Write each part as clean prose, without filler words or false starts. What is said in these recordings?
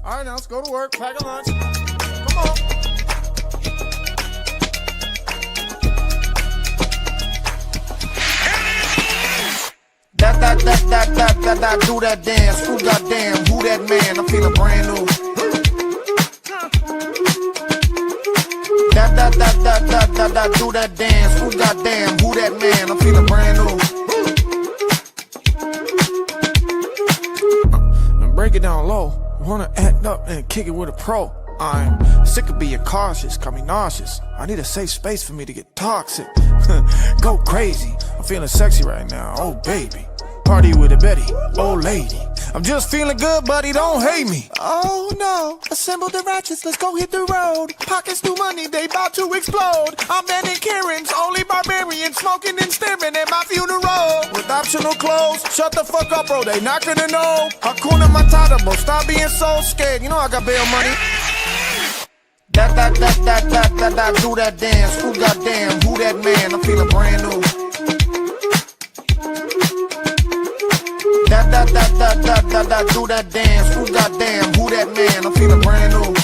All right, now let's go to work. Pack a lunch. Come on. That, do that dance. Who goddamn, who that man? I'm feeling brand new. That, do that dance. Who goddamn, who that man? I'm feeling brand new. Break it down low. Wanna act up and kick it with a pro. I'm sick of being cautious, got me nauseous. I need a safe space for me to get toxic. Go crazy, I'm feeling sexy right now, oh baby. Party with a Betty, oh lady. I'm just feeling good, buddy, don't hate me. Oh no, assemble the ratchets, let's go hit the road. Pockets new money, they bout to explode. I'm banning Karens, only barbarians, smoking and staring at my funeral. With optional clothes, shut the fuck up, bro, they not gonna know. Hakuna Matata, bro, stop being so scared. You know I got bail money. That, do that dance. Who goddamn, who that man? I'm feeling brand new. That, do that dance. Who goddamn, who that man? I'm feeling brand new.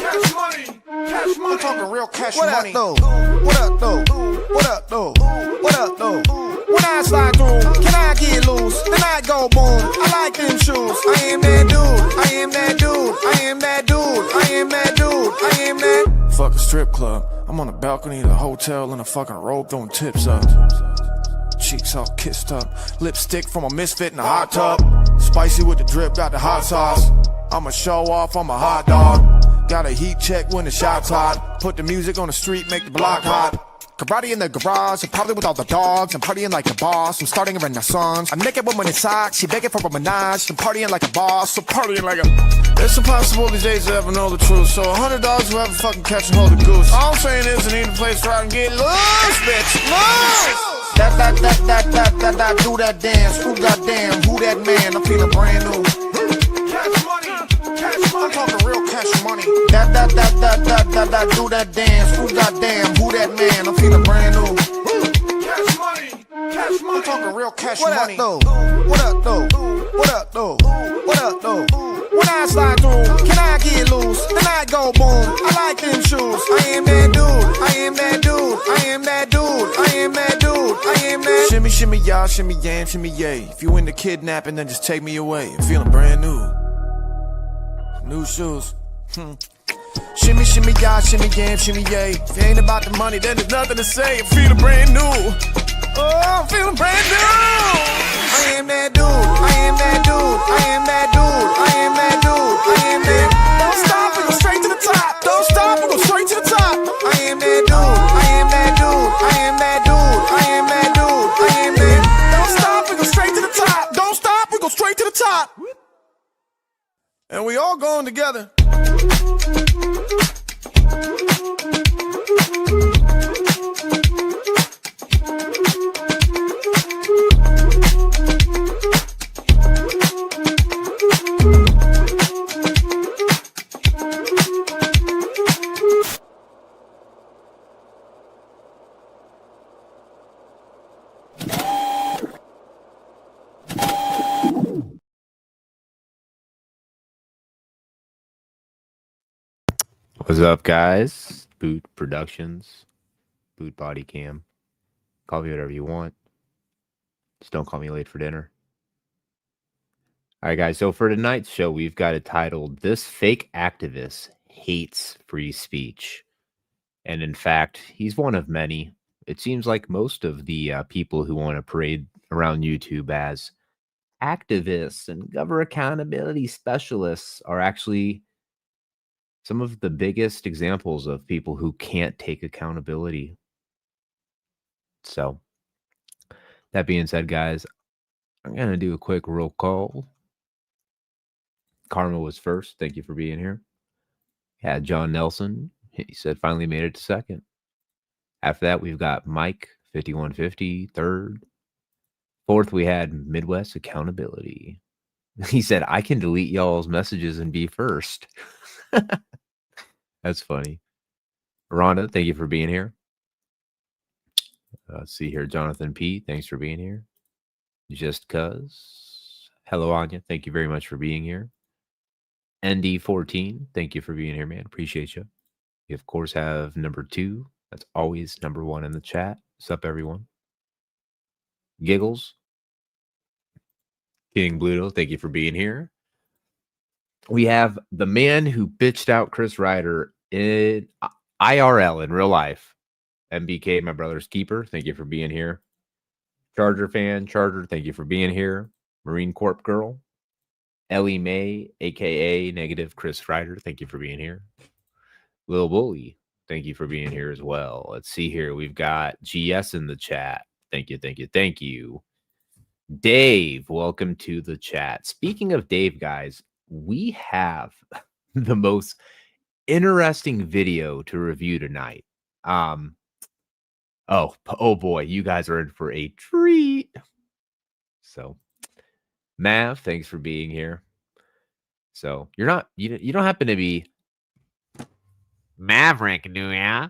Cash money, cash money. I'm talking real cash money. What up though? What up though? What up though? When I slide through, can I get loose? Then I go boom. I like them shoes. I am that dude. I am that dude. I am that dude. I am that dude. I am that. Fuck a strip club. I'm on the balcony of the hotel in a fucking robe throwing tips up. Cheeks all kissed up. Lipstick from a misfit in a hot tub. Spicy with the drip, got the hot sauce. I'ma show off, I'm a hot dog. Got a heat check when the shot's hot. Put the music on the street, make the block hot. Karate in the garage, and probably with all the dogs. I'm partying like a boss, I'm starting a renaissance. A naked woman in socks, she begging for a menage. I'm partying like a boss, so partying like a... It's impossible these days to ever know the truth. So $100 whoever fucking catch and hold a goose. All I'm saying is I need a place where I can get loose, bitch, loose! That, do that dance. Who goddamn, who that man? I'm feeling brand new. Cash money, cash money. I'm talking real cash money. That, do that dance. Who goddamn, who that man? I'm feeling brand new. Cash money, cash money. I'm talking real cash money. What up though? What up though? What up though? When I slide through, can I get loose? Then I go boom. I like them shoes. I am that dude. I am that dude. I am that dude. I am that dude. I am that. Shimmy, shimmy, y'all, shimmy, yam, shimmy, yay. If you into kidnapping, then just take me away. I'm feeling brand new. New shoes. Shimmy, shimmy, y'all, shimmy, yam, shimmy, yay. If it ain't about the money, then there's nothing to say. I'm feeling brand new. Oh, I'm feeling brand new. I am that dude. I am that dude. I am that dude. I am that dude. I am that. Don't stop, we go straight to the top. Don't stop, we go straight to the top. I am that dude. I am that dude. I am that dude. I am that dude. I am that. Don't stop, we go straight to the top. Don't stop, we go straight to the top. And we all going together. What's up, guys? Boot Productions, Boot Body Cam. Call me whatever you want. Just don't call me late for dinner. All right, guys. So for tonight's show, we've got it titled "This Fake Activist Hates Free Speech," and in fact, he's one of many. It seems like most of the people who want to parade around YouTube as activists and government accountability specialists are actually some of the biggest examples of people who can't take accountability. So, that being said, guys, I'm going to do a quick roll call. Karma was first. Thank you for being here. Had John Nelson. He said finally made it to second. After that, we've got Mike, 5150, third. Fourth, we had Midwest Accountability. He said, I can delete y'all's messages and be first. That's funny. Rhonda, thank you for being here. Let's see here. Jonathan P, thanks for being here. Just Cuz. Hello, Anya. Thank you very much for being here. ND14, thank you for being here, man. Appreciate you. We, of course, have number 2. That's always number 1 in the chat. What's up, everyone? Giggles. King Bluto, thank you for being here. We have the man who bitched out Chris Ryder in IRL, in real life. MBK, my brother's keeper, thank you for being here. Charger fan, Charger, thank you for being here. Marine Corp girl. Ellie Mae, a.k.a. Negative Chris Ryder, thank you for being here. Lil Bully, thank you for being here as well. Let's see here. We've got GS in the chat. Thank you, thank you, thank you. Dave, welcome to the chat. Speaking of Dave, guys, we have the most interesting video to review tonight. Oh boy, you guys are in for a treat. So, Mav, thanks for being here. So, you don't happen to be Maverick, do ya?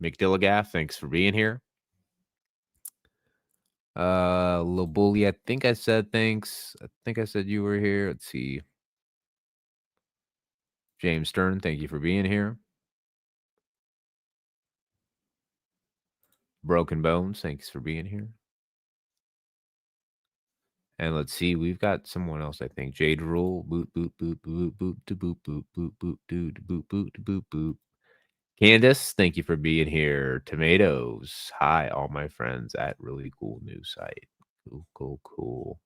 McDillagaff, thanks for being here. Lil Bully, I think I said thanks. I think I said you were here. Let's see. James Stern, thank you for being here. Broken Bones, thanks for being here. And let's see, we've got someone else, I think. Jade Rule, boop, boop, boop, boop, boop, to boop, boop, boop, boop, do, boop, boop, to boop, boop. Candace, thank you for being here. Tomatoes, hi, all my friends at Really Cool News Site. Cool, cool, cool.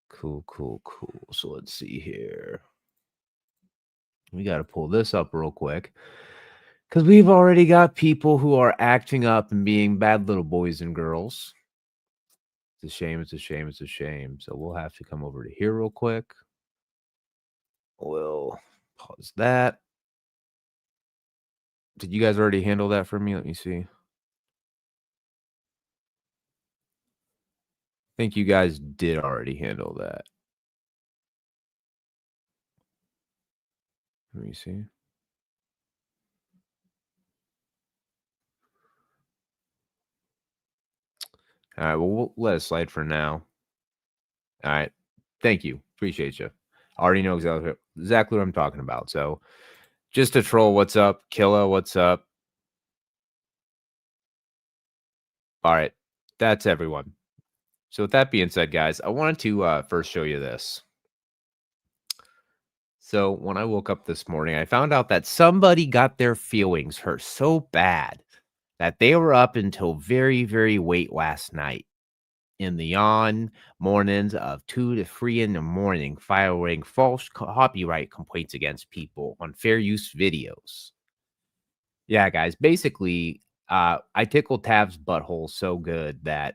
Cool, cool, cool. So let's see here. We got to pull this up real quick because we've already got people who are acting up and being bad little boys and girls. It's a shame. It's a shame. It's a shame. So we'll have to come over to here real quick. We'll pause that. Did you guys already handle that for me? Let me see. I think you guys did already handle that. Let me see. All right, well, we'll let it slide for now. All right. Thank you. Appreciate you. I already know exactly what I'm talking about. So just to troll, what's up? Killa, what's up? All right. That's everyone. So with that being said, guys, I wanted to first show you this. So when I woke up this morning, I found out that somebody got their feelings hurt so bad that they were up until very, very late last night in the mornings of 2 to 3 in the morning, filing false copyright complaints against people on fair use videos. Yeah, guys, basically, I tickled Tav's butthole so good that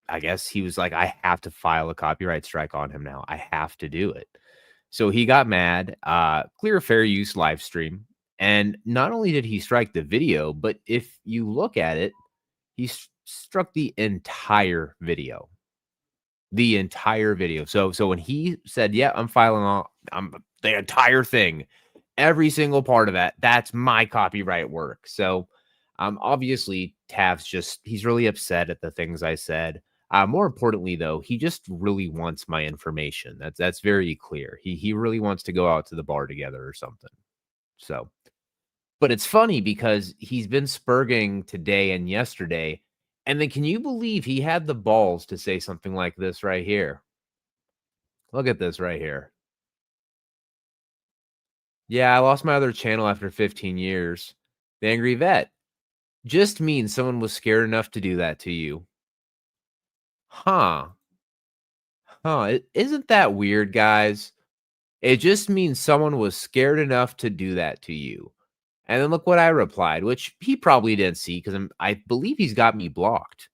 I guess he was like, I have to file a copyright strike on him now. I have to do it. So he got mad, clear fair use live stream. And not only did he strike the video, but if you look at it, he struck the entire video. The entire video. So when he said, yeah, I'm filing the entire thing, every single part of that, that's my copyright work. So obviously Tav's he's really upset at the things I said. More importantly, though, he just really wants my information. That's very clear. He really wants to go out to the bar together or something. So, but it's funny because he's been spurging today and yesterday. And then can you believe he had the balls to say something like this right here? Look at this right here. Yeah, I lost my other channel after 15 years. The Angry Vet just means someone was scared enough to do that to you. Huh. Isn't that weird, guys? It just means someone was scared enough to do that to you. And then look what I replied, which he probably didn't see because I believe he's got me blocked.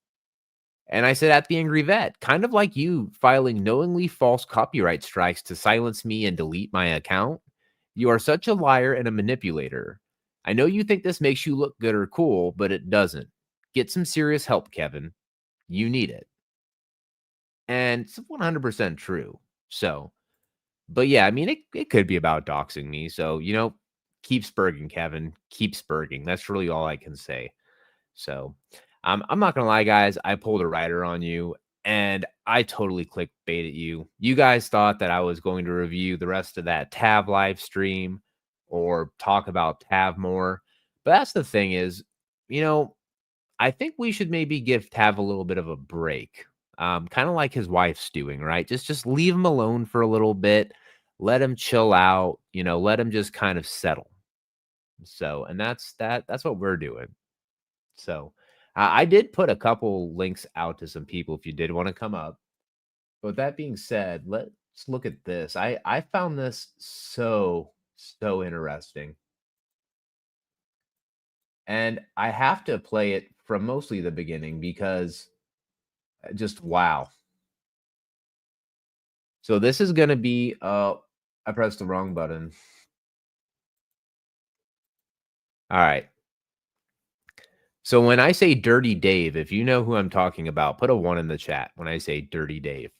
And I said, at the Angry Vet, kind of like you filing knowingly false copyright strikes to silence me and delete my account. You are such a liar and a manipulator. I know you think this makes you look good or cool, but it doesn't. Get some serious help, Kevin. You need it. And it's 100% true. So, but yeah, I mean, it could be about doxing me. So, keep spurging, Kevin. Keep spurging. That's really all I can say. So, I'm not going to lie, guys. I pulled a rider on you. and I totally clickbaited you. You guys thought that I was going to review the rest of that Tav live stream or talk about Tav more. But that's the thing is, I think we should maybe give Tav a little bit of a break. Kind of like his wife's doing, right? Just leave him alone for a little bit. Let him chill out, let him just kind of settle. So, and that's what we're doing. So, I did put a couple links out to some people if you did want to come up. But that being said, let's look at this. I found this so interesting. And I have to play it from mostly the beginning because just wow. So this is going to be I pressed the wrong button. All right. So when I say Dirty Dave, if you know who I'm talking about, put a 1 in the chat when I say Dirty Dave.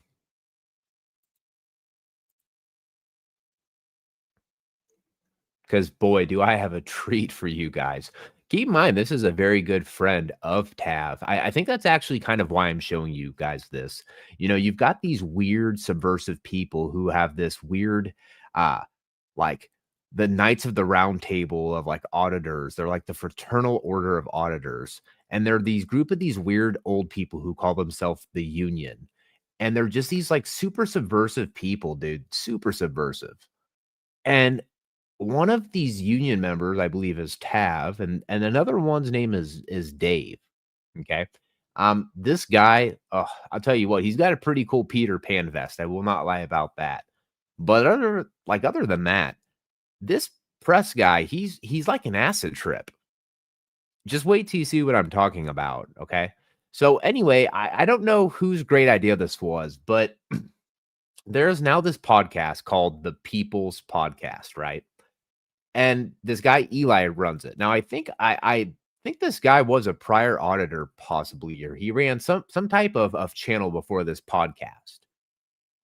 Because, boy, do I have a treat for you guys. Keep in mind, this is a very good friend of Tav. I think that's actually kind of why I'm showing you guys this. You've got these weird subversive people who have this weird, like the Knights of the Round Table of like auditors. They're like the Fraternal Order of Auditors. And they're these group of these weird old people who call themselves the Union. And they're just these like super subversive people, dude. Super subversive. And one of these union members, I believe, is Tav, and another one's name is Dave. Okay. This guy, I'll tell you what, he's got a pretty cool Peter Pan vest. I will not lie about that. But other than that, this press guy, he's like an acid trip. Just wait till you see what I'm talking about. Okay. So anyway, I don't know whose great idea this was, but there's now this podcast called The People's Podcast, right? And this guy Eli runs it. Now I think this guy was a prior auditor, possibly, or he ran some type of channel before this podcast.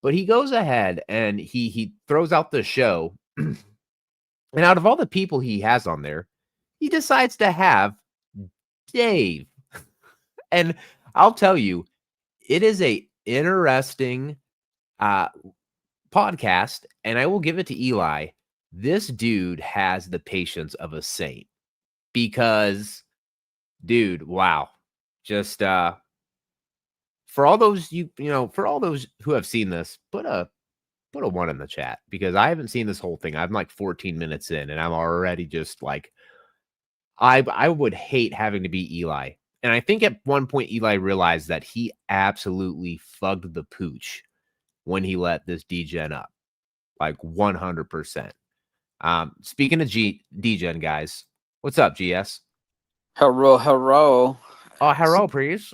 But he goes ahead and he throws out the show, and out of all the people he has on there, he decides to have Dave. And I'll tell you, it is a interesting podcast, and I will give it to Eli. This dude has the patience of a saint because, dude, wow. Just for all those for all those who have seen this, put a 1 in the chat because I haven't seen this whole thing. I'm like 14 minutes in and I'm already just like I would hate having to be Eli. And I think at one point Eli realized that he absolutely fugged the pooch when he let this degen up. Like 100%. Speaking of degen, guys, what's up, GS? Hello. Oh, hello, please.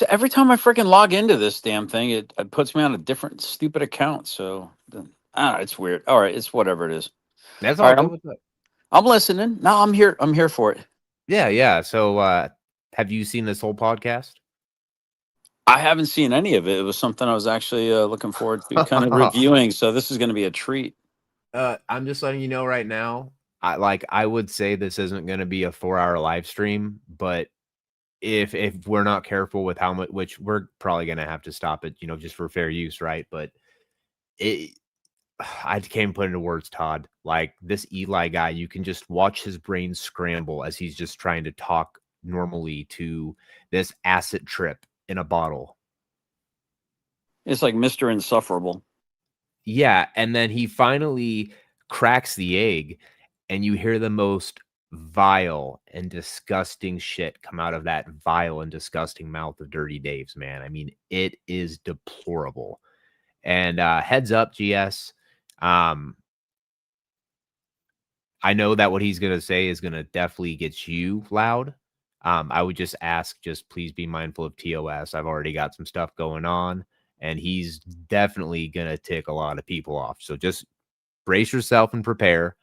Every time I freaking log into this damn thing, it puts me on a different stupid account. So, I don't know, it's weird. All right, it's whatever it is. That's all right. I'm listening. No, I'm here. I'm here for it. Yeah. So, have you seen this whole podcast? I haven't seen any of it. It was something I was actually looking forward to kind of reviewing. So this is going to be a treat. I'm just letting you know right now. I would say this isn't going to be a 4-hour live stream, but if we're not careful with how much, which we're probably going to have to stop it, just for fair use, right? But I can't put into words, Todd. Like this Eli guy, you can just watch his brain scramble as he's just trying to talk normally to this acid trip in a bottle. It's like Mr. Insufferable. Yeah, and then he finally cracks the egg, and you hear the most vile and disgusting shit come out of that vile and disgusting mouth of Dirty Dave's, man. I mean, it is deplorable. And heads up, GS. I know that what he's going to say is going to definitely get you loud. I would just ask, please be mindful of TOS. I've already got some stuff going on. And he's definitely going to tick a lot of people off. So just brace yourself and prepare.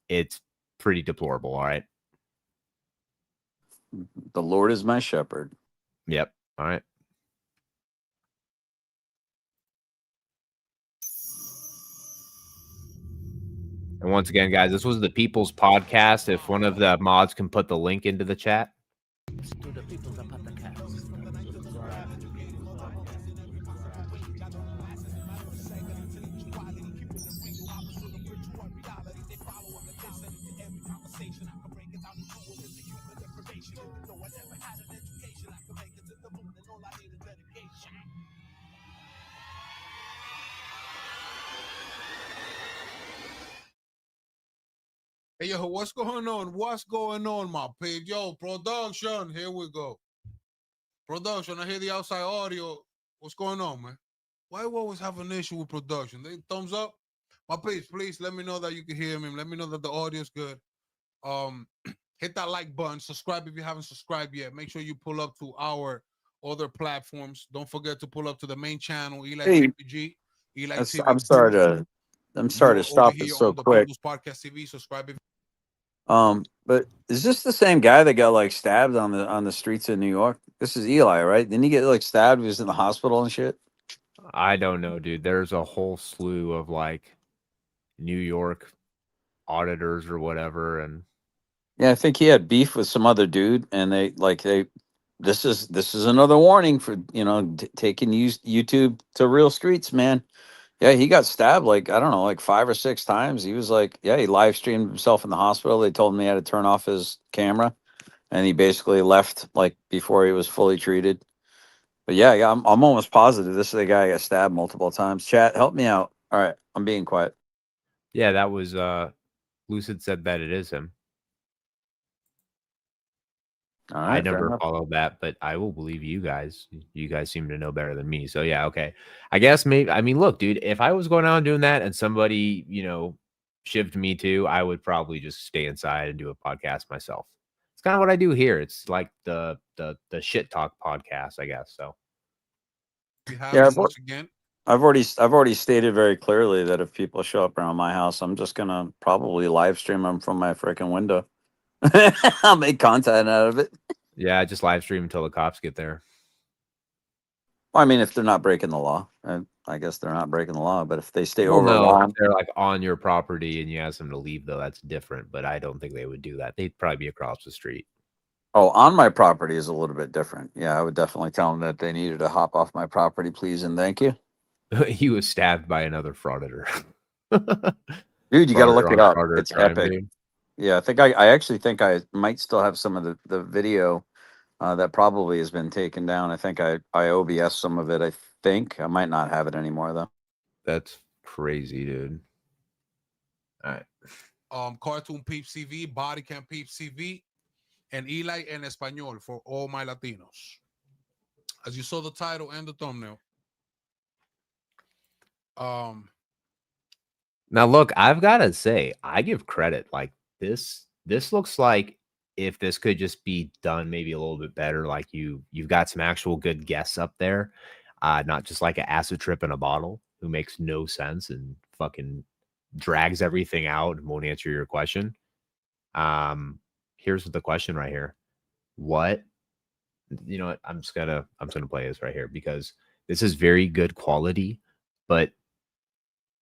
It's pretty deplorable, all right? The Lord is my shepherd. Yep, all right. And once again, guys, this was the People's Podcast. If one of the mods can put the link into the chat. Hey, yo, what's going on? What's going on, my pig? Yo, production, here we go. Production, I hear the outside audio. What's going on, man? Why you always have an issue with production? They thumbs up? My page, please let me know that you can hear me. Let me know that the audio's good. Hit that like button. Subscribe if you haven't subscribed yet. Make sure you pull up to our other platforms. Don't forget to pull up to the main channel, Eli Hey, TVG, Eli that's- TV. I'm sorry to You're over stop here this so on the quick. People's Podcast TV. Subscribe if But is this the same guy that got like stabbed on the streets of New York? This is Eli, right? Didn't he get like stabbed? He was in the hospital and shit. I don't know, dude. There's a whole slew of like New York auditors or whatever, and Yeah, I think he had beef with some other dude, and this is another warning for taking YouTube to real streets, man. Yeah, he got stabbed like I don't know, like 5 or 6 times. He was like, yeah, he live streamed himself in the hospital. They told him he had to turn off his camera, and he basically left like before he was fully treated. But yeah, I'm almost positive this is the guy who got stabbed multiple times. Chat, help me out. All right, I'm being quiet. yeah, that was Lucid said that it is him. All I right, fair never enough. followed that, but I will believe you guys. You guys seem to know better than me. So yeah, okay. I guess maybe I mean, look, dude, if I was going out and doing that and somebody, shivved me too, I would probably just stay inside and do a podcast myself. It's kind of what I do here. It's like the shit talk podcast, I guess. So you have. Yeah, And once again, I've already stated very clearly that if people show up around my house, I'm just gonna probably live stream them from my freaking window. I'll make content out of it. yeah, just live stream until the cops get there. Well, I mean, if they're not breaking the law, I guess they're not breaking the law. But if they stay Well, over no, long, if they're like on your property and you ask them to leave, though, that's different. But I don't think they would do that. They'd probably be across the street. oh, on my property is a little bit different. Yeah, I would definitely tell them that they needed to hop off my property, please and thank you. He was stabbed by another frauditor. Dude, you got to look Frauditor it on up. frauditor It's crime, epic. dude. Yeah, I actually think I might still have some of the video that probably has been taken down. I think I OBS some of it. I think I might not have it anymore though. That's crazy, dude. All right. Cartoon Peeps TV, Body Cam Peeps TV, and Eli en Español for all my Latinos. As you saw the title and the thumbnail. Now, look, I've got to say, I give credit. Like this looks like if this could just be done maybe a little bit better. Like you've got some actual good guests up there, not just like an acid trip in a bottle who makes no sense and fucking drags everything out and won't answer your question. Here's the question right here. What? You know what? I'm just gonna play this right here because this is very good quality, but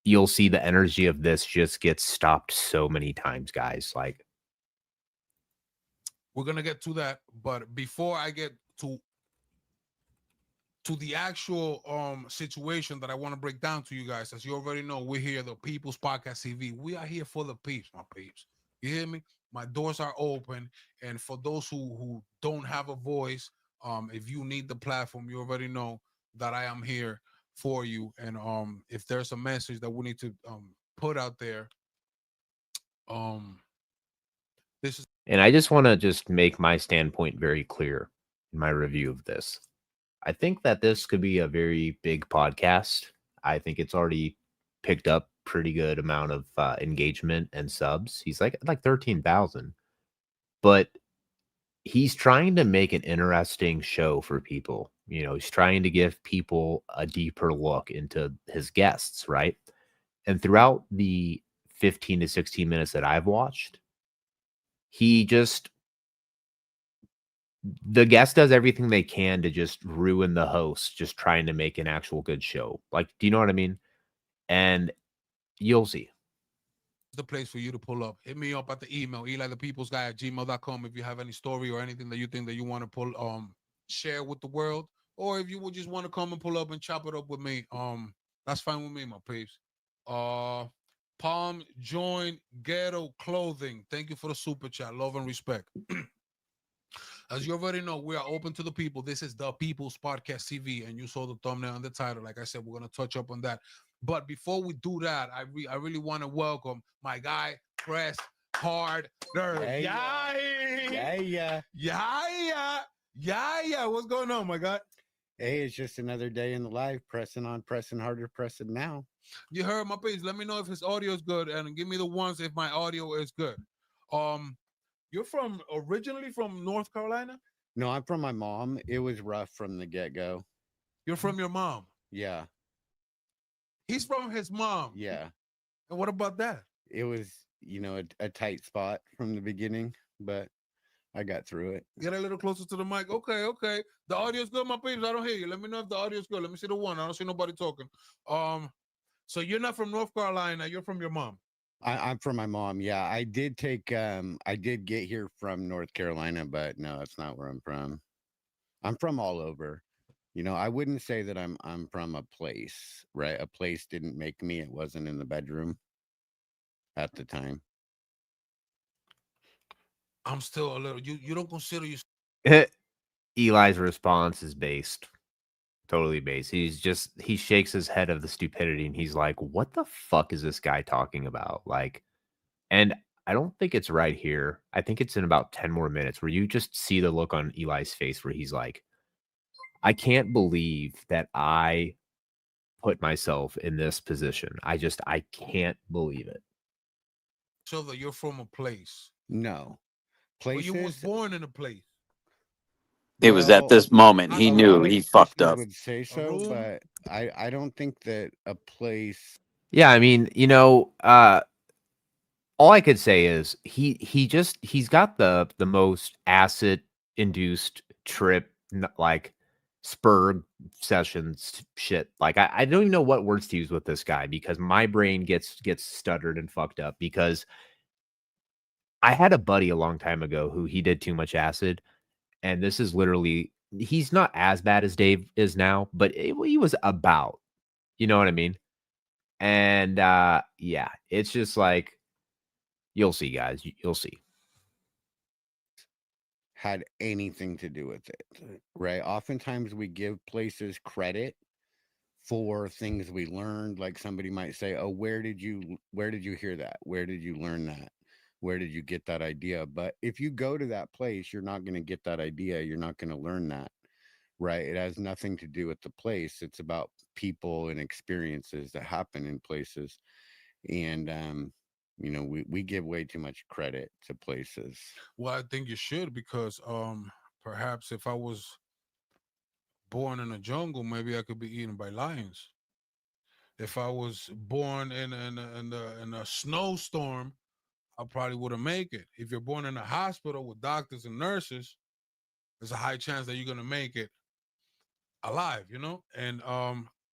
you'll see the energy of this just gets stopped so many times, guys. Like, we're gonna get to that, but before I get to the actual situation that I want to break down to you guys, as you already know, we're here, the People's Podcast TV. We are here for the peeps, my peeps. You hear me? My doors are open, and for those who don't have a voice, if you need the platform, you already know that I am here for you. And if there's a message that we need to put out there, this is. and I just want to just make my standpoint very clear in my review of this. I think that this could be a very big podcast. I think it's already picked up pretty good amount of engagement and subs. He's like 13,000, but he's trying to make an interesting show for people. You know, he's trying to give people a deeper look into his guests, right? And throughout the 15 to 16 minutes that I've watched, the guest does everything they can to just ruin the host, just trying to make an actual good show. Like, do you know what I mean? And you'll see. The place for you to pull up. Hit me up at the email, elithepeoplesguy@gmail.com, if you have any story or anything that you think that you want to share with the world, or if you would just want to come and pull up and chop it up with me, that's fine with me, my peeps. Palm Joint Ghetto Clothing, thank you for the super chat, love and respect. As you already know, we are open to the people. This is the People's Podcast TV, and you saw the thumbnail and the title. Like I said, we're going to touch up on that. But before we do that, I really want to welcome my guy, Press Harter. Yeah. What's going on, my God? Hey, it's just another day in the life, pressing on, pressing harder, pressing now. You heard my piece. Let me know if his audio is good, and give me the ones if my audio is good. You're originally from North Carolina? No, I'm from my mom. It was rough from the get-go. You're from your mom. Yeah. He's from his mom. Yeah. And what about that? It was, a tight spot from the beginning, but I got through it. Get a little closer to the mic. Okay. The audio's good, my peeps. I don't hear you. Let me know if the audio's good. Let me see the one. I don't see nobody talking. So you're not from North Carolina. You're from your mom. I'm from my mom. Yeah, I did get here from North Carolina, but no, that's not where I'm from. I'm from all over. I wouldn't say that I'm from a place, right? A place didn't make me. It wasn't in the bedroom at the time. I'm still a little. You don't consider you. Eli's response is totally based. He shakes his head of the stupidity and he's like, what the fuck is this guy talking about? Like, and I don't think it's right here. I think it's in about 10 more minutes where you just see the look on Eli's face where he's like, I can't believe that I put myself in this position. I can't believe it. So that you're from a place. No. Places. Well, you was born in a place. It was at this moment he knew he fucked up. I would say so, but I don't think that a place. Yeah, I mean, all I could say is he's got the most acid induced trip, like spur sessions shit. Like I don't even know what words to use with this guy because my brain gets stuttered and fucked up because I had a buddy a long time ago who he did too much acid. And this is literally, he's not as bad as Dave is now, but he was about, you know what I mean? And yeah, it's just like, you'll see, guys. You'll see. Had anything to do with it, right? Oftentimes we give places credit for things we learned. Like somebody might say, oh, where did you hear that? Where did you learn that? Where did you get that idea? But if you go to that place, you're not going to get that idea. You're not going to learn that, right? It has nothing to do with the place. It's about people and experiences that happen in places. And, we give way too much credit to places. Well, I think you should because perhaps if I was born in a jungle, maybe I could be eaten by lions. If I was born in a snowstorm, I probably wouldn't make it. If you're born in a hospital with doctors and nurses, there's a high chance that you're gonna make it alive, And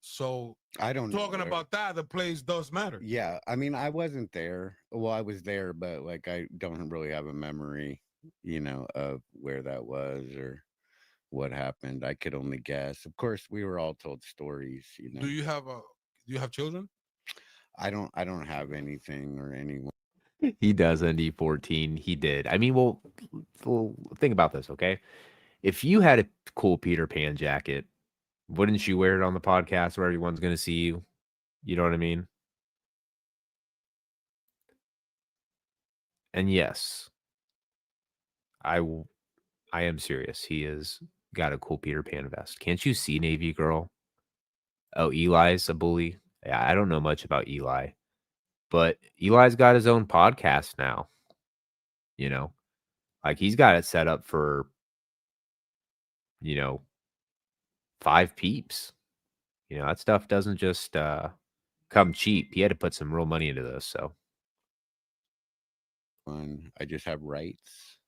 so I don't know. Talking about that, the place does matter. Yeah, I mean, I wasn't there. Well, I was there, but like I don't really have a memory, of where that was or what happened. I could only guess. Of course, we were all told stories, Do you have children? I don't have anything or anyone. He does ND14. He did. I mean, well, think about this, okay? If you had a cool Peter Pan jacket, wouldn't you wear it on the podcast where everyone's going to see you? You know what I mean? And yes, I am serious. He has got a cool Peter Pan vest. Can't you see, Navy girl? Oh, Eli's a bully. Yeah, I don't know much about Eli. But Eli's got his own podcast now. Like he's got it set up for, 5 peeps. That stuff doesn't just come cheap. He had to put some real money into this. So I just have rights.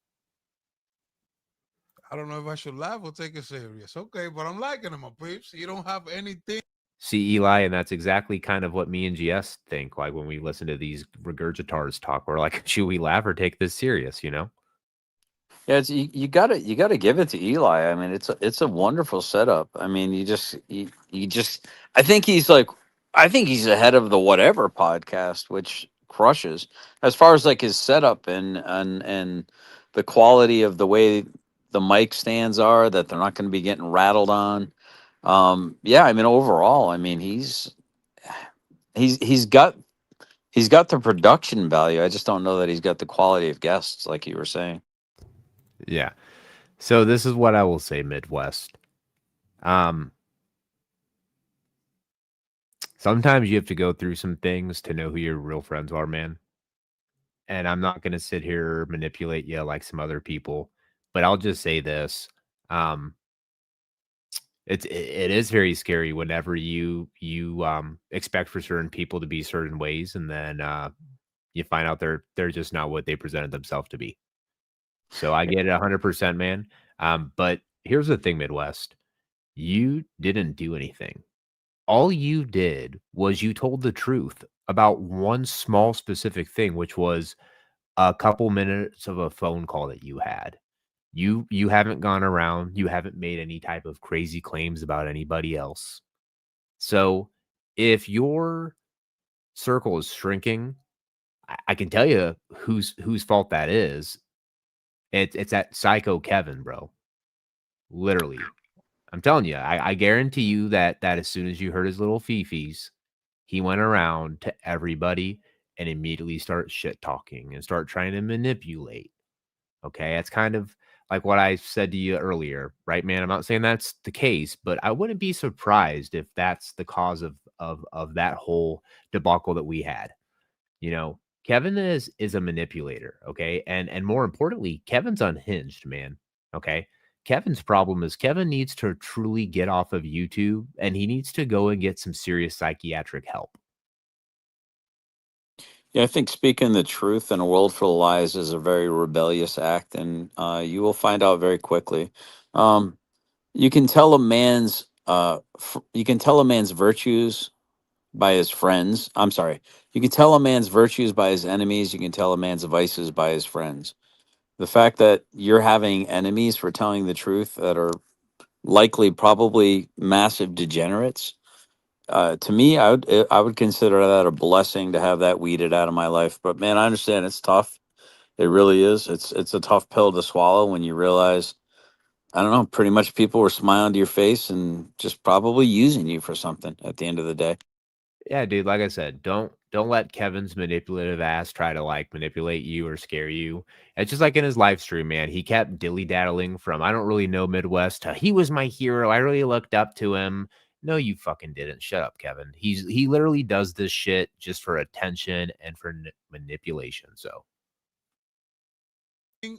I don't know if I should laugh or take it serious. Okay, but I'm liking him, my peeps. You don't have anything. See, Eli, and that's exactly kind of what me and GS think. Like when we listen to these regurgitars talk, we're like, should we laugh or take this serious? Yeah, it's, you gotta give it to Eli. I mean, it's a wonderful setup. I mean, you just I think he's ahead of the Whatever podcast, which crushes as far as like his setup and the quality of the way the mic stands are, that they're not going to be getting rattled on. Yeah, I mean, overall, I mean, he's got He's got the production value. I just don't know that he's got the quality of guests, like you were saying. Yeah. So this is what I will say, Midwest. Sometimes you have to go through some things to know who your real friends are, man. And I'm not going to sit here manipulate you like some other people, but I'll just say this. Um, it is very scary whenever you expect for certain people to be certain ways, and then you find out they're just not what they presented themselves to be. So I get it 100%, man. But here's the thing, Midwest. You didn't do anything. All you did was you told the truth about one small specific thing, which was a couple minutes of a phone call that you had. You haven't gone around, you haven't made any type of crazy claims about anybody else. So if your circle is shrinking, I can tell you whose fault that is. It's that psycho Kevin, bro. Literally. I'm telling you, I guarantee you that as soon as you heard his little fifis, he went around to everybody and immediately start shit talking and start trying to manipulate. Okay, it's kind of like what I said to you earlier, right, man? I'm not saying that's the case, but I wouldn't be surprised if that's the cause of that whole debacle that we had. You know, Kevin is a manipulator, okay? And more importantly, Kevin's unhinged, man. Okay. Kevin's problem is Kevin needs to truly get off of YouTube and he needs to go and get some serious psychiatric help. Yeah, I think speaking the truth in a world full of lies is a very rebellious act, and you will find out very quickly. Um, you can tell a man's you can tell a man's virtues by his friends. I'm sorry. You can tell a man's virtues by his enemies. You can tell a man's vices by his friends. The fact that you're having enemies for telling the truth that are likely probably massive degenerates, to me, I would consider that a blessing to have that weeded out of my life. But man, I understand it's tough. It really is. It's a tough pill to swallow when you realize, I don't know, pretty much people were smiling to your face and just probably using you for something at the end of the day. Yeah, dude, like I said, don't let Kevin's manipulative ass try to like manipulate you or scare you. It's just like in his live stream, man. He kept dilly-daddling from I don't really know Midwest to he was my hero. I really looked up to him. No, you fucking didn't. Shut up, Kevin. He literally does this shit just for attention and for manipulation. So,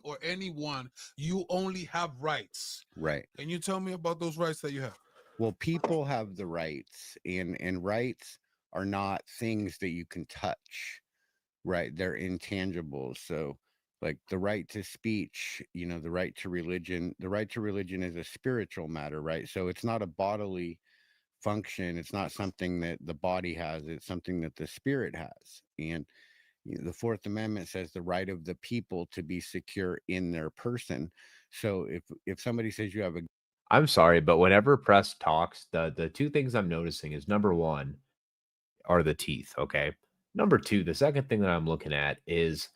Or anyone, you only have rights. Right. Can you tell me about those rights that you have? Well, people have the rights, and rights are not things that you can touch, right? They're intangibles. So, like the right to speech, the right to religion. The right to religion is a spiritual matter, right? So it's not a bodily function. It's not something that the body has. It's something that the spirit has. And the Fourth Amendment says the right of the people to be secure in their person. So if somebody says you have a I'm sorry, but whenever press talks, the two things I'm noticing is number one are the teeth, okay? Number two, the second thing that I'm looking at is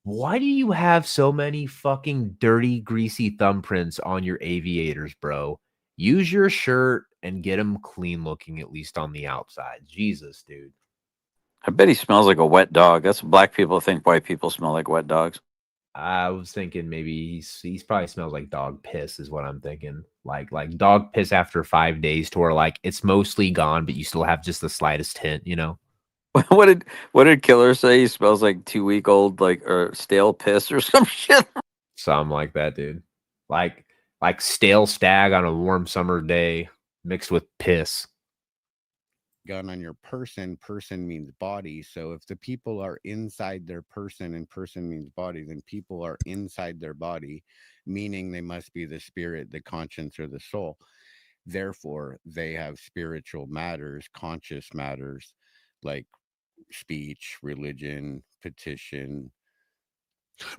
why do you have so many fucking dirty, greasy thumbprints on your aviators, bro? Use your shirt and get them clean looking, at least on the outside. Jesus, dude. I bet he smells like a wet dog. That's what black people think white people smell like wet dogs. I was thinking maybe he's probably smells like dog piss is what I'm thinking. Like dog piss after 5 days to where like it's mostly gone, but you still have just the slightest hint, you know? What did Killer say? He smells like 2 week old like or stale piss or some shit. Something like that, dude. Like stale stag on a warm summer day mixed with piss. gun on your person means body. So if the people are inside their person and person means body, then people are inside their body, meaning they must be the spirit, the conscience, or the soul. Therefore, they have spiritual matters, conscious matters, like speech, religion, petition.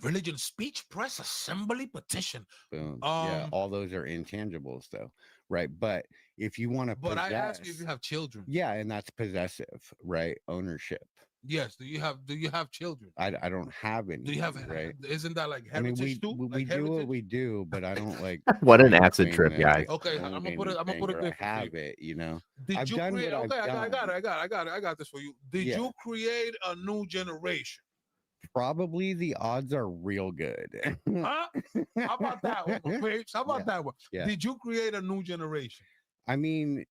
Religion, speech, press, assembly, petition. Boom. Yeah, all those are intangibles, though, right? But if you want to, But I ask you if you have children. Yeah, and that's possessive, right? Ownership. Yes. Do you have children? I don't have any. Do you have right? Isn't that like I mean, heritage too? we Like do what heritage? we do, but I don't like. What an claim acid trip, that I guys. Okay, I'm own gonna put it. I'm gonna anything put it or I different for you. have it. You know, Did I've you done create? what Okay, I've I got done. it. I got this for you. Did Yeah. you create a new generation? Probably the odds are real good. Huh? How about that one, my peeps? How about Yeah. that one? Yeah. Did you create a new generation? I mean,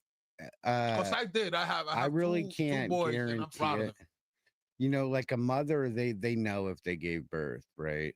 Because I did. I have really two can't boys, and I'm guarantee proud of it. them. You know, like a mother, they know if they gave birth, right?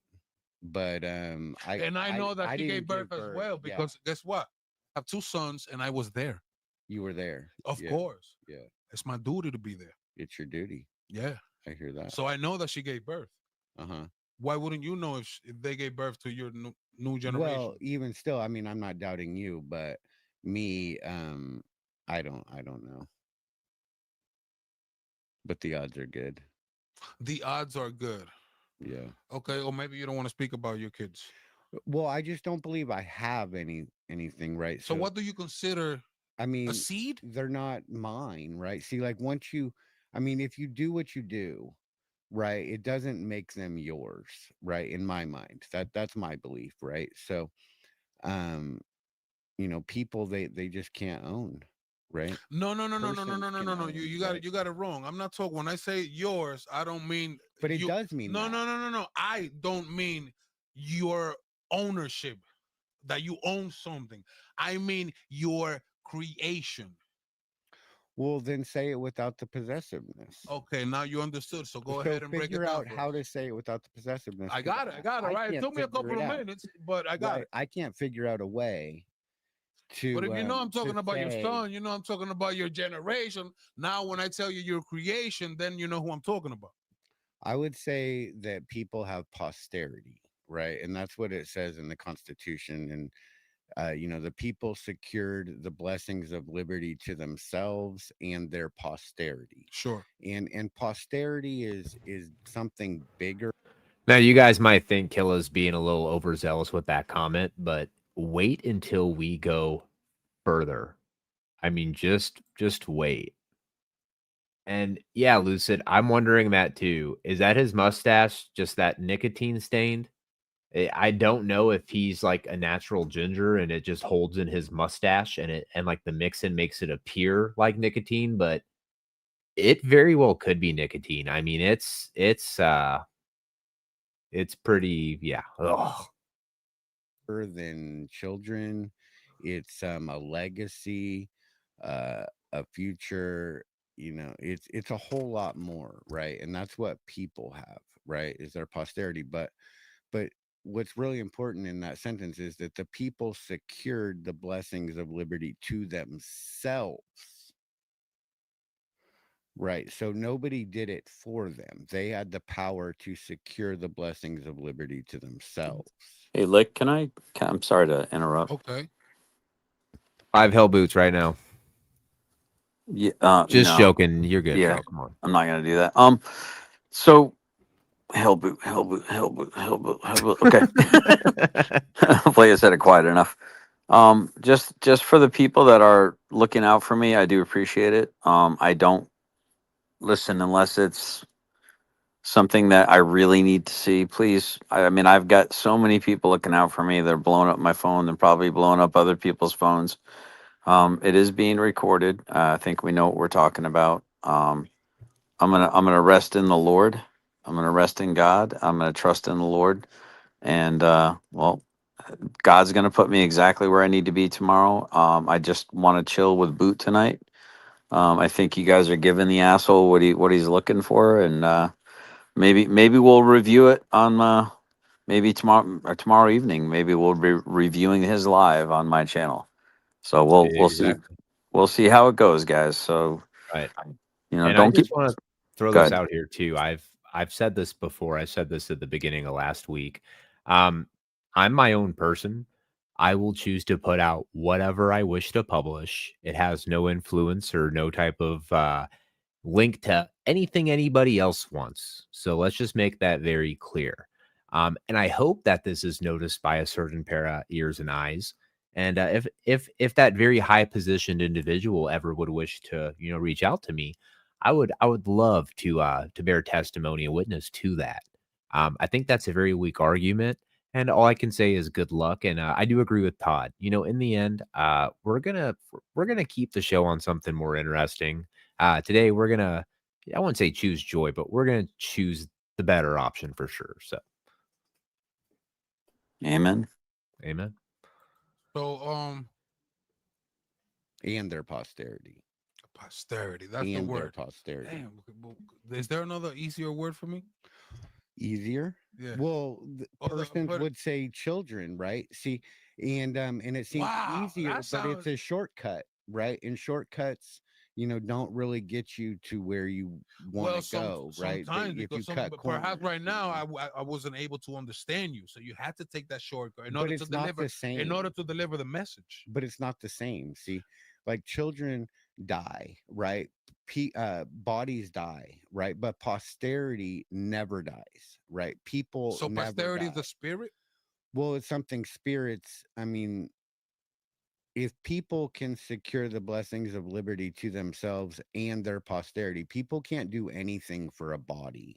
But And I know that I she didn't gave birth give as birth. well Yeah, because guess what? I have two sons, and I was there. you were there. Of Yeah, course, yeah. it's my duty to be there. It's your duty. Yeah. I hear that. So I know that she gave birth. Uh-huh. Why wouldn't you know if they gave birth to your new generation? Well, even still, I mean, I'm not doubting you, but me, I don't know. But the odds are good. The odds are good. Yeah. Okay, or maybe you don't want to speak about your kids. Well, I just don't believe I have anything, right? So what do you consider I mean, a seed? they're not mine, right? See, like once you, I mean, if you do what you do, right, it doesn't make them yours, right? In my mind, that's my belief, right? So, um, you know, people they just can't own, right? No. Persons can own, You got right? it. You got it wrong. I'm not talking. When I say yours, I don't mean. But it you. does mean that. No. I don't mean your ownership, that you own something. I mean your creation. Well, then say it without the possessiveness. Okay, now you understood. So go So ahead and break it figure down out for how us. to say it without the possessiveness. I 'cause got it. I got it. Right. It can't took me a figure couple it of out, minutes, but I got right? it. I can't figure out a way to. But if you know I'm to talking about your say- son, you know I'm talking about your generation. Now, when I tell you your creation, then you know who I'm talking about. I would say that people have posterity, right? And that's what it says in the Constitution. And you know, the people secured the blessings of liberty to themselves and their posterity. Sure. And posterity is something bigger. Now, you guys might think Killa's being a little overzealous with that comment, but wait until we go further. I mean, just wait. And yeah, Lucid, I'm wondering that too. Is that his mustache just that nicotine stained? I don't know if he's like a natural ginger and it just holds in his mustache and like the mix-in makes it appear like nicotine, but it very well could be nicotine. I mean, it's pretty, yeah. Ugh. Than children. It's a legacy, a future. You know, it's a whole lot more, right? And that's what people have, right? Is their posterity. But what's really important in that sentence is that the people secured the blessings of liberty to themselves. Right. So nobody did it for them. They had the power to secure the blessings of liberty to themselves. Hey, Lick, I'm sorry to interrupt. Okay. 5 hell boots right now. Yeah, Just no, joking. You're good. Yeah. Bro. Come on. I'm not gonna do that. So hell boot. Okay. Hopefully I said it quiet enough. Just for the people that are looking out for me, I do appreciate it. I don't listen unless it's something that I really need to see. Please, I mean, I've got so many people looking out for me. They're blowing up my phone. They're probably blowing up other people's phones. It is being recorded. I think we know what we're talking about. I'm gonna rest in the Lord. I'm gonna rest in God. I'm gonna trust in the Lord, and well, God's gonna put me exactly where I need to be tomorrow. I just want to chill with Boot tonight. I think you guys are giving the asshole what he's looking for, and maybe we'll review it on maybe tomorrow evening. Maybe we'll be reviewing his live on my channel. So we'll see. Exactly. We'll see how it goes, guys. So Right. you know, And I don't just keep. want to throw Go this ahead. out here too. I've said this before. I said this at the beginning of last week. I'm my own person. I will choose to put out whatever I wish to publish. It has no influence or no type of link to anything anybody else wants. So let's just make that very clear. And I hope that this is noticed by a certain pair of ears and eyes. And if that very high positioned individual ever would wish to, reach out to me, I would love to bear testimony and witness to that. I think that's a very weak argument, and all I can say is good luck. And I do agree with Todd. You know, in the end, we're gonna keep the show on something more interesting. Today we're gonna, I wouldn't say choose joy, but we're gonna choose the better option for sure. So, Amen. amen. So And their posterity. posterity. That's the And their word. posterity. Damn. Is there another easier word for me? Easier. Yeah. Well, persons but- would say children, right? See, and it seems Wow, easier, that but sounds- it's a shortcut, right? And shortcuts, you know, don't really get you to where you want to go, right? But Sometimes if because you cut perhaps corners, right now you know. I wasn't able to understand you, so you had to take that shortcut in But order to it's not deliver the same. in order to deliver the message. But it's not the same. See, like children die, right? Bodies die, right? But posterity never dies, right? People So never posterity die. is the spirit. Well, it's something spirits. I mean, if people can secure the blessings of liberty to themselves and their posterity, people can't do anything for a body,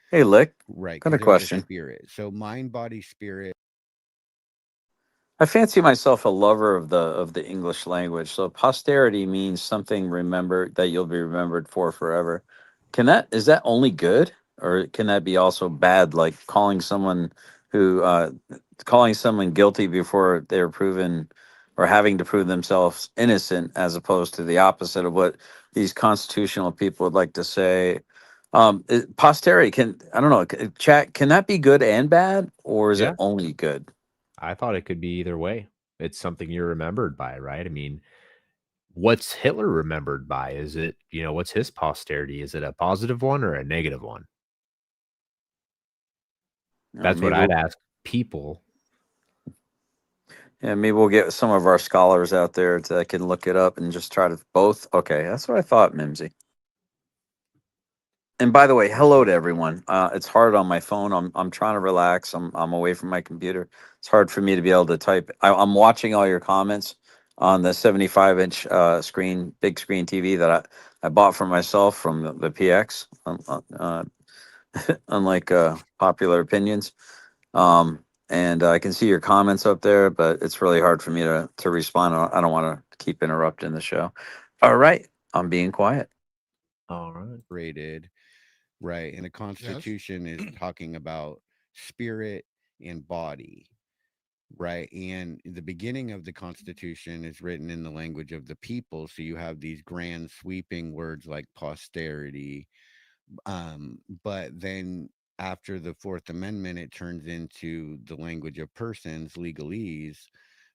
Hey, Lick, right? got a 'Cause there's question. spirit. So mind, body, spirit. I fancy myself a lover of the English language. So posterity means something remembered that you'll be remembered for forever. Is that only good, or can that be also bad, like calling someone guilty before they're proven, or having to prove themselves innocent, as opposed to the opposite of what these constitutional people would like to say? Posterity I don't know, chat, can that be good and bad, or is Yeah. it only good? I thought it could be either way. It's something you're remembered by, right? I mean, what's Hitler remembered by? Is it, what's his posterity? Is it a positive one or a negative one? That's what Maybe I'd ask people. Yeah, maybe we'll get some of our scholars out there that can look it up and just try to both. Okay, that's what I thought, Mimsy. And by the way, hello to everyone. It's hard on my phone. I'm trying to relax. I'm away from my computer. It's hard for me to be able to type. I'm watching all your comments on the 75-inch screen, big screen TV that I bought for myself from the PX. Unlike popular opinions. And I can see your comments up there, but it's really hard for me to respond. I don't want to keep interrupting the show. All right, I'm being quiet. All right. Rated, right? And a constitution is talking about spirit and body, right? And the beginning of the constitution is written in the language of the people. So you have these grand sweeping words like posterity. But then after the Fourth Amendment, it turns into the language of persons, legalese,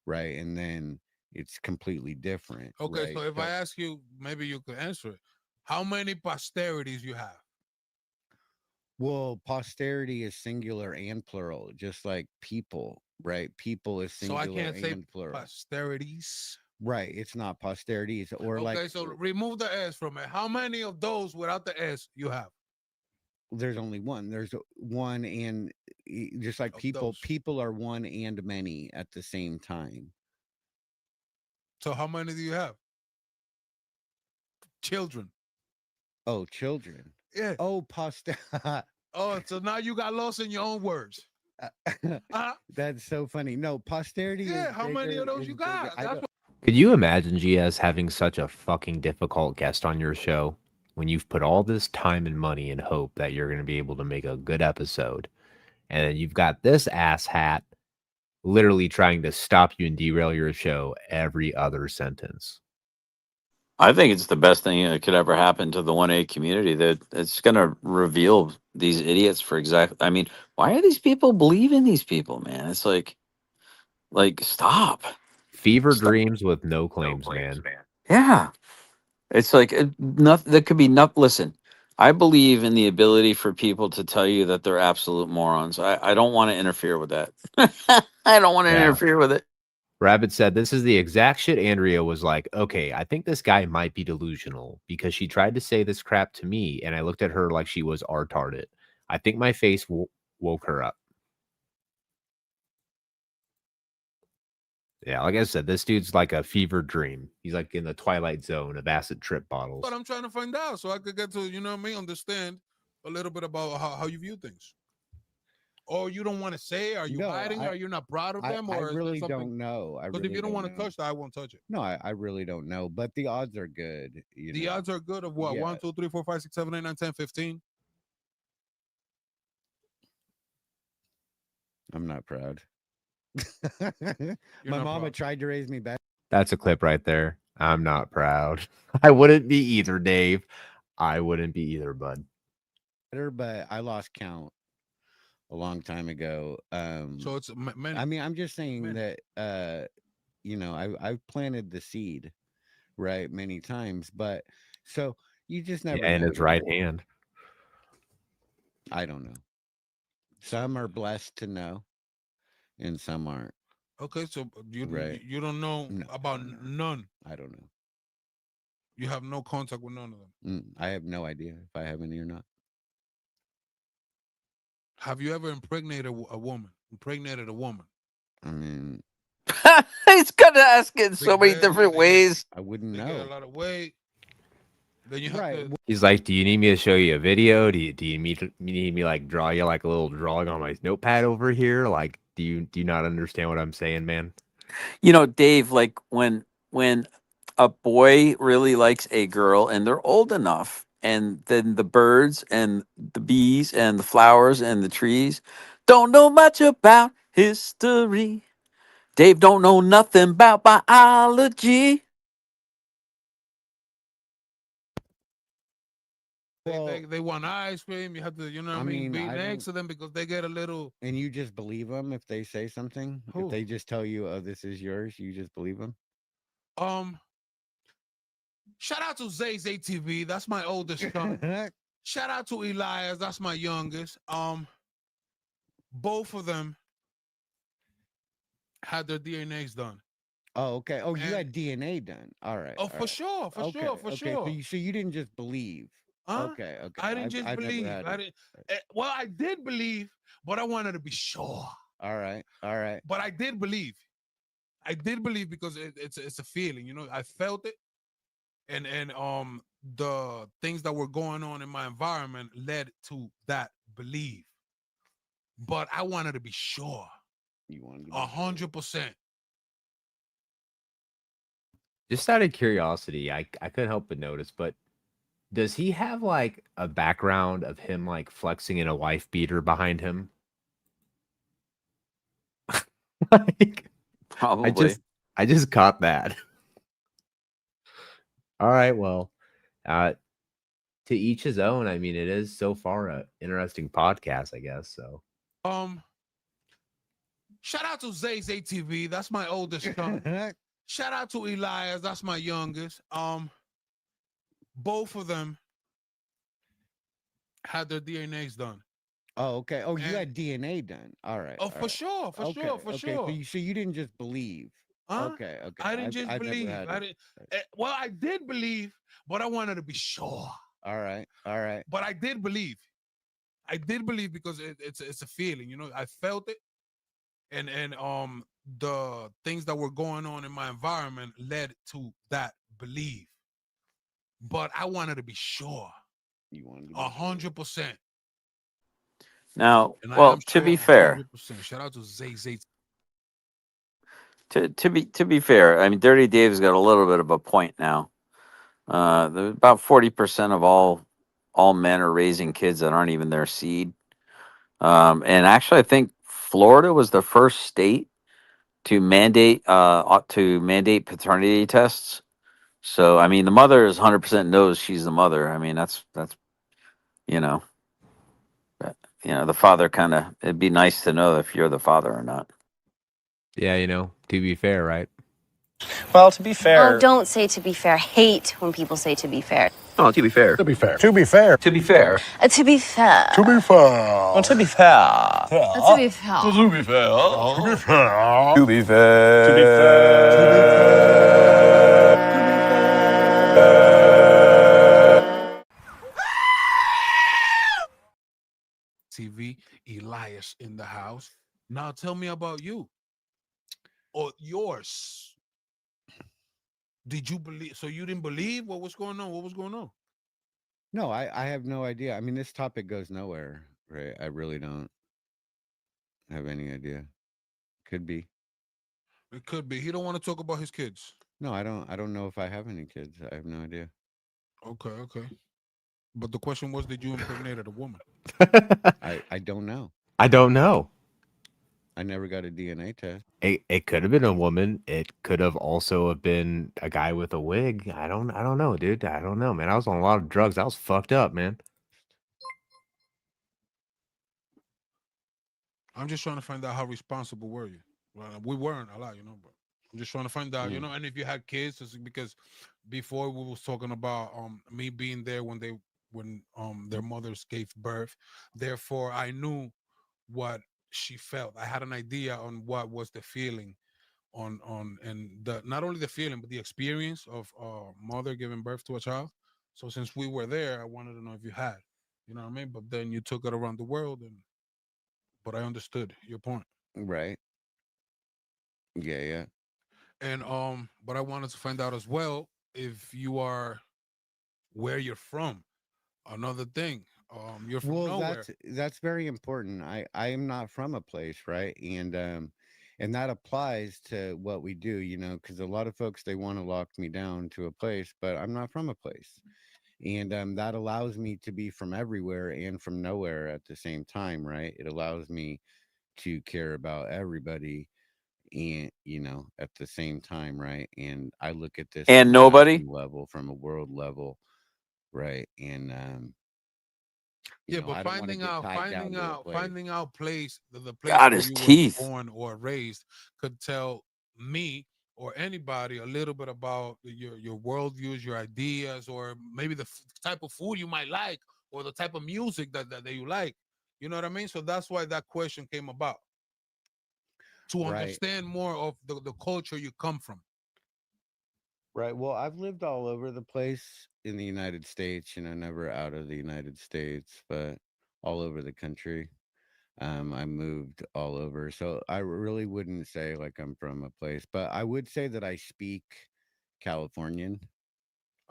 right? And then it's completely different. Okay, right? so if I ask you, maybe you could answer it. How many posterities you have? Well, posterity is singular and plural, just like people, right? People is So I singular can't say and plural. posterities. Right. It's not posterities or Okay, like so remove the S from it. How many of those without the S you have? there's only one. There's one and just like Of people, those. people are one and many at the same time. So how many do you have? Children. Oh, children. Yeah. Oh, poster. Oh, so now you got lost in your own words. That's so funny. No, posterity. Yeah, is how many bigger- of those is you bigger. got? I That's don't- Could you imagine GS having such a fucking difficult guest on your show when you've put all this time and money and hope that you're going to be able to make a good episode, and then you've got this asshat literally trying to stop you and derail your show every other sentence? I think it's the best thing that could ever happen to the 1A community. That it's going to reveal these idiots for I mean, why are these people believing these people, man? It's like stop. Fever Stop. dreams with no claims, man. Yeah. It's like nothing that could be not. Listen, I believe in the ability for people to tell you that they're absolute morons. I don't want to interfere with that. I don't want to Yeah. interfere with it. Rabbit said, this is the exact shit Andrea was like, okay, I think this guy might be delusional because she tried to say this crap to me and I looked at her like she was retarded. I think my face woke her up. Yeah, like I said, this dude's like a fever dream. He's like in the twilight zone of acid trip bottles. But I'm trying to find out so I could get to, you know what I mean, understand a little bit about how you view things. Or you don't want to say? Are you hiding? Are you not proud of them? I Or really is there something? don't know. Because if you don't want to touch that, I won't touch it. No, I really don't know. But the odds are good. The odds are good of what? Yeah. 1, 2, 3, 4, 5, 6, 7, 8, 9, 10, 15. I'm not proud. My not mama proud. tried to raise me better. That's a clip right there. I'm not proud. I wouldn't be either, Dave. I wouldn't be either, bud. But I lost count a long time ago. So it's many. I mean, I'm just saying that I've planted the seed, right, many times, but so you just never And know, his right hand. I don't know. Some are blessed to know, and some aren't. Okay, so you don't know about none. I don't know. You have no contact with none of them. I have no idea if I have any or not. Have you ever impregnated a woman? I mean, he's gonna ask it in so many different ways. I wouldn't know. Get a lot of weight. Then you have to. He's like, "Do you need me to show you a video? Do you need me like draw you like a little drawing on my notepad over here? Like, do you not understand what I'm saying, man?" You know, Dave, like when a boy really likes a girl and they're old enough, and then the birds and the bees and the flowers and the trees don't know much about history. Dave don't know nothing about biology. They want ice cream. You have to, you know what I mean, be next to them because they get a little. And you just believe them if they say something? Who? If they just tell you, "Oh, this is yours," you just believe them? Shout out to Zay TV. That's my oldest son. Shout out to Elias. That's my youngest. Both of them had their DNAs done. Oh, okay. Oh, you had DNA done. All right. Oh, for sure. So you didn't just believe. Okay. I didn't just believe. Well, I did believe, but I wanted to be sure. All right. But I did believe. Because it's a feeling, you know. I felt it, and the things that were going on in my environment led to that belief. But I wanted to be sure. You wanted to be 100%. Just out of curiosity, I couldn't help but notice, but does he have like a background of him like flexing in a wife beater behind him? Like, probably. I just caught that. All right, well, to each his own. I mean, it is so far an interesting podcast, I guess. So, shout out to Zay TV. That's my oldest son. Shout out to Elias. That's my youngest. Both of them had their DNAs done. Oh, okay. Oh, you had DNA done. All right. Oh, for sure. So you didn't just believe. Okay. I didn't just believe. Well, I did believe, but I wanted to be sure. All right. But I did believe. Because it's a feeling, you know. I felt it, and the things that were going on in my environment led to that belief. But I wanted to be sure. You wanted 100%. Now, well, to be fair, 100%. Shout out to Zay. To be fair, I mean, Dirty Dave's got a little bit of a point now. About 40% of all men are raising kids that aren't even their seed. And actually, I think Florida was the first state to mandate paternity tests. So, I mean, the mother is 100% knows she's the mother. I mean, that's the father kind of. It'd be nice to know if you're the father or not. yeah, to be fair, right? Well, to be fair. Oh, don't say to be fair. I hate when people say to be fair. Oh, to be fair. To be fair. To be fair. To be fair. To be fair. To be fair. Well, to be fair. To be fair. To be fair. To be fair. To be fair. To be TV, Elias in the house. Now tell me about you. or yours? Did you believe? So you didn't believe what was going on? What was going on? No, I have no idea. I mean, this topic goes nowhere, right? I really don't have any idea. Could be. It could be. He don't want to talk about his kids. No, I don't know if I have any kids. I have no idea. Okay, okay. But the question was, did you impregnate a woman? I don't know. I don't know. I never got a DNA test. It could have been a woman. It could have also have been a guy with a wig. I don't know, dude. I don't know, man. I was on a lot of drugs. I was fucked up, man. I'm just trying to find out how responsible were you. Well, we weren't a lot, but I'm just trying to find out, and if you had kids, it's because before we was talking about me being there when their mothers gave birth. Therefore, I knew what she felt. I had an idea on what was the feeling and the not only the feeling but the experience of mother giving birth to a child. So since we were there, I wanted to know if you had, you know what I mean? But then you took it around the world but I understood your point. Right. Yeah, yeah. And but I wanted to find out as well if you are where you're from. Another thing. You're from Well, nowhere. that's very important. I am not from a place, right? And that applies to what we do, because a lot of folks they want to lock me down to a place, but I'm not from a place. And that allows me to be from everywhere and from nowhere at the same time, right? It allows me to care about everybody and at the same time, right? And I look at this And from a nobody. national level, from a world level, right? And Yeah, but I don't want to get tied down to a place. finding out the place God, where his you teeth. were born or raised could tell me or anybody a little bit about your worldviews, your ideas, or maybe the type of food you might like, or the type of music that you like. You know what I mean? So that's why that question came about, to Right. understand more of the culture you come from. Right. Well, I've lived all over the place in the United States, never out of the United States, but all over the country. I moved all over. So I really wouldn't say like I'm from a place, but I would say that I speak Californian.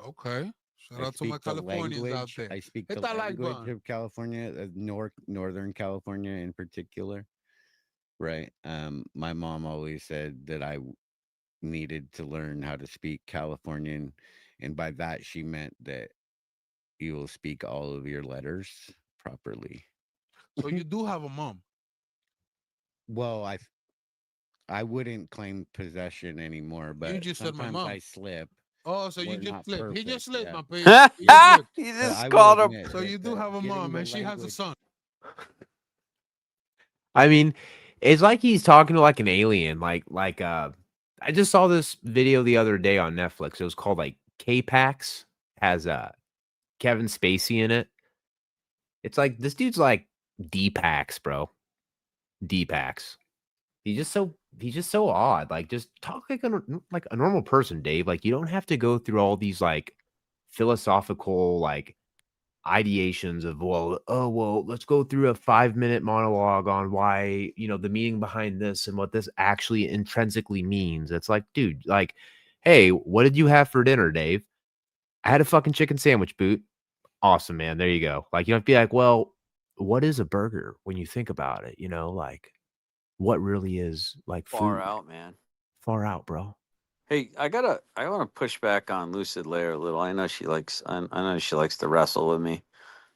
Okay. Shout I out to my speak the Californians out language. there. I speak Hit the that like language button. of California, Northern California in particular. Right. My mom always said that I needed to learn how to speak Californian, and by that she meant that you will speak all of your letters properly. So you do have a mom. Well, I wouldn't claim possession anymore, You but just said my sometimes mom. I slip. Oh, so you We're just not slipped. He perfect, just slipped, yeah. my page. He just slipped. He But just I will called him. admit So you that do have a getting mom, the and she has a language. son. I mean, it's like he's talking to like an alien. I just saw this video the other day on Netflix. It was called like K-Pax. Has Kevin Spacey in it. It's like this dude's like D-Pax, bro. D-Pax. He's just so odd. Like, just talk like a normal person, Dave. Like, you don't have to go through all these like philosophical like ideations of well, let's go through a 5-minute monologue on why the meaning behind this and what this actually intrinsically means. It's like, dude, like, hey, what did you have for dinner, Dave? I had a fucking chicken sandwich, boot. Awesome, man. There you go. Like, you don't have to be like, well, what is a burger when you think about it? Like, what really is like Far food? out, man. Far out, bro. Hey, I want to push back on Lucid Layer a little. I know she likes to wrestle with me.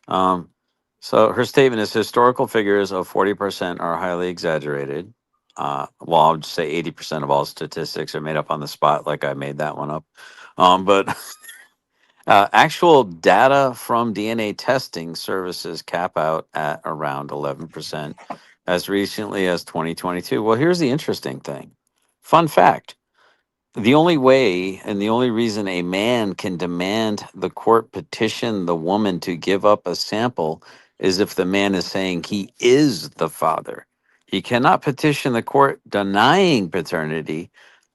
So her statement is historical figures of 40% are highly exaggerated. Well, I'll just say 80% of all statistics are made up on the spot, like I made that one up. But actual data from DNA testing services cap out at around 11% as recently as 2022. Well, here's the interesting thing. Fun fact. The only way and the only reason a man can demand the court petition the woman to give up a sample is if the man is saying he is the father. He cannot petition the court denying paternity.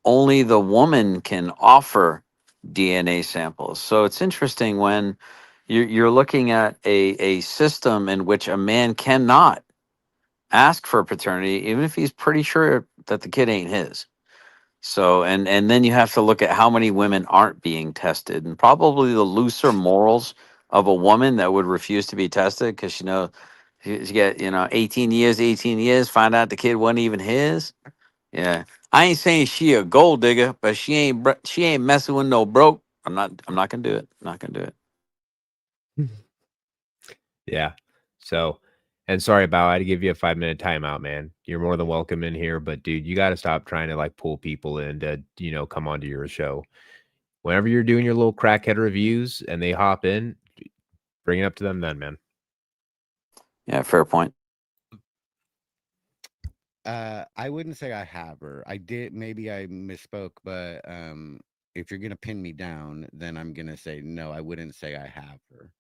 Only the woman can offer DNA samples. So it's interesting when you're looking at a system in which a man cannot ask for paternity, even if he's pretty sure that the kid ain't his. So and then you have to look at how many women aren't being tested, and probably the looser morals of a woman that would refuse to be tested because she get 18 years, find out the kid wasn't even his. Yeah, I ain't saying she a gold digger, but she ain't messing with no broke. I'm not gonna do it. Not gonna do it. Yeah. So, and sorry about I had to give you a 5-minute timeout, man. You're more than welcome in here, but dude, you got to stop trying to like pull people in to, come onto your show. Whenever you're doing your little crackhead reviews and they hop in, bring it up to them then, man. Yeah, fair point. I wouldn't say I have her. I did. Maybe I misspoke, but if you're gonna pin me down, then I'm gonna say no. I wouldn't say I have her.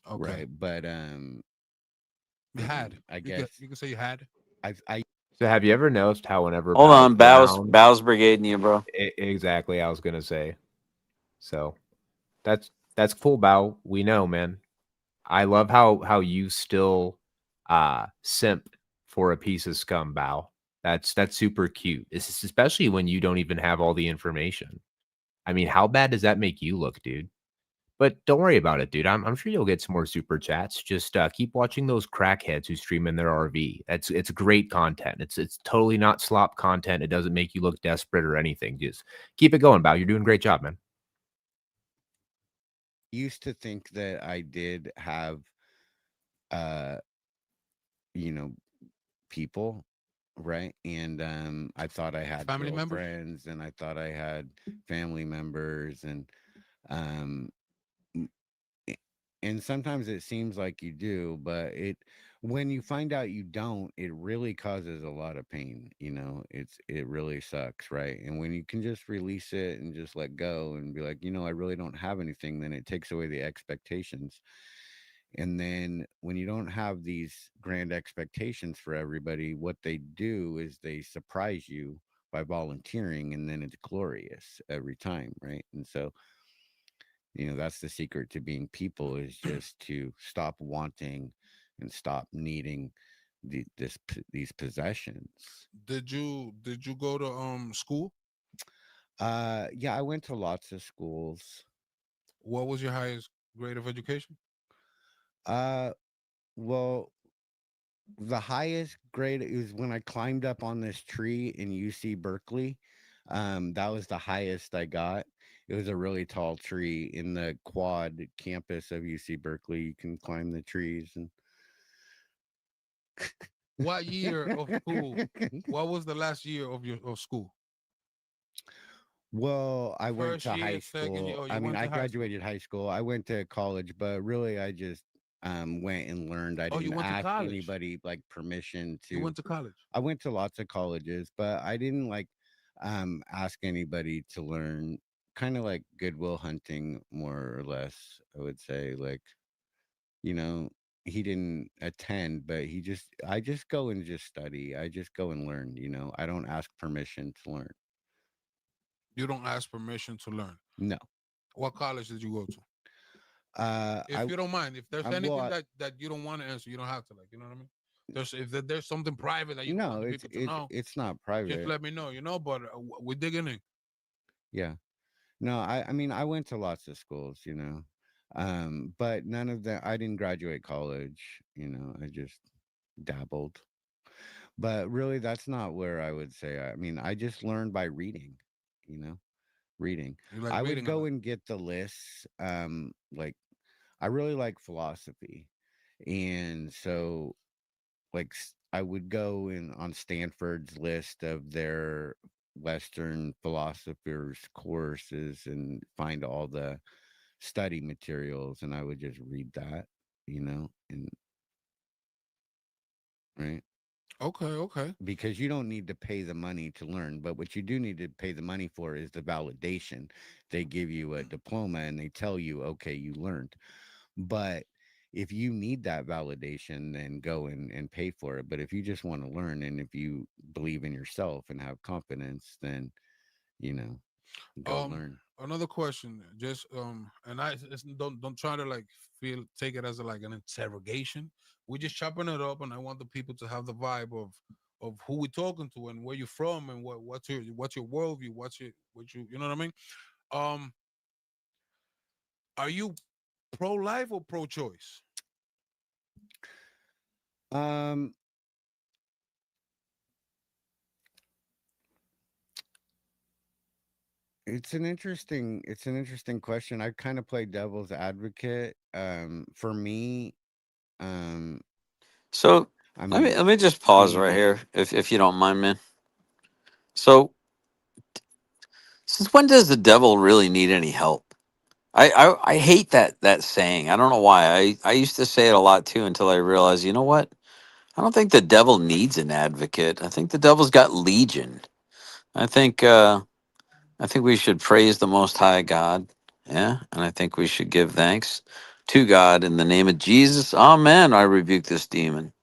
Okay. Right, but You had. I You guess can say you had. I So have you ever noticed how whenever Hold Bow's on, Bows around, Bows brigading you, bro. exactly, I was gonna say. So that's cool, Bow. We know, man. I love how you still simp for a piece of scum, Bow. That's super cute. Especially when you don't even have all the information. I mean, how bad does that make you look, dude? But don't worry about it, dude. I'm sure you'll get some more super chats. Just keep watching those crackheads who stream in their RV. It's great content. It's totally not slop content. It doesn't make you look desperate or anything. Just keep it going, Bow. You're doing a great job, man. used to think that I did have uh you know people, right? And I thought I had Family members. girlfriends, and I thought I had family members, and um m- a- and sometimes it seems like you do, but it when you find out you don't, it really causes a lot of pain. It really sucks, right? And when you can just release it and just let go and be like, I really don't have anything, then it takes away the expectations. And then when you don't have these grand expectations for everybody, what they do is they surprise you by volunteering, and then it's glorious every time, right? And so, that's the secret to being people, is just to stop wanting and stop needing these possessions. Did you go to school? Yeah, I went to lots of schools. What was your highest grade of education? Uh, well, the highest grade is when I climbed up on this tree in UC Berkeley. That was the highest I got. It was a really tall tree in the quad campus of UC Berkeley. You can climb the trees and What year of school? What was the last year of your of school? well, I went First to high year, second year. school. Oh, I you mean, went I to high school. graduated high school. I went to college, but really I just went and learned. I Oh, you didn't went to ask college. anybody like permission You to. went to college. I went to lots of colleges, but I didn't like ask anybody to learn. Kind of like Goodwill Hunting, more or less, I would say. Like, you know, he didn't attend, but I just go and just study. I just go and learn. I don't ask permission to learn. You don't ask permission to learn. No. What college did you go to? I If you don't mind, if there's well, anything that you don't want to answer, you don't have to. Like, you know what I mean? There's something private that you don't no, want the people to know, it's not just private. let me know. But we're digging in. Yeah. No, I mean, I went to lots of schools, but none of them. I didn't graduate college. I just dabbled. But really, that's not where I would say. I mean, I just learned by reading. You know, reading. You like I would reading a go lot. and get the lists. Like I really like philosophy, and so I would go in on Stanford's list of their Western philosophers courses and find all the study materials, and I would just read that, and right, Okay, okay. because you don't need to pay the money to learn, but what you do need to pay the money for is the validation. They give you a diploma and they tell you, okay, you learned. But if you need that validation, then go and pay for it. But if you just want to learn, and if you believe in yourself and have confidence, then, you know, go Um, learn. Another question, just and don't try to like take it as like an interrogation. We're just chopping it up, and I want the people to have the vibe of who we're talking to and where you're from and what's your worldview, what you you know what I mean. Um, are you pro life or pro choice? Um, it's an interesting question. I kind of play devil's advocate. For me, um, So I let me mean, let me just pause right being here, if you don't mind, man. So since when does the devil really need any help? I hate that saying. I don't know why. I used to say it a lot too until I realized, you know what? I don't think the devil needs an advocate. I think the devil's got legion. I think I think we should praise the Most High God. Yeah, and I think we should give thanks to God in the name of Jesus. Amen. I rebuke this demon.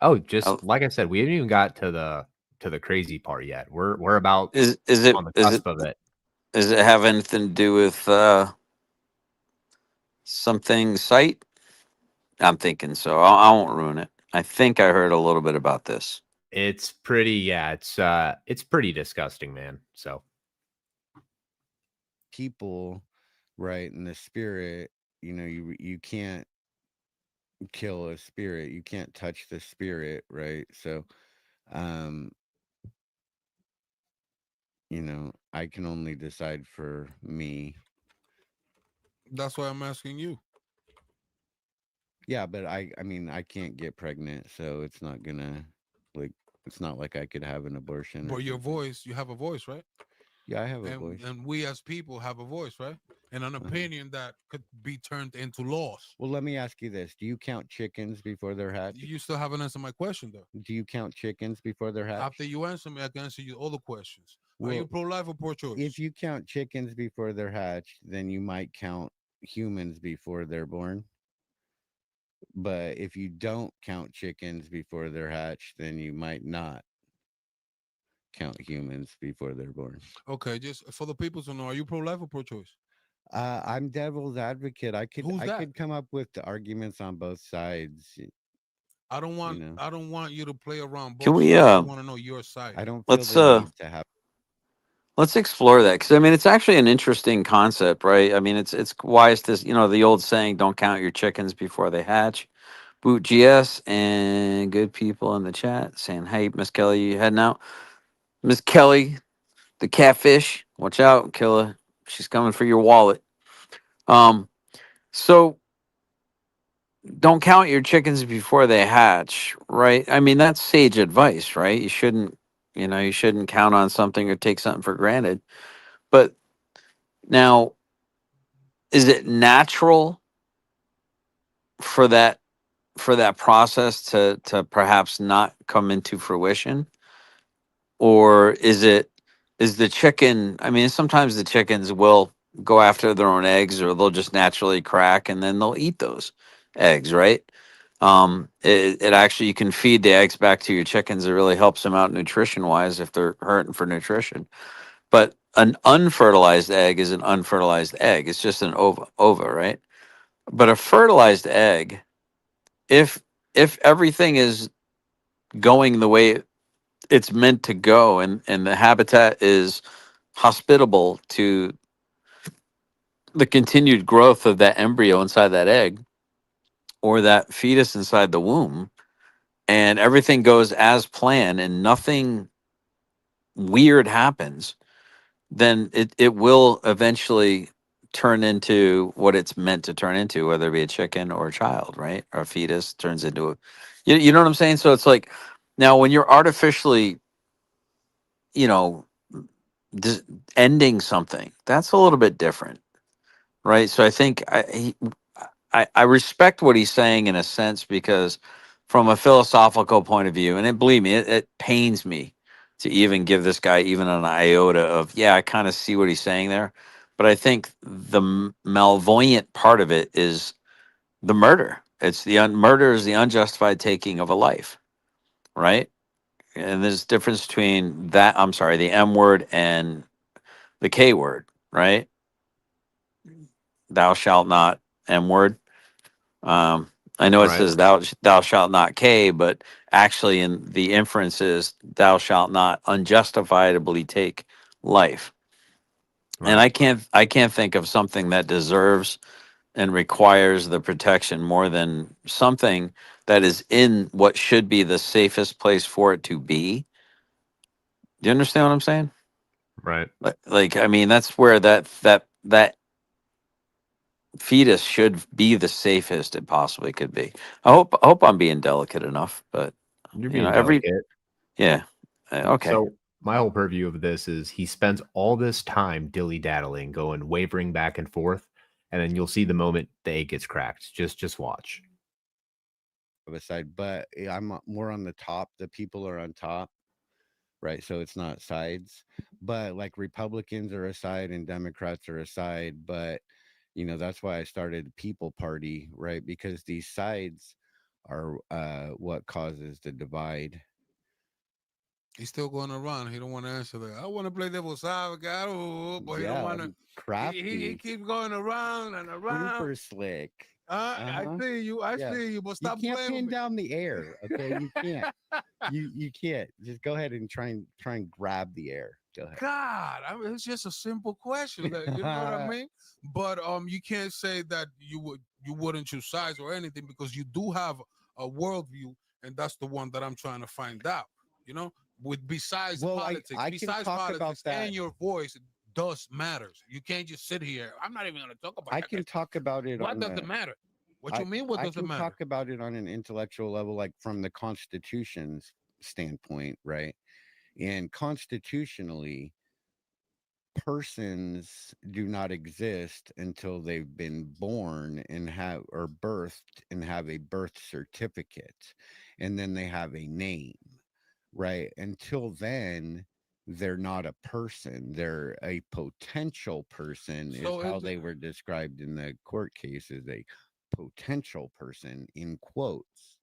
Oh, Oh, just like I said, we haven't even got to the crazy part yet. We're about is it on the is it cusp of it. does it have anything to do with something sight? I'm thinking so. I won't ruin it. I think I heard a little bit about this. It's pretty, yeah, it's pretty disgusting, man. So people, right, in the spirit, you can't kill a spirit. You can't touch the spirit, right? So, um, I can only decide for me. That's why I'm asking you. Yeah, but I mean, I can't get pregnant, so it's not gonna like it's not like I could have an abortion But or your something. voice, you have a voice, right? Yeah, I have a and voice. and we as people have a voice, right? And an Uh-huh. opinion that could be turned into laws. Well, let me ask you this. Do you count chickens before they're hatched? You still haven't answered my question though. Do you count chickens before they're After hatched? you answer me, I can answer you all the questions. Are you Well, pro life or pro if choice? you count chickens before they're hatched, then you might count humans before they're born. But if you don't count chickens before they're hatched, then you might not count humans before they're born. Okay, just for the people to know, are you pro life or pro choice? I'm devil's advocate. I could Who's I that? could come up with the arguments on both sides. You know, I don't want you to play around Can both we sides. I want to know your side. I don't feel let's the need to have. let's explore that, because I mean it's actually an interesting concept, right? I mean it's wise to, the old saying, don't count your chickens before they hatch. Boot GS and good people in the chat saying, hey, Miss Kelly, you heading out? Miss Kelly, the catfish, watch out, killer. She's coming for your wallet. Um, so don't count your chickens before they hatch, right? I mean, that's sage advice, right? You shouldn't count on something or take something for granted. But now, is it natural for that process to perhaps not come into fruition? Or is the chicken, I mean, sometimes the chickens will go after their own eggs, or they'll just naturally crack and then they'll eat those eggs, right? It actually, you can feed the eggs back to your chickens. It really helps them out nutrition wise if they're hurting for nutrition. But an unfertilized egg is an unfertilized egg. It's just an ova, right? But a fertilized egg, if everything is going the way it's meant to go, and the habitat is hospitable to the continued growth of that embryo inside that egg or that fetus inside the womb, and everything goes as planned and nothing weird happens, then it will eventually turn into what it's meant to turn into, whether it be a chicken or a child, right? Or a fetus turns into a, you know what I'm saying? So it's like, now when you're artificially, you know, dis- ending something, that's a little bit different, right? So I think I respect what he's saying in a sense, because from a philosophical point of view, and believe me, it pains me to even give this guy even an iota of, yeah, I kind of see what he's saying there. But I think the malvoyant part of it is the murder. It's murder is the unjustified taking of a life, right? And there's a difference between that, I'm sorry, the M word and the K word, right? Thou shalt not M word. Um, I know it Right. says thou shalt not K, but actually in the inference is thou shalt not unjustifiably take life. And Right. I can't think of something that deserves and requires the protection more than something that is in what should be the safest place for it to be. Do you understand what I'm saying? Right. Like I mean, that's where that fetus should be the safest it possibly could be. I hope I'm being delicate enough, but You're you know, being delicate. yeah, okay. So my whole purview of this is he spends all this time dilly-daddling, going wavering back and forth, and then you'll see the moment the egg gets cracked. Just watch. Of a side, but I'm more on the top. The people are on top, right? So it's not sides, but like Republicans are a side and Democrats are a side. But that's why I started People Party, right? Because these sides are what causes the divide. He's still going around. He don't want to answer that. I want to play devil's advocate, but he don't want to. Crafty. He keeps going around and around. Super slick. I see you. I see you. But stop You can't playing pin with me. down the air, okay? You can't. you can't. Just go ahead and try and grab the air. Go ahead. God, I mean, it's just a simple question. That, you know what I mean? But you can't say that you wouldn't choose sides or anything because you do have a worldview, and that's the one that I'm trying to find out. You know, besides politics, I besides can talk politics, about that. and your voice does matters. You can't just sit here. I'm not even going to talk about. I can talk about it. What does it matter? What you mean? What does it matter? I can talk about it on an intellectual level, like from the Constitution's standpoint, right? And constitutionally, persons do not exist until they've been born and birthed and have a birth certificate, and then they have a name, right? Until then, they're not a person. They're a potential person, So is how they were described in the court case, as a potential person in quotes.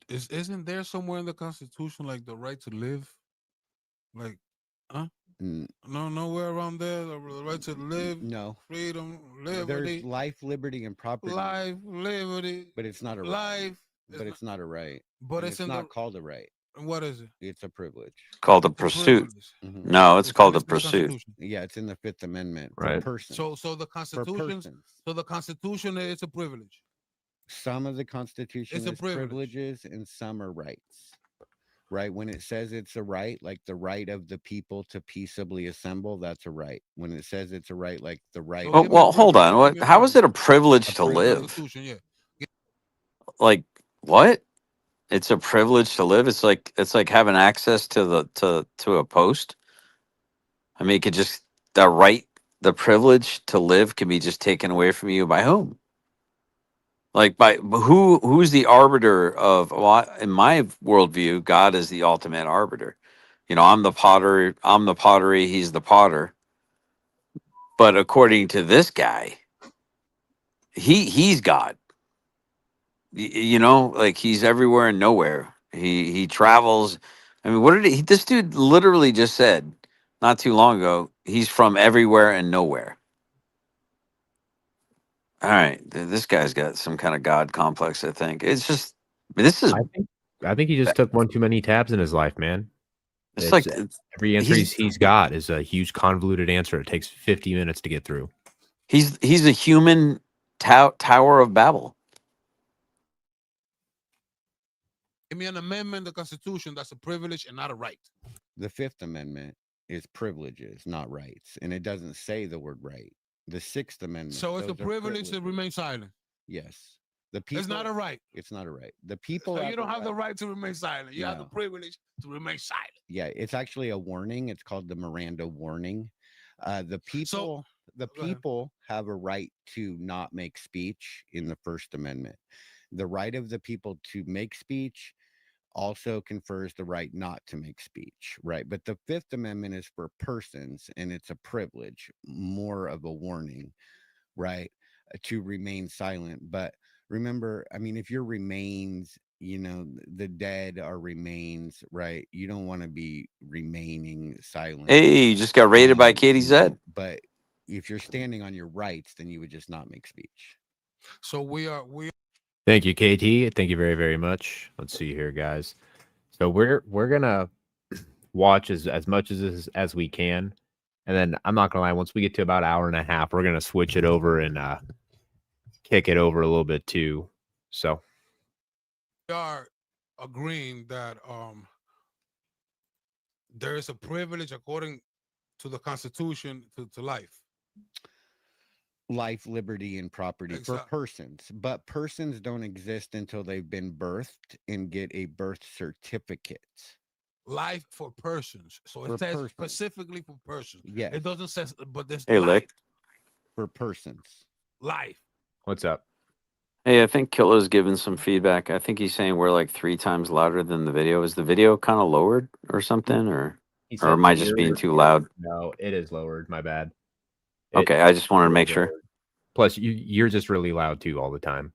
Isn't there somewhere in the Constitution like the right to live? Like, huh? No, nowhere around there. The right to live, No. freedom, liberty. There's life, liberty, and property. Life, liberty, but it's not a right. life. But it's not a right. But it's not called a right. What is it? It's a privilege. It's called a pursuit. Mm-hmm. No, it's called a pursuit. Yeah, it's in the Fifth Amendment. Right. For persons. So the Constitution. So the Constitution is a privilege. Some of the Constitution is privileges, and some are rights. Right? When it says it's a right, like the right of the people to peaceably assemble, that's a right. When it says it's a right, like the right. Oh, well, hold on. How is it a privilege to live? Yeah. Like what? It's a privilege to live. It's like having access to a post. I mean, it could just the privilege to live can be just taken away from you by whom? Like by who's the arbiter of? Well, in my worldview, God is the ultimate arbiter. I'm the potter. I'm the pottery. He's the potter. But according to this guy, he's God. Like he's everywhere and nowhere. He travels. I mean, what did this dude literally just said not too long ago? He's from everywhere and nowhere. All right, this guy's got some kind of God complex. I think it's just this is. I think he just took one too many tabs in his life, man. It's like every answer he's got is a huge convoluted answer. It takes 50 minutes to get through. He's a human Tower of Babel. Give me an amendment to the Constitution that's a privilege and not a right. The Fifth Amendment is privileges, not rights, and it doesn't say the word right. The Sixth Amendment. So it's a privilege to remain silent. Yes. The people. It's not a right. It's not a right. The people. So you don't have the right to remain silent. You have the privilege to remain silent. Yeah, it's actually a warning. It's called the Miranda warning. The people. The people have a right to not make speech in the First Amendment. The right of the people to make speech also confers the right not to make speech, right? But the Fifth Amendment is for persons, and it's a privilege, more of a warning, right? To remain silent. But remember, I mean, if your remains, the dead are remains, right? You don't want to be remaining silent. Hey, you just got raided by Katie Z. But if you're standing on your rights, then you would just not make speech. So we Thank you, KT. Thank you very, very much. Let's see here, guys. So we're gonna watch as much as this as we can, and then I'm not gonna lie. Once we get to about an hour and a half, we're gonna switch it over and kick it over a little bit too. So are agreeing that there is a privilege according to the Constitution to life. Life, liberty, and property for Exact- persons, but persons don't exist until they've been birthed and get a birth certificate. Life for persons. So For it says persons. specifically for persons. Yes, It doesn't say, but there's Hey, life. Lick. for persons. Life. what's up? Hey, I think Killer's giving some feedback. I think he's saying we're like 3 times louder than the video. Is the video kind of lowered or something? Or am I just being too loud? No, it is lowered. My bad. Okay, I just wanted to is make sure. lowered. Plus, you're just really loud too all the time.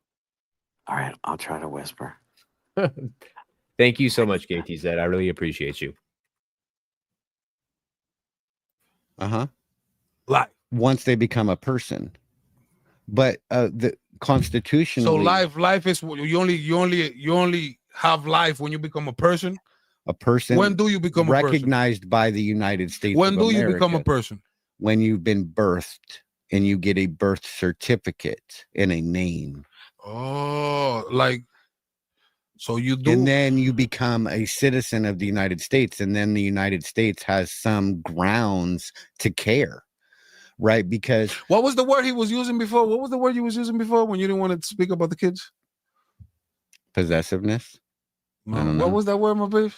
All right, I'll try to whisper. Thank you so much, KTZ. I really appreciate you. Life. Once they become a person, but the constitutionally, So life is you only have life when you become a person. a person When do you become a person? recognized by the United States. When of do you become a America, person? when you've been birthed and you get a birth certificate and a name, Oh, like so you do. and then you become a citizen of the United States, and then the United States has some grounds to care, right? Because What was the word he was using before? What was the word you was using before when you didn't want to speak about the kids? possessiveness, No, don't what know. was that word, my babe?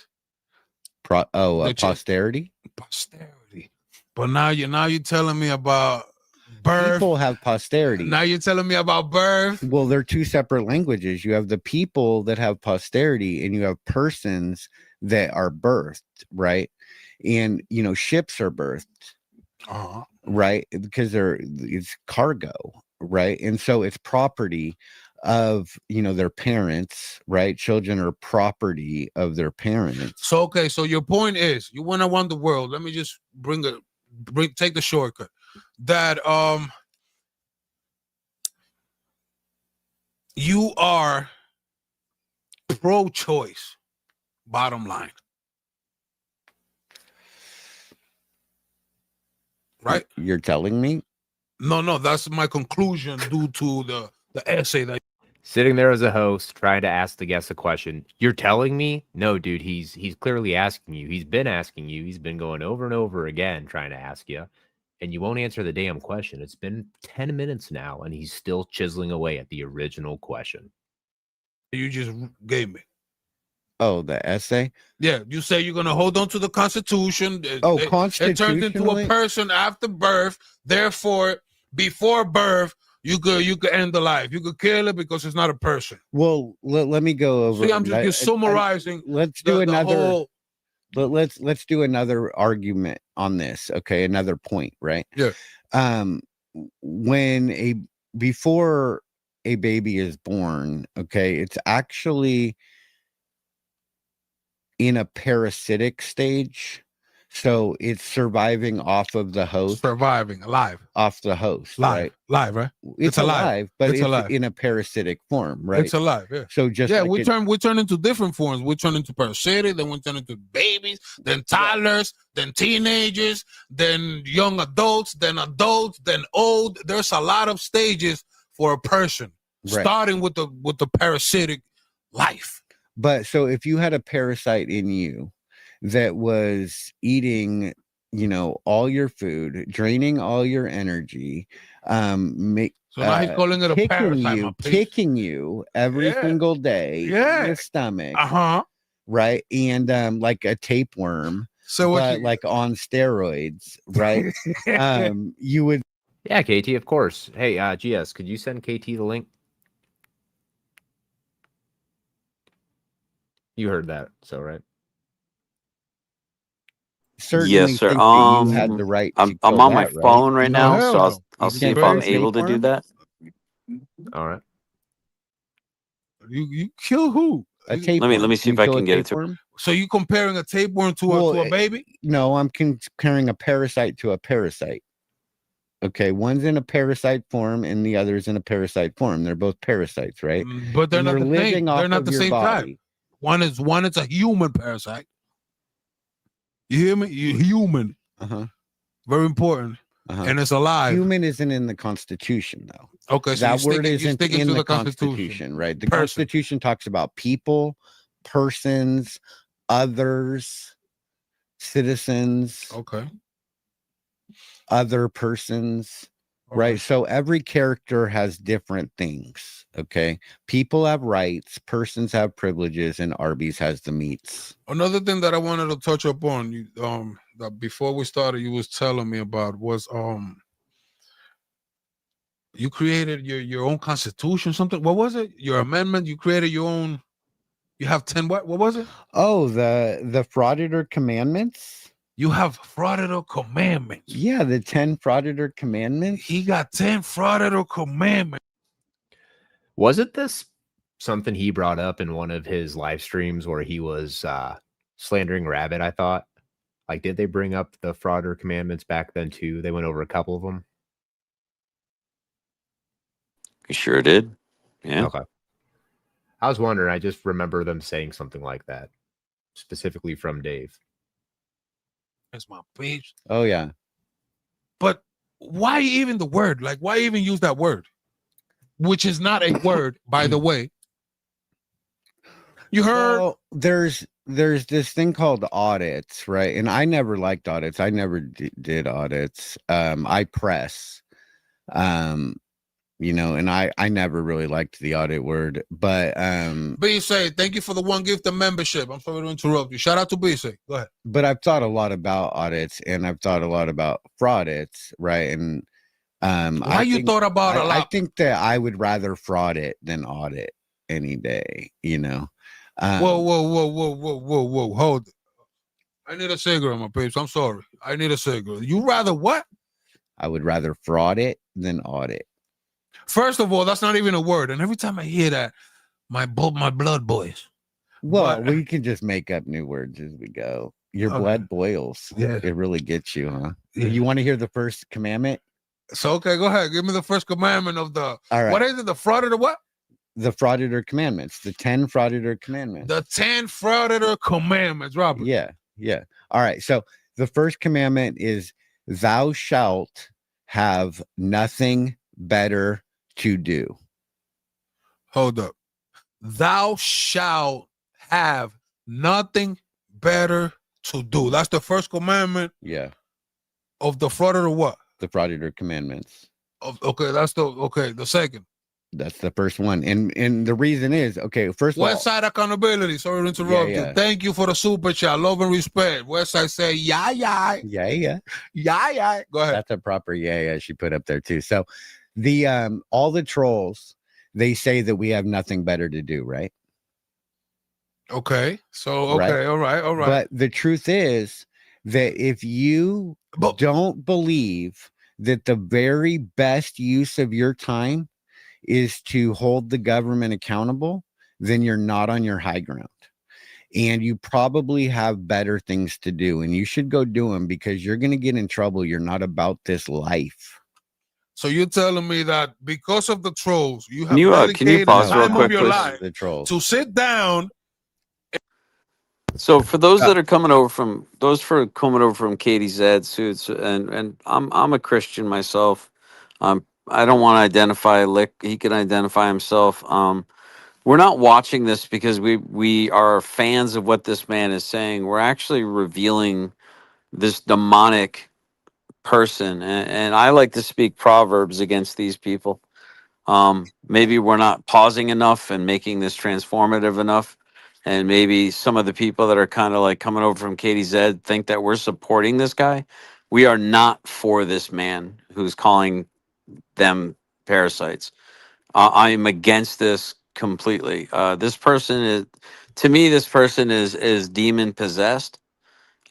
The chi- posterity. Posterity. But now you're telling me about birth. People have posterity. Now you're telling me about birth. Well, they're two separate languages. You have the people that have posterity, and you have persons that are birthed, right? And ships are birthed, Uh-huh. right? Because it's cargo, right? And so it's property of their parents, right? Children are property of their parents. So okay, so your point is you went around the world. Let me just take the shortcut. That you are pro-choice, bottom line. Right? You're telling me? No, that's my conclusion due to the essay that Sitting there as a host, trying to ask the guest a question. You're telling me? No, dude, he's clearly asking you. He's been asking you. He's been going over and over again trying to ask you, and you won't answer the damn question. It's been 10 minutes now, and he's still chiseling away at the original question. you just gave me. Oh, the essay? Yeah, you say you're gonna hold on to the Constitution. Oh, It turns into a constitutionally? person after birth. Therefore, before birth, you could end the life. You could kill it because it's not a person. Well, let me go over. See, I'm just I- you're summarizing. let's do the another. whole- Let's do another argument on this. Okay, another point, right? Yeah. When before a baby is born, okay, it's actually in a parasitic stage, so it's surviving off of the host, surviving, alive, off the host, live, right? right? It's alive. alive, but It's it's alive. in a parasitic form, right? It's alive. Yeah. So just Yeah, like we turn into different forms. We turn into parasitic, then we turn into babies, then toddlers, then teenagers, then young adults, then old. There's a lot of stages for a person, Right. starting with the parasitic life. But so if you had a parasite in you that was eating, all your food, draining all your energy, So now he's calling it a parasite. my piece. kicking you every Yeah. single day Yeah. in the stomach, Uh-huh. right? And like a tapeworm, So what but like on steroids, right? You would Yeah, KT, of course. Hey, GS, could you send KT the link? You heard that, so right? certainly sir. think that you had the right. I'm to kill on my that, right? phone right No, now, hell so no. I'll You see can if I'm burn able to do tapeworm? that. All right. You kill who? A Let me tapeworm. see You if I kill a can get it to. tapeworm? So you comparing a tapeworm to Well, a baby? No, I'm comparing a parasite to a parasite. Okay, one's in a parasite form and the other's in a parasite form. They're both parasites, right? But they're And not they're the living same. off They're not of the your same type. body. One is a human parasite. You hear me? You human. Uh-huh. Very important. Uh-huh. And it's alive. Human isn't in the Constitution, though. Okay, so that you're word you're isn't sticking in to the the Constitution. right? The Person. Constitution talks about people, persons, others, citizens, Okay. other persons, right? So every character has different things. Okay, people have rights, persons have privileges, and Arby's has the meats. Another thing that I wanted to touch upon, you that before we started, you was telling me about was you created your own constitution, something. What was it? Your amendment? You created your own. You have 10. What was it? Oh, the Frauditor Commandments. You have Frauditor Commandments. Yeah, the 10 Frauditor Commandments. He got 10 Frauditor Commandments. Wasn't this something he brought up in one of his live streams where he was slandering Rabbit? I thought, like, did they bring up the Frauditor Commandments back then too? They went over a couple of them. You sure did. Yeah. Okay. I was wondering. I just remember them saying something like that, specifically from Dave. That's my peeps. Oh yeah. But why even the word? Like, why even use that word? Which is not a word, by the way. You heard? Well, there's this thing called audits, right? And I never liked audits. I never did audits. I press. You know, and I never really liked the audit word, but B-Say, thank you for the one gift of membership. I'm sorry to interrupt you. Shout out to B-Say. Go ahead. But I've thought a lot about audits, and I've thought a lot about fraudits, right? And why you thought about a lot? I think that I would rather fraud it than audit any day, you know. Whoa. Hold it. I need a cigarette, my peeps. I'm sorry. I need a cigarette. You rather what? I would rather fraud it than audit. First of all, that's not even a word. And every time I hear that, my blood boils. Well, we can just make up new words as we go. Your blood boils. Yeah. It really gets you, huh? Yeah. You want to hear the first commandment? So, okay, go ahead. Give me the first commandment of the... All right. What is it? The Frauditor what? The Frauditor Commandments. The 10 Frauditor Commandments. The 10 Frauditor Commandments, Robert. Yeah. All right. So the first commandment is, thou shalt have nothing better to do. Hold up. Thou shalt have nothing better to do. That's the first commandment. Yeah. Of the Frauditor what? The Frauditor Commandments. The second. That's the first one. And the reason is, okay, first of all, Westside Accountability. Sorry to interrupt you. Thank you for the super chat. Love and respect. Westside say, yeah. Go ahead. That's a proper yeah she put up there too. So the all the trolls, they say that we have nothing better to do, right? Okay. So Right? all right. But the truth is that if you don't believe that the very best use of your time is to hold the government accountable, then you're not on your high ground. And you probably have better things to do, and you should go do them, because you're going to get in trouble. You're not about this life. So you're telling me that because of the trolls, you have can you pause real time quick, of your please? life The trolls. to sit down. So for those that are coming over from Katie Zed's suits, and I'm a Christian myself. I don't want to identify Lick. He can identify himself. We're not watching this because we are fans of what this man is saying. We're actually revealing this demonic person, and I like to speak proverbs against these people. Maybe we're not pausing enough and making this transformative enough. And maybe some of the people that are kind of like coming over from Katie Zed think that we're supporting this guy. We are not for this man who's calling them parasites. I am against this completely. This person is, to me, is demon possessed,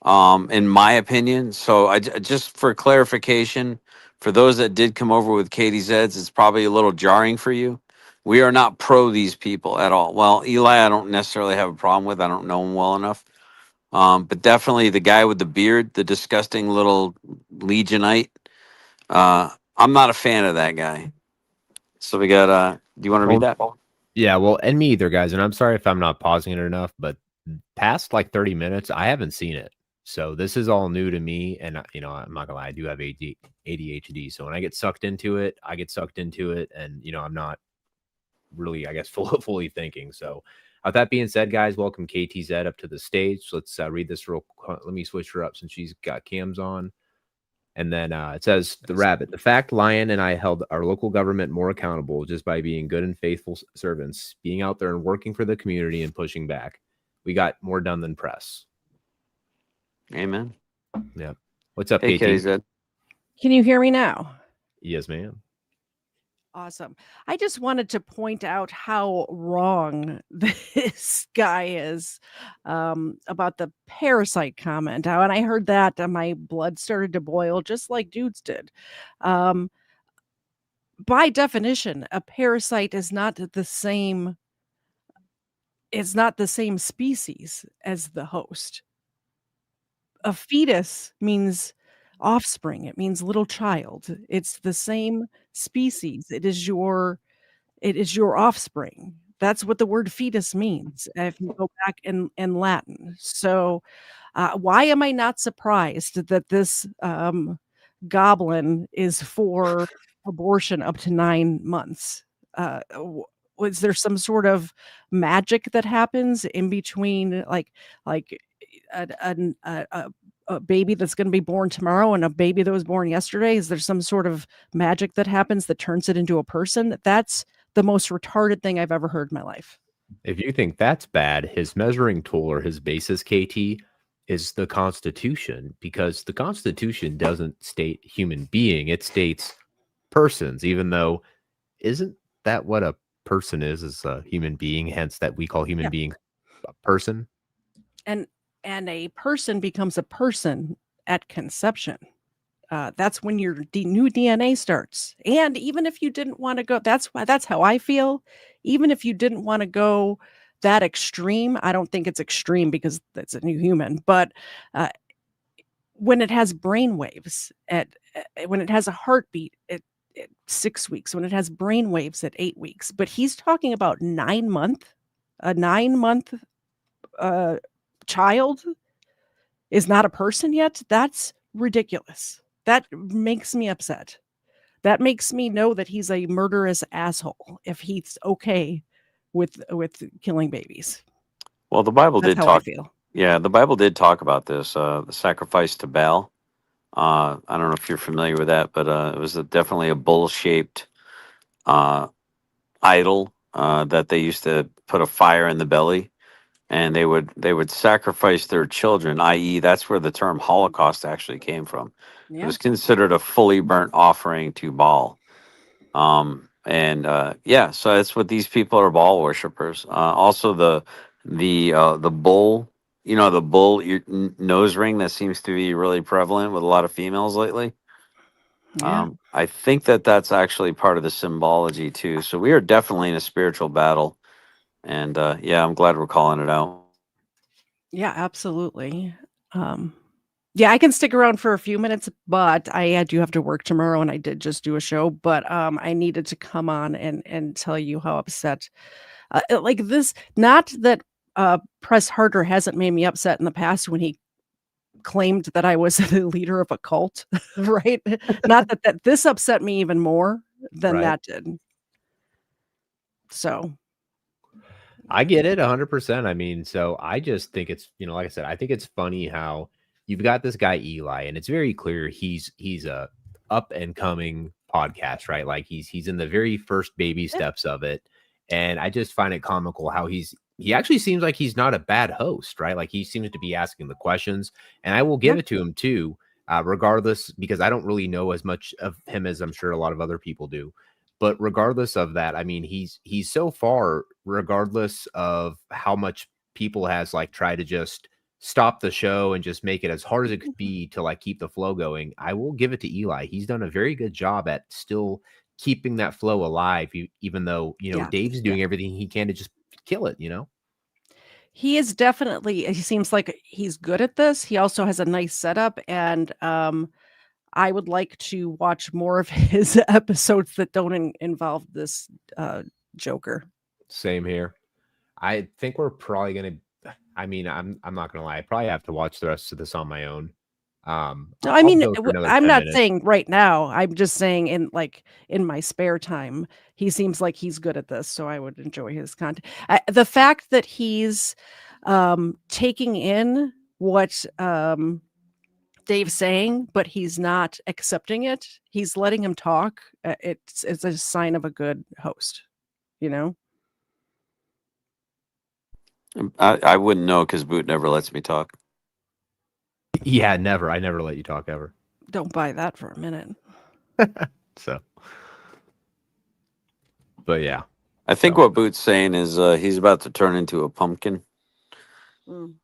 in my opinion. So I just for clarification, for those that did come over with Katie Zeds, it's probably a little jarring for you. We are not pro these people at all. Well, Eli, I don't necessarily have a problem with. I don't know him well enough. But definitely the guy with the beard, the disgusting little Legionite. I'm not a fan of that guy. So we got. Do you want to read that? Yeah, well, and me either, guys. And I'm sorry if I'm not pausing it enough, but past like 30 minutes, I haven't seen it. So this is all new to me. And, I'm not gonna lie, I do have ADHD. So when I get sucked into it, I get sucked into it. And, I'm not really, I guess, fully thinking. So with that being said, guys, welcome KTZ up to the stage. Let's read this real quick. Let me switch her up since she's got cams on. And then it says, the rabbit, the fact Lion and I held our local government more accountable just by being good and faithful servants, being out there and working for the community and pushing back. We got more done than press. Amen. Yeah. What's up, Hey, KT? KZ. Can you hear me now? Yes, ma'am. Awesome. I just wanted to point out how wrong this guy is about the parasite comment. When I heard that, my blood started to boil, just like dudes did. By definition, a parasite is not the same. It's not the same species as the host. A fetus means offspring. It means little child. It's the same species. It is your offspring. That's what the word fetus means if you go back in Latin. So, why am I not surprised that this goblin is for abortion up to 9 months? Was there some sort of magic that happens in between, like a baby that's going to be born tomorrow and a baby that was born yesterday? Is there some sort of magic that happens that turns it into a person? That's the most retarded thing I've ever heard in my life. If you think that's bad, his measuring tool or his basis, KT, is the Constitution, because the Constitution doesn't state human being, it states persons, even though isn't that what a person is a human being, hence that we call human being a person. And a person becomes a person at conception. That's when your new DNA starts. And even if you didn't want to go, that's how I feel. Even if you didn't want to go that extreme, I don't think it's extreme because that's a new human. But when it has brain waves when it has a heartbeat at 6 weeks, when it has brain waves at 8 weeks, but he's talking about 9 month, a 9 month child is not a person yet. That's ridiculous. That makes me upset. That makes me know that he's a murderous asshole if he's okay with killing babies. Well, the Bible That's did how talk. I feel. Yeah, the Bible did talk about this. The sacrifice to Baal. I don't know if you're familiar with that, but it was definitely a bull-shaped idol that they used to put a fire in the belly, and they would sacrifice their children. I.e., that's where the term Holocaust actually came from. It Yeah. was considered a fully burnt offering to Baal. So that's what these people are, Baal worshippers. Also, the bull, the bull nose ring that seems to be really prevalent with a lot of females lately. Yeah. I think that's actually part of the symbology too. So we are definitely in a spiritual battle, and I'm glad we're calling it out. Yeah, absolutely. Yeah, I can stick around for a few minutes, but I do have to work tomorrow, and I did just do a show, but I needed to come on and tell you how upset like this. Not that Press Harter hasn't made me upset in the past when he claimed that I was the leader of a cult, right? Not that this upset me even more than Right. that did. So I get it 100%. I mean, so I just think it's, like I said, I think it's funny how you've got this guy Eli, and it's very clear he's a up and coming podcast, right? Like he's in the very first baby steps of it. And I just find it comical how he actually seems like he's not a bad host, right? Like he seems to be asking the questions, and I will give it to him too, regardless, because I don't really know as much of him as I'm sure a lot of other people do. But regardless of that, I mean, he's so far, regardless of how much people has like tried to just stop the show and just make it as hard as it could be to like keep the flow going, I will give it to Eli. He's done a very good job at still keeping that flow alive, even though, Dave's doing everything he can to just kill it, He is definitely, he seems like he's good at this. He also has a nice setup, and I would like to watch more of his episodes that don't involve this Joker. Same here. I think we're probably gonna. I mean, I'm not gonna lie. I probably have to watch the rest of this on my own. No, I'll I mean, go for another I'm 10 not minutes. saying right now. I'm just saying in my spare time, he seems like he's good at this, so I would enjoy his content. The fact that he's taking in what Dave's saying, but he's not accepting it. He's letting him talk. It's a sign of a good host, you know. I wouldn't know because Boot never lets me talk. Yeah, never. I never let you talk ever. Don't buy that for a minute. So, but yeah, I think what Boot's saying is he's about to turn into a pumpkin. Mm.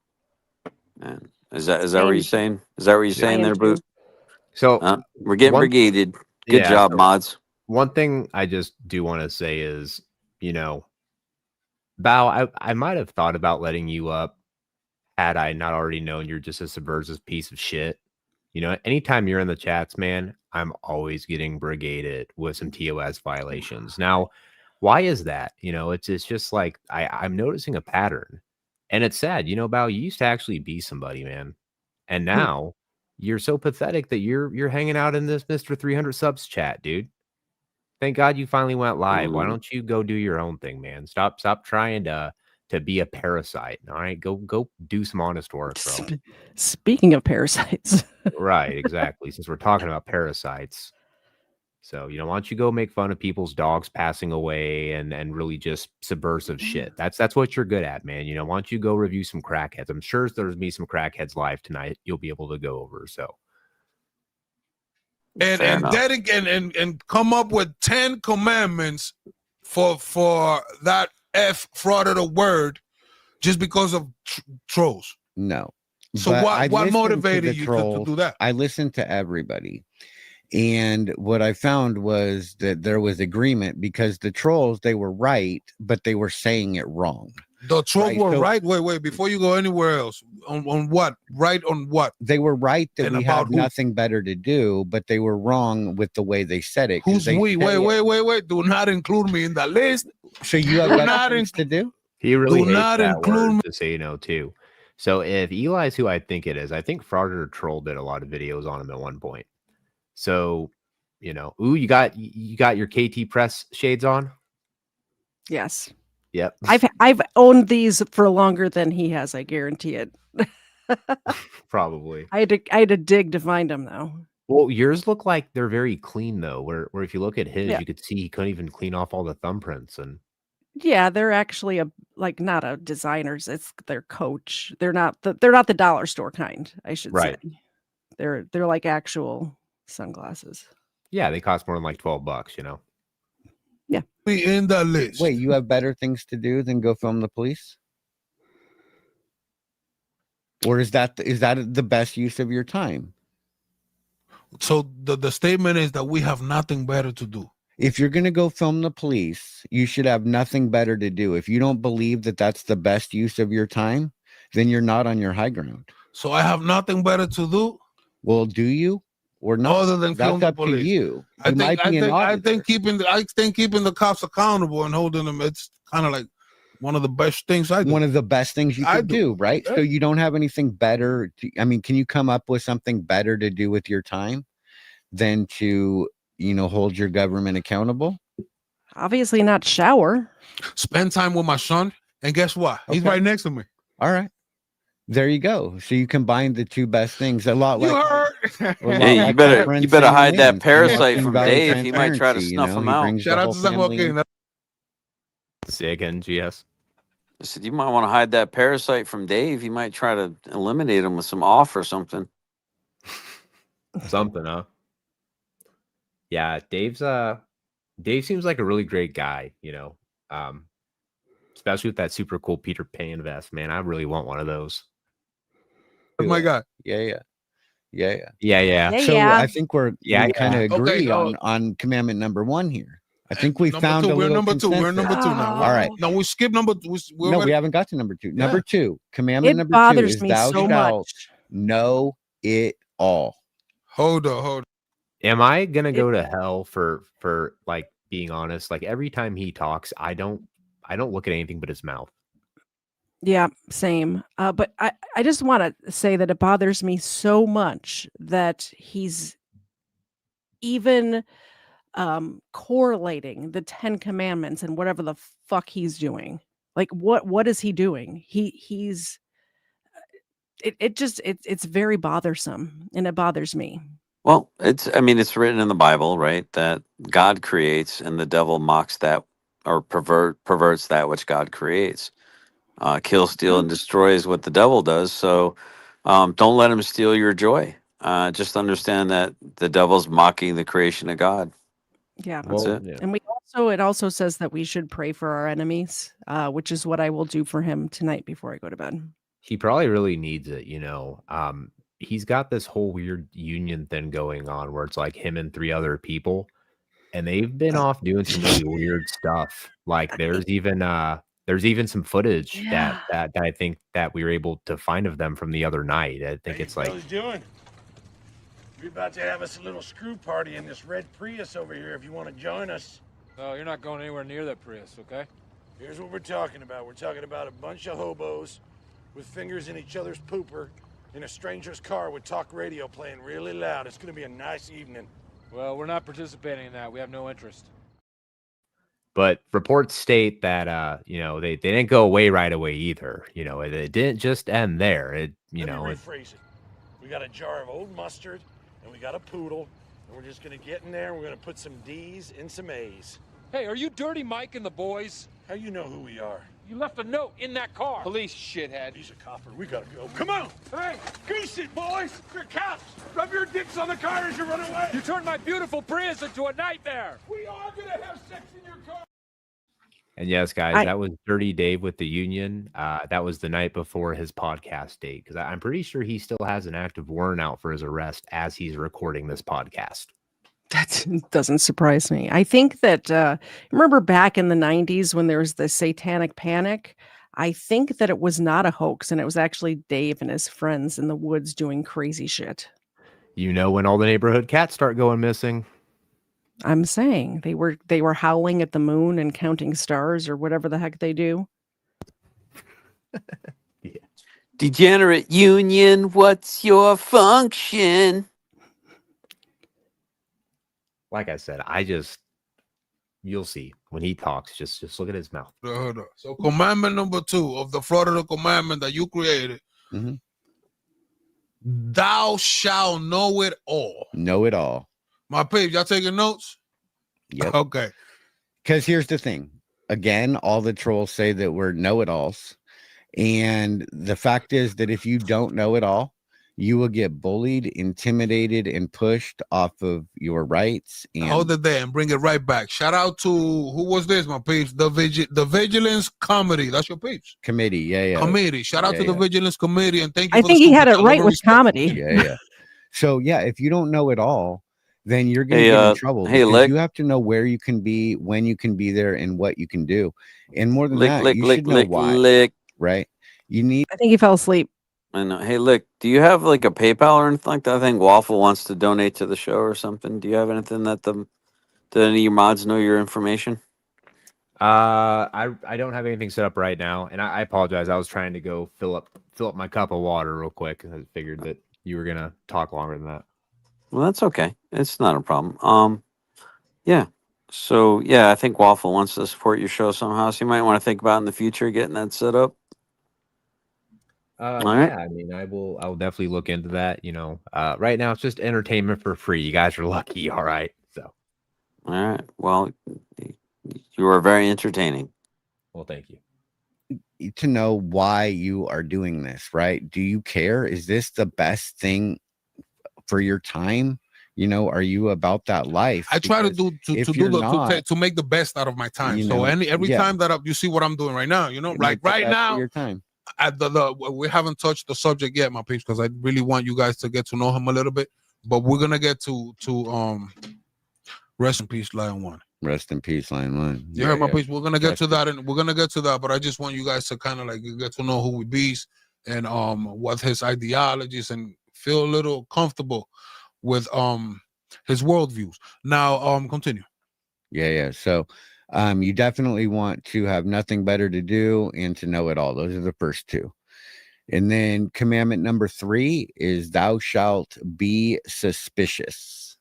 And is that what you're saying? Is that what you're saying there, Boot? so we're getting brigaded. Good job, so mods. One thing I just do want to say is, Bao, I might have thought about letting you up had I not already known you're just a subversive piece of shit. Anytime you're in the chats, man, I'm always getting brigaded with some TOS violations. Now, why is that? It's just like I'm noticing a pattern. And it's sad, Bao, you used to actually be somebody, man. And now you're so pathetic that you're hanging out in this Mr. 300 subs chat, dude. Thank God you finally went live. Why don't you go do your own thing, man? Stop trying to be a parasite. All right, go do some honest work, bro. Speaking of parasites. Right, exactly. Since we're talking about parasites. So, why don't you go make fun of people's dogs passing away and really just subversive shit? That's what you're good at, man. Why don't you go review some crackheads? I'm sure there's be some crackheads live tonight. You'll be able to go over. So, and come up with 10 commandments for that fraud of the word just because of trolls. No. So what motivated you to do that? I listened to everybody. And what I found was that there was agreement because the trolls, they were right, but they were saying it wrong. The trolls were right? Wait, before you go anywhere else, on what? Right on what? They were right that we have nothing better to do, but they were wrong with the way they said it. Who's we? Wait. Do not include me in that list. So you have better things to do? He really hates that word, just so you know, too. So if Eli's who I think it is, I think Harter Troll did a lot of videos on him at one point. So, you got your KT Press shades on? Yes. Yep. I've owned these for longer than he has, I guarantee it. Probably. I had to dig to find them though. Well, yours look like they're very clean though, where if you look at his, you could see he couldn't even clean off all the thumbprints and yeah, they're actually not a designer's, it's their Coach. They're not the dollar store kind, I should say. They're like actual sunglasses. Yeah, they cost more than like $12, Yeah. Be in the list. Wait, you have better things to do than go film the police? Or is that the best use of your time? So the statement is that we have nothing better to do. If you're going to go film the police, you should have nothing better to do. If you don't believe that that's the best use of your time, then you're not on your high ground. So I have nothing better to do? Well, do you or not? Other than film the police. To you. I think keeping the cops accountable and holding them, it's kind of like one of the best things I do. One of the best things you could do, right? Yeah. So you don't have anything better. Can you come up with something better to do with your time than to, hold your government accountable? Obviously not shower. Spend time with my son. And guess what? He's right next to me. All right. There you go. So you combine the two best things. A lot like hey, you better hide that parasite from Dave. He might try to snuff him out. Shout out to Joaquin. Say again, GS. I said you might want to hide that parasite from Dave. He might try to eliminate him with some off or something. Something, huh? Yeah, Dave seems like a really great guy, especially with that super cool Peter Pan vest, man. I really want one of those. Oh my God. Yeah. So I think we kind of agree on commandment number 1 here. I think we found we're number 2. We're number 2 now. All right. No, we skip number 2. We haven't got to number 2. Number 2, commandment number 2 is thou shalt know it all. Hold on. Am I gonna go to hell for like being honest? Like every time he talks, I don't look at anything but his mouth. Yeah, same. But I just want to say that it bothers me so much that he's even correlating the 10 commandments and whatever the fuck he's doing. Like what is he doing? He's it's very bothersome, and it bothers me. Well, I mean, it's written in the Bible, right? That God creates and the devil mocks that or perverts that which God creates. Kill, steal, and destroy is what the devil does. So don't let him steal your joy. Just understand that the devil's mocking the creation of God. Yeah. That's it. Yeah. And it also says that we should pray for our enemies, which is what I will do for him tonight before I go to bed. He probably really needs it, you know. He's got this whole weird union thing going on where it's like him and 3 other people, and they've been off doing some really weird stuff. Like there's even some footage Yeah. that I think that we were able to find of them from the other night. I think it's like What you doing? We're about to have us a little screw party in this red Prius over here if you want to join us. No, you're not going anywhere near that Prius, okay? Here's what we're talking about. We're talking about a bunch of hobos with fingers in each other's pooper in a stranger's car with talk radio playing really loud. It's going to be a nice evening. Well, we're not participating in that. We have no interest. but reports state that you know, they didn't go away right away either. You know, it didn't just end there. It you Let know me it, rephrase it. We got a jar of old mustard and we got a poodle, and we're just going to get in there and we're going to put some D's in some A's. Hey, are you Dirty Mike and the boys? How you know who we are? You left a note in that car. Police, shithead. He's a copper. We gotta go. Come on! Hey, goose it, boys! They're cops! Rub your dicks on the car as you run away! You turned my beautiful Prius into a nightmare. We are gonna have sex in your car! and yes, guys, that was Dirty Dave with the Union. That was the night before his podcast date, because I'm pretty sure he still has an active warrant out for his arrest as he's recording this podcast. That doesn't surprise me. I think that remember back in the 90s when there was the satanic panic, I think that it was not a hoax, and it was actually Dave and his friends in the woods doing crazy shit. You know, when all the neighborhood cats start going missing. I'm saying they were howling at the moon and counting stars or whatever the heck they do. Yeah. Degenerate Union, what's your function? Like I said, you'll see when he talks. Just look at his mouth. So commandment number 2 of the Florida commandment that you created. Mhm. Thou shalt know it all. Know it all. My peeps, y'all taking notes? Yep. Okay. Because here's the thing. Again, all the trolls say that we're know-it-alls. And the fact is that if you don't know it all, you will get bullied, intimidated, and pushed off of your rights. And Hold it there and bring it right back. Shout out to, who was this, my peeps? The Vigilance Committee. That's your peeps. committee. Yeah. Committee. Shout out Yeah, to the yeah. Vigilance Committee, and thank you I for think the he had it super right chat. with comedy. Yeah. So, yeah, if you don't know it all, then you're going to Hey, get in trouble. hey, because Lick. you have to know where you can be, when you can be there, and what you can do. And more than Lick, that, lick, you lick, should know lick, why, lick. right? You need I think he fell asleep. I know. Hey, Lick, do you have like a PayPal or anything like that? I think Waffle wants to donate to the show or something. Do you have anything that do any of your mods know your information? I don't have anything set up right now, and I apologize. I was trying to go fill up my cup of water real quick. I figured that you were gonna talk longer than that. Well, that's okay. It's not a problem. Yeah. So yeah, I think Waffle wants to support your show somehow. So you might want to think about in the future getting that set up. All right. Yeah, I mean, I will definitely look into that. You know, right now it's just entertainment for free. You guys are lucky. All right. So, All right. Well, you are very entertaining. well, thank you. to know why you are doing this, right? Do you care? Is this the best thing for your time? You know, are you about that life? I try to Because do if to do you're the not, to make the best out of my time. you So know, every yeah. time that you see what I'm doing right now, you know, make like the right best of now, your time. we haven't touched the subject yet, my peeps, because I really want you guys to get to know him a little bit. But we're gonna get to rest in peace, Lion One. Rest in peace, Lion One. You heard my peeps. We're gonna get to Rest that, and we're gonna get to that. But I just want you guys to kind of like get to know who we bees and what his ideologies, and feel a little comfortable with his worldviews. Now, continue. Yeah. So you definitely want to have nothing better to do and to know it all. Those are the first two. And then commandment number 3 is thou shalt be suspicious.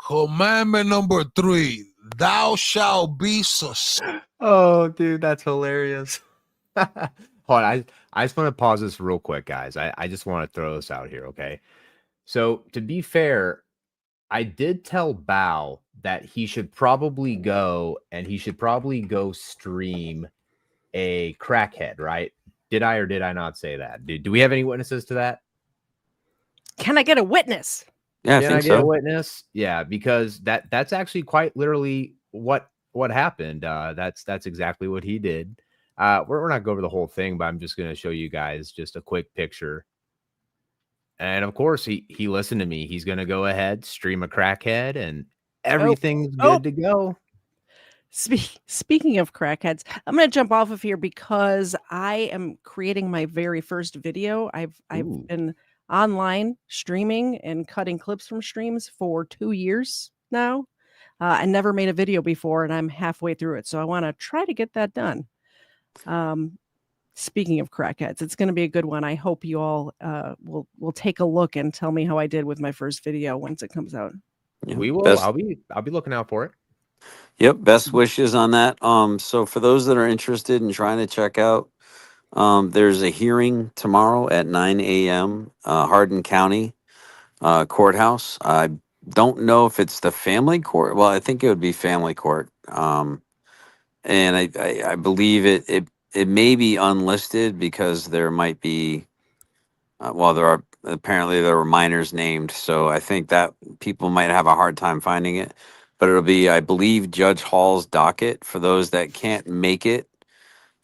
Commandment number 3, thou shalt be suspicious. Oh, dude, that's hilarious. Hold on, I just want to pause this real quick, guys. I just want to throw this out here, okay? So, to be fair, I did tell Bao that he should probably go stream a crackhead, right? Did I or did I not say that? Do we have any witnesses to that? Can I get a witness? Yeah, I Can think I get a so. witness? Yeah, because that's actually quite literally what happened. That's exactly what he did. We're not going over the whole thing, but I'm just going to show you guys just a quick picture. And of course, he listened to me. He's going to go ahead, stream a crackhead, and everything's good to go. Speaking of crackheads, I'm going to jump off of here because I am creating my very first video. I've been online streaming and cutting clips from streams for 2 years now. I never made a video before, and I'm halfway through it, so I want to try to get that done. Speaking of crackheads, it's going to be a good one. I hope you all will take a look and tell me how I did with my first video once it comes out. Yeah. We will. I'll be looking out for it. Yep, best wishes on that. So for those that are interested in trying to check out, there's a hearing tomorrow at 9 a.m. Hardin County Courthouse. I don't know if it's the family court. Well, I think it would be family court. And I believe it may be unlisted because there might be, there were minors named. So I think that people might have a hard time finding it. But it'll be, I believe, Judge Hall's docket for those that can't make it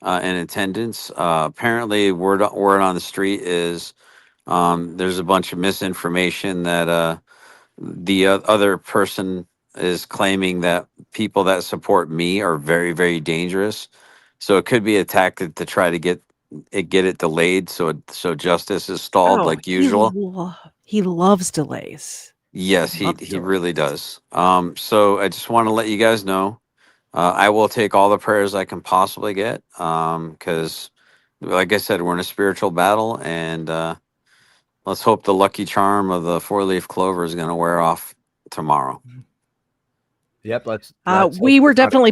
in attendance. Apparently, word on the street is there's a bunch of misinformation that the other person is claiming that people that support me are very, very dangerous. So it could be a tactic to try to get it delayed, so justice is stalled like usual. He loves delays. Yes, he really does. So I just want to let you guys know, I will take all the prayers I can possibly get, because, like I said, we're in a spiritual battle, and let's hope the lucky charm of the 4-leaf clover is going to wear off tomorrow. Yep, let's we were definitely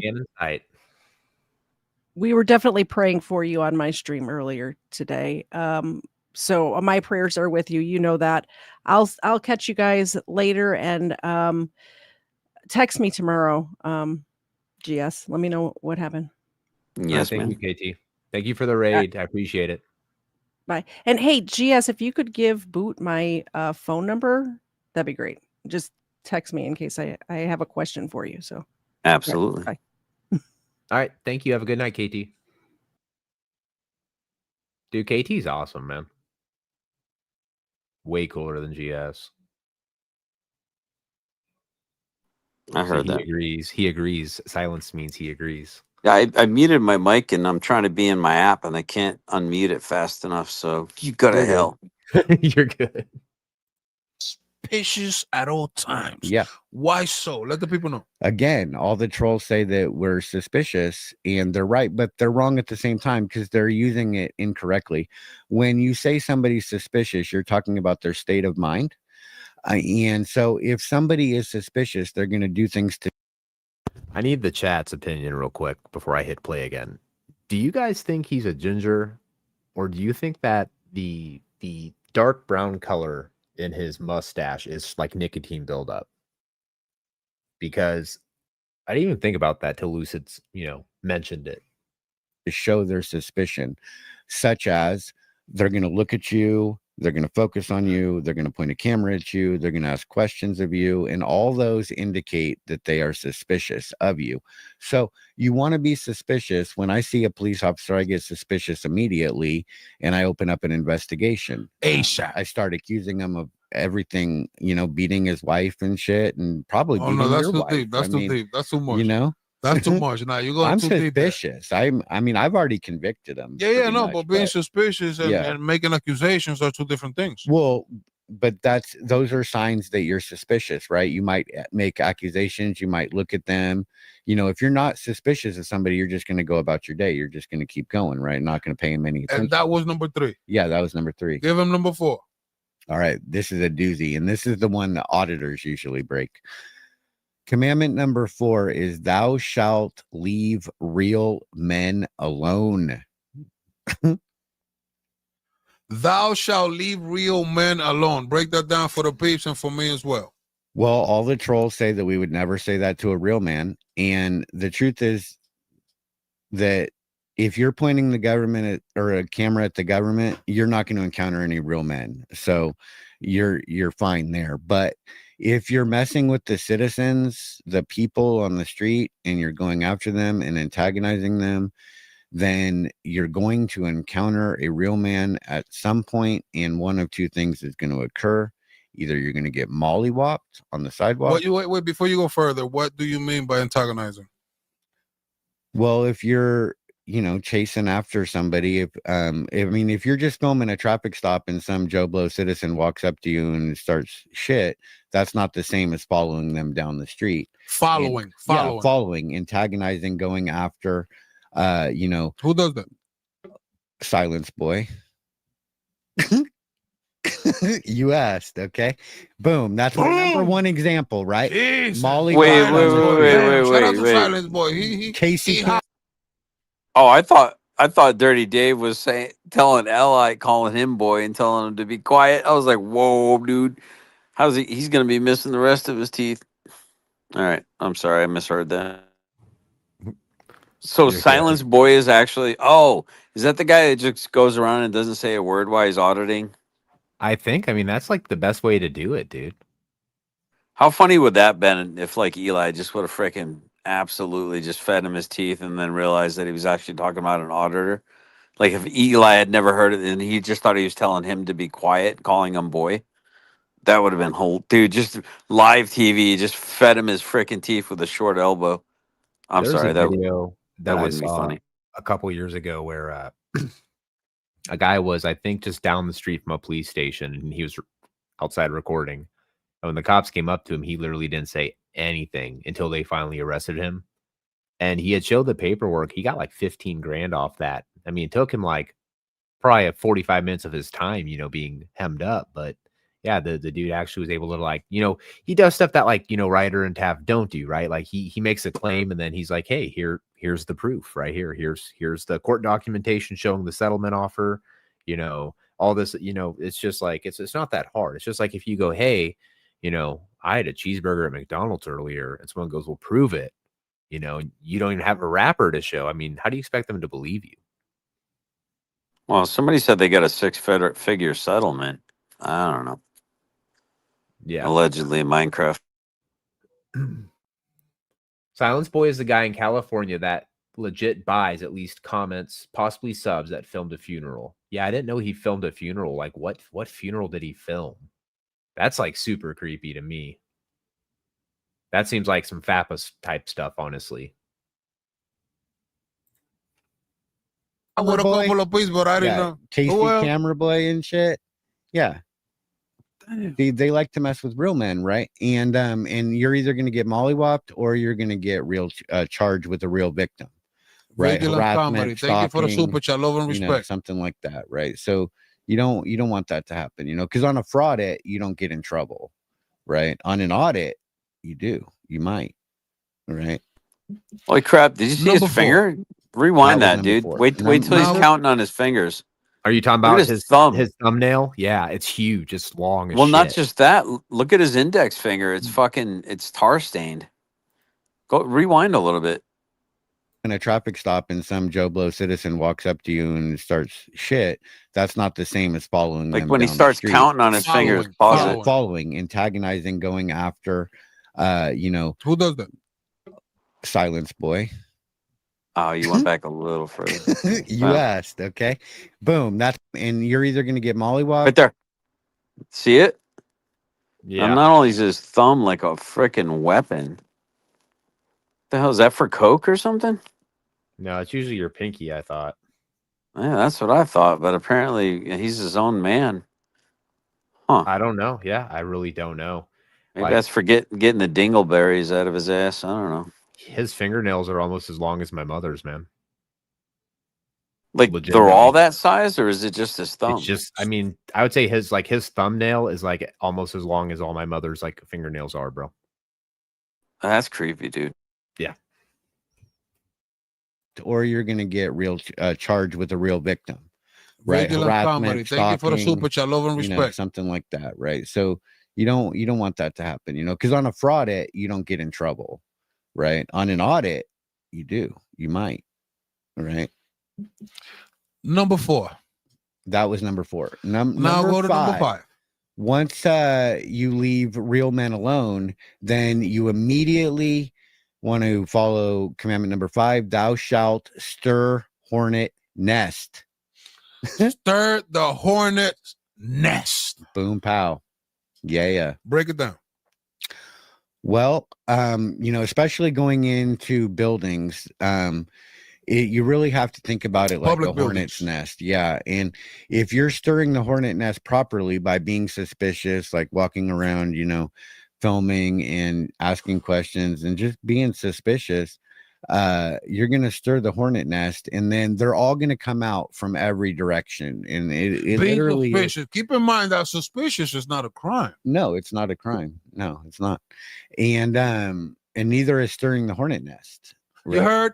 praying for you on my stream earlier today. So my prayers are with you. You know that. I'll catch you guys later, and text me tomorrow. GS, let me know what happened. Yes, thank you, KT. Thank you for the raid. I appreciate it. Bye. And hey, GS, if you could give Boot my phone number, that'd be great. Just text me in case I have a question for you. So absolutely. Bye. All right. Thank you. Have a good night, KT. Dude, KT's awesome, man. Way cooler than GS. I heard that. He agrees. Silence means he agrees. Yeah, I muted my mic, and I'm trying to be in my app, and I can't unmute it fast enough. So you go to hell. You're good. Suspicious at all times. Yeah. Why so? Let the people know. Again, all the trolls say that we're suspicious, and they're right, but they're wrong at the same time because they're using it incorrectly. When you say somebody's suspicious, you're talking about their state of mind. And so if somebody is suspicious, they're going to do things to. I need the chat's opinion real quick before I hit play again. Do you guys think he's a ginger, or do you think that the dark brown color in his mustache is like nicotine buildup? Because I didn't even think about that till Lucid's, mentioned it. To show their suspicion, such as they're going to look at you, they're going to focus on you, they're going to point a camera at you, they're going to ask questions of you, and all those indicate that they are suspicious of you. So you want to be suspicious. When I see a police officer, I get suspicious immediately, and I open up an investigation. ASAP. I start accusing him of everything, beating his wife and shit, and probably beating that's your too wife. deep. That's too deep. That's too much. That's too much. Now you're going I'm too deep. suspicious. I've already convicted him. Yeah, no, but being suspicious and making accusations are two different things. Well, those are signs that you're suspicious, right? You might make accusations, you might look at them. If you're not suspicious of somebody, you're just going to go about your day. You're just going to keep going, right? Not going to pay him any attention. And that was number 3. Yeah, that was number 3. Give him number 4. All right, this is a doozy, and this is the one that auditors usually break. Commandment number 4 is thou shalt leave real men alone. Thou shalt leave real men alone. Break that down for the peeps and for me as well. Well, all the trolls say that we would never say that to a real man. And the truth is that if you're pointing the government or a camera at the government, you're not going to encounter any real men. So you're fine there. But if you're messing with the citizens, the people on the street, and you're going after them and antagonizing them, then you're going to encounter a real man at some point, and one of 2 things is going to occur. Either you're going to get mollywopped on the sidewalk. Wait, before you go further, what do you mean by antagonizing? Well, if you're, chasing after somebody, if you're just filming a traffic stop and some Joe Blow citizen walks up to you and starts shit, that's not the same as following them down the street. Following, antagonizing, going after, who does that? Silence boy. You asked, okay? Boom. That's my number 1 example, right? Jeez. Molly. Wait. Shout out to Silence Boy. He Casey. Oh, I thought Dirty Dave was telling Eli, calling him boy and telling him to be quiet. I was like, whoa, dude. How's he? He's going to be missing the rest of his teeth. All right. I'm sorry. I misheard that. So Silence Boy is actually, is that the guy that just goes around and doesn't say a word while he's auditing? I think. I mean, that's like the best way to do it, dude. How funny would that have been if like Eli just would have freaking absolutely just fed him his teeth and then realized that he was actually talking about an auditor? Like if Eli had never heard it and he just thought he was telling him to be quiet, calling him boy. That would have been whole, dude. Just live TV, just fed him his freaking teeth with a short elbow. I'm There's sorry, a video that I wouldn't be saw funny. a couple years ago where a guy was, I think, just down the street from a police station, and he was outside recording. And when the cops came up to him, he literally didn't say anything until they finally arrested him. And he had showed the paperwork. He got like 15 grand off that. I mean, it took him like probably 45 minutes of his time, being hemmed up. But yeah, the dude actually was able to, like, he does stuff that, like, Ryder and Taft don't do, right? Like he makes a claim and then he's like, hey, here's the proof right here. Here's the court documentation showing the settlement offer, all this, it's just like, it's not that hard. It's just like, if you go, hey, I had a cheeseburger at McDonald's earlier, and someone goes, well, prove it. You don't even have a rapper to show. I mean, how do you expect them to believe you? Well, somebody said they got a 6-figure settlement. I don't know. Yeah. Allegedly in Minecraft. Silence Boy is the guy in California that legit buys at least comments, possibly subs, that filmed a funeral. Yeah, I didn't know he filmed a funeral. Like, what funeral did he film? That's like super creepy to me. That seems like some FAPA type stuff, honestly. I would a couple of pieces, but I didn't know. Tasty camera boy and shit. Yeah. They like to mess with real men, right? And you're either going to get mollywopped or you're going to get real charged with a real victim, right? Regular comedy. Thank you for the super chat. Love and respect. Something like that, right? So you don't want that to happen, because on a fraud it, you don't get in trouble, right? On an audit, you do. You might, right? Holy crap! Did you see his finger? Rewind that, dude. Wait till he's counting on his fingers. Are you talking about his thumb? His thumbnail? Yeah, it's huge. It's long. Well, not just that. Look at his index finger. It's it's tar stained. Go rewind a little bit. In a traffic stop and some Joe Blow citizen walks up to you and starts shit, that's not the same as following them. Like when he starts counting on his fingers, following, antagonizing, going after, who does that? Silence Boy. Oh, you went back a little further. You asked, okay? Boom. And you're either going to get mollywopped. Right there. See it? Yeah. And not only is his thumb like a freaking weapon. The hell is that, for coke or something? No, it's usually your pinky, I thought. Yeah, that's what I thought. But apparently he's his own man. Huh. I don't know. Yeah, I really don't know. Maybe Like, that's for getting the dingleberries out of his ass. I don't know. his fingernails are almost as long as my mother's, man. Like they're Legitimately. all that size, or is it just his thumb? It's just, I mean, I would say his thumbnail is like almost as long as all my mother's like fingernails are, bro. That's creepy, dude. Yeah. Or you're going to get charged with a real victim, right? Regular comedy. Harassment, Thank you for the stalking, super chat. Love and respect. something like that, right? So you don't want that to happen, because on a fraud it, you don't get in trouble, right? On an audit, you do. You might, right? Number 4. That was number 4. Now Number go to number 5. Once you leave real men alone, then you immediately want to follow commandment number 5. Thou shalt stir hornet nest. Stir the hornet nest. Boom, pow. Yeah. Break it down. Well, especially going into buildings, you really have to think about it like Public a hornet's nest. Yeah. And if you're stirring the hornet nest properly by being suspicious, like walking around, filming and asking questions and just being suspicious, you're going to stir the hornet nest, and then they're all going to come out from every direction. And it Being literally suspicious. Keep in mind that suspicious is not a crime. No, it's not a crime. No, it's not. And neither is stirring the hornet nest. You heard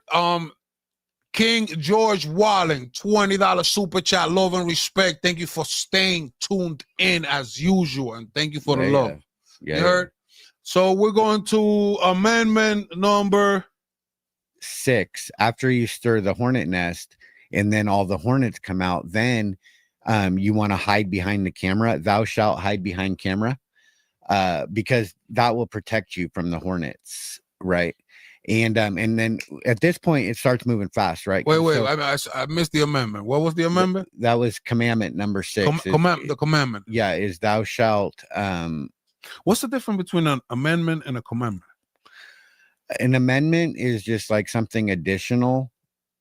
King George Walling, $20 super chat. Love and respect. Thank you for staying tuned in as usual, and thank you for the love. Yeah. You heard? So we're going to amendment number 6. After you stir the hornet nest and then all the hornets come out, then you want to hide behind the camera. Thou shalt hide behind camera, because that will protect you from the hornets, right? And then at this point it starts moving fast, right? Wait, So, I missed the amendment. What was the amendment? That was commandment number 6. The commandment. Yeah, is thou shalt What's the difference between an amendment and a commandment? An amendment is just like something additional.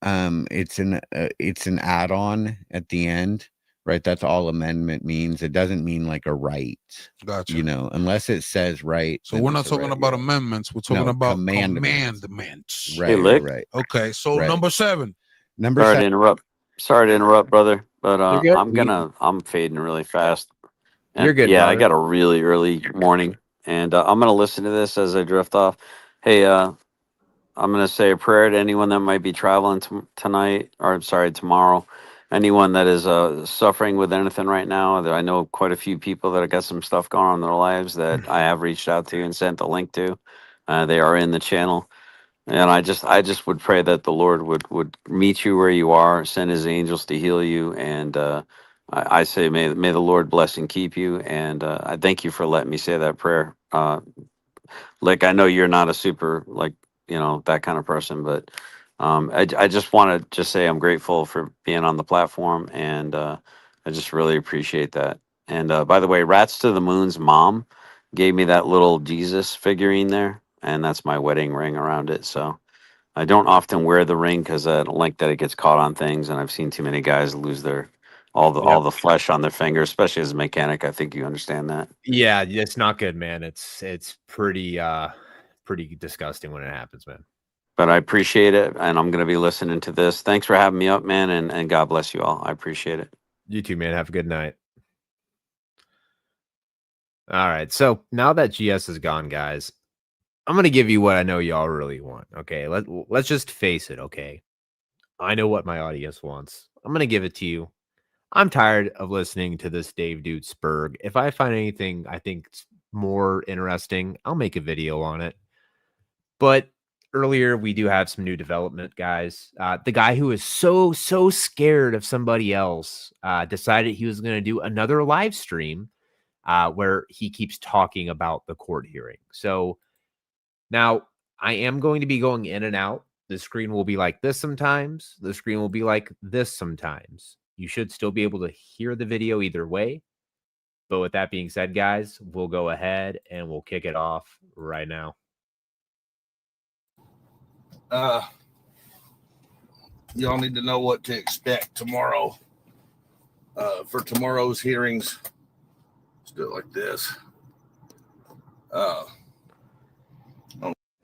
It's an add-on at the end, right? That's all amendment means. It doesn't mean like a right. Gotcha. Unless it says right. So we're not talking about amendments. We're talking about commandments. Right. Hey, Lick. Right. Okay. So number 7. Sorry to interrupt, brother. But You're I'm fading really fast. And, You're good. Yeah, brother. I got a really early morning, and I'm gonna listen to this as I drift off. Hey, I'm gonna say a prayer to anyone that might be traveling tomorrow. Anyone that is suffering with anything right now. I know quite a few people that have got some stuff going on in their lives that I have reached out to and sent the link to. They are in the channel. And I just would pray that the Lord would meet you where you are, send his angels to heal you. And I say, may the Lord bless and keep you. And I thank you for letting me say that prayer. Like, I know you're not a super, that kind of person, but I just want to just say I'm grateful for being on the platform. And I just really appreciate that. And by the way, Rats to the Moon's mom gave me that little Jesus figurine there. And that's my wedding ring around it. So I don't often wear the ring because I don't like that it gets caught on things. And I've seen too many guys lose all the flesh on their fingers, especially as a mechanic. I think you understand that. Yeah, it's not good, man. It's pretty disgusting when it happens, man. But I appreciate it, and I'm going to be listening to this. Thanks for having me up, man, and God bless you all. I appreciate it. You too, man. Have a good night. All right. So now that GS is gone, guys, I'm going to give you what I know y'all really want. Okay. Let's just face it. Okay. I know what my audience wants. I'm going to give it to you. I'm tired of listening to this Dave Dude Spurg. If I find anything I think more interesting, I'll make a video on it. But earlier, we do have some new development, guys. The guy who is so scared of somebody else decided he was going to do another live stream where he keeps talking about the court hearing. So now I am going to be going in and out. The screen will be like this sometimes. The screen will be like this sometimes. You should still be able to hear the video either way. But with that being said, guys, we'll go ahead and we'll kick it off right now. Y'all need to know what to expect tomorrow for tomorrow's hearings. Let's do it like this.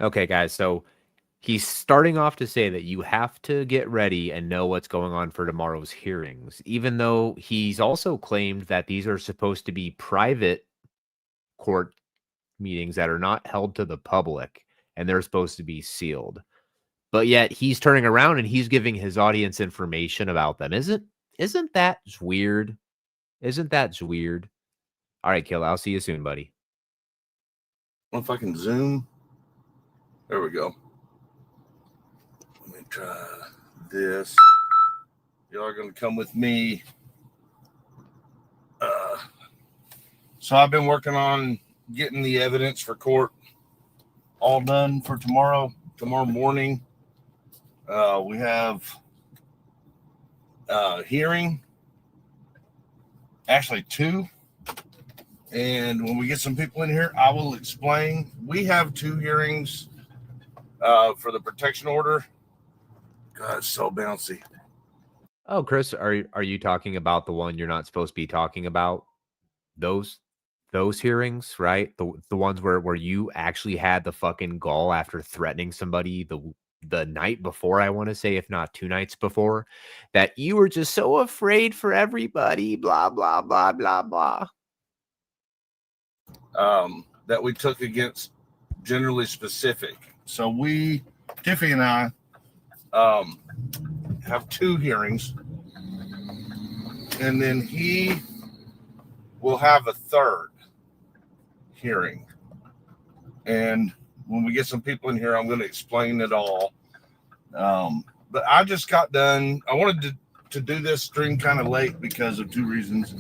Okay, guys. So he's starting off to say that you have to get ready and know what's going on for tomorrow's hearings, even though he's also claimed that these are supposed to be private court meetings that are not held to the public and they're supposed to be sealed. But yet he's turning around and he's giving his audience information about them. Isn't that weird? Isn't that weird? All right, Kill. I'll see you soon, buddy. If I can zoom. There we go. Let me try this. Y'all are going to come with me. So I've been working on getting the evidence for court all done for tomorrow morning. We have hearing, actually 2. And when we get some people in here, I will explain. We have 2 hearings for the protection order. God, it's so bouncy. Oh, Chris, are you talking about the one you're not supposed to be talking about? Those hearings, right? The ones where you actually had the fucking gall after threatening somebody the night before, I want to say, if not 2 nights before, that you were just so afraid for everybody, blah, blah, blah, blah, blah. That we took against generally specific. So Tiffany and I, have 2 hearings, and then he will have a 3rd hearing. And when we get some people in here, I'm going to explain it all. But I just got done. I wanted to do this stream kind of late because of 2 reasons.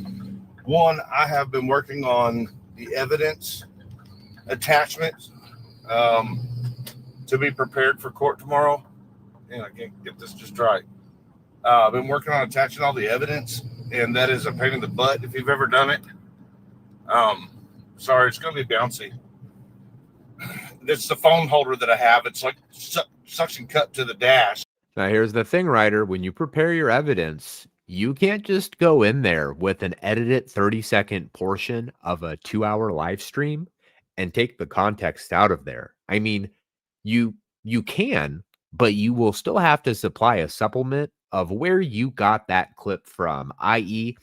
One, I have been working on the evidence attachments to be prepared for court tomorrow. And I can't get this just right. I've been working on attaching all the evidence, and that is a pain in the butt if you've ever done it. Sorry, it's going to be bouncy. It's the phone holder that I have. It's like suction cup to the dash. Now, here's the thing, Ryder. When you prepare your evidence, you can't just go in there with an edited 30-second portion of a 2-hour live stream and take the context out of there. I mean, you can, but you will still have to supply a supplement of where you got that clip from, i.e.,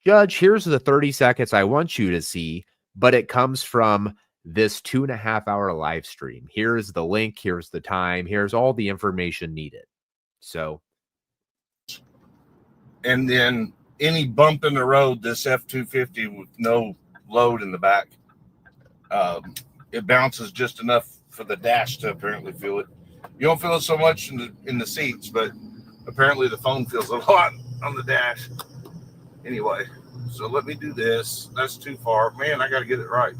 Judge, here's the 30 seconds I want you to see, but it comes from this 2.5-hour live stream. Here's the link. Here's the time. Here's all the information needed. So. And then any bump in the road, this F-250 with no load in the back, it bounces just enough for the dash to apparently feel it. You don't feel it so much in the seats, but apparently the phone feels a lot on the dash. Anyway, so let me do this. That's too far. Man, I got to get it right.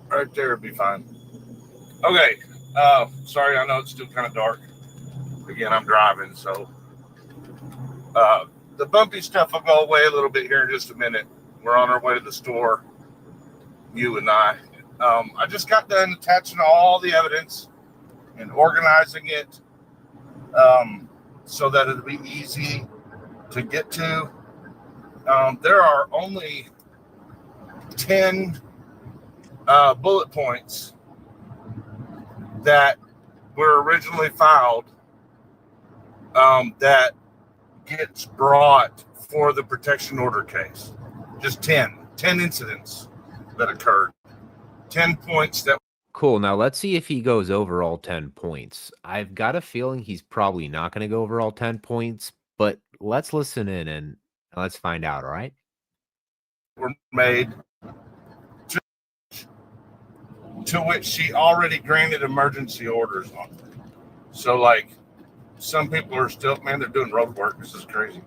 Right there would be fine. Okay. Sorry, I know it's still kind of dark. Again, I'm driving, so the bumpy stuff will go away a little bit here in just a minute. We're on our way to the store, you and I. I just got done attaching all the evidence and organizing it so that it'll be easy to get to. There are only 10 bullet points that were originally filed that gets brought for the protection order case. Just 10 incidents that occurred. 10 points that. Cool. Now let's see if he goes over all 10 points. I've got a feeling he's probably not going to go over all 10 points, but let's listen in and let's find out. All right. Were made to which she already granted emergency orders on. So like some people are still, man, they're doing road work. This is crazy.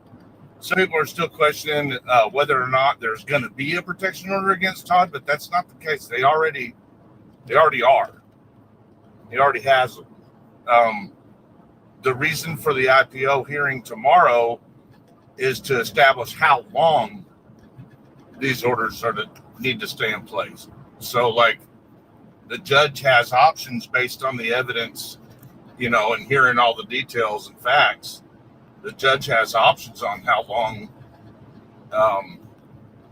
Some people are still questioning whether or not there's going to be a protection order against Todd, but that's not the case. They already are. He already has them. The reason for the IPO hearing tomorrow is to establish how long these orders need to stay in place. So, like, the judge has options based on the evidence, and hearing all the details and facts. The judge has options on how long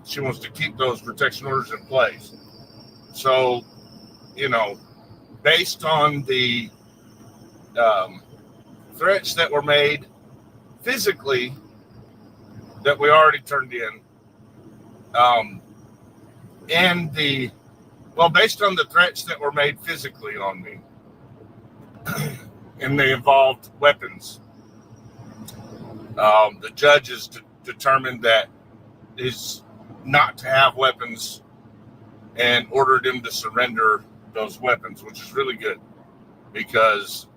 She wants to keep those protection orders in place. So, based on the threats that were made physically that we already turned in, based on the threats that were made physically on me, and they involved weapons, the judge has determined that is not to have weapons and ordered him to surrender those weapons, which is really good, because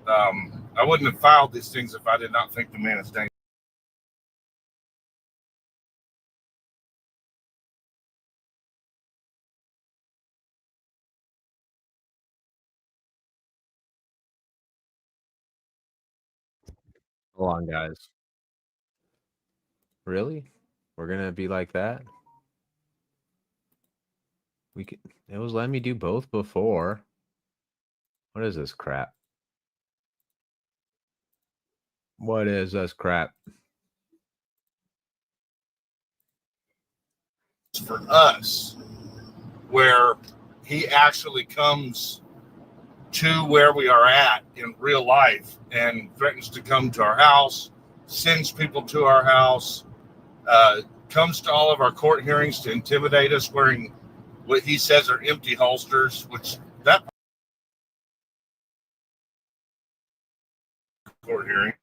I wouldn't have filed these things if I did not think the man is dangerous. Hold on, guys. Really? We're gonna be like that? It was letting me do both before. What is this crap? What is this crap? For us, where he actually comes to where we are at in real life and threatens to come to our house, sends people to our house, comes to all of our court hearings to intimidate us wearing what he says are empty holsters, which that court hearings.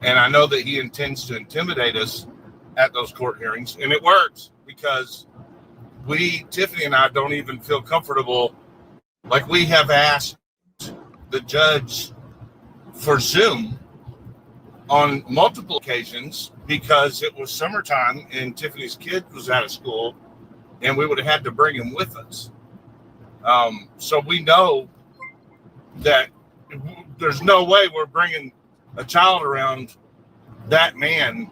And I know that he intends to intimidate us at those court hearings, and it works because Tiffany and I don't even feel comfortable. Like, we have asked the judge for Zoom on multiple occasions because it was summertime and Tiffany's kid was out of school, and we would have had to bring him with us. So we know that there's no way we're bringing a child around that man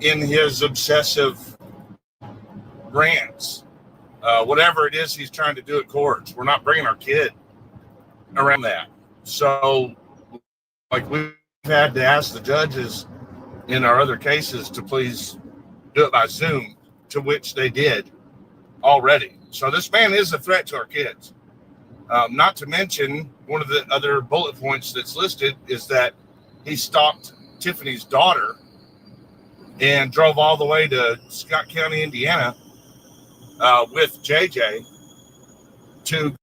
in his obsessive rants. Whatever it is he's trying to do at courts, we're not bringing our kid around that. So, like, we've had to ask the judges in our other cases to please do it by Zoom, to which they did already. So this man is a threat to our kids. Not to mention, one of the other bullet points that's listed is that he stalked Tiffany's daughter and drove all the way to Scott County, Indiana, with JJ to.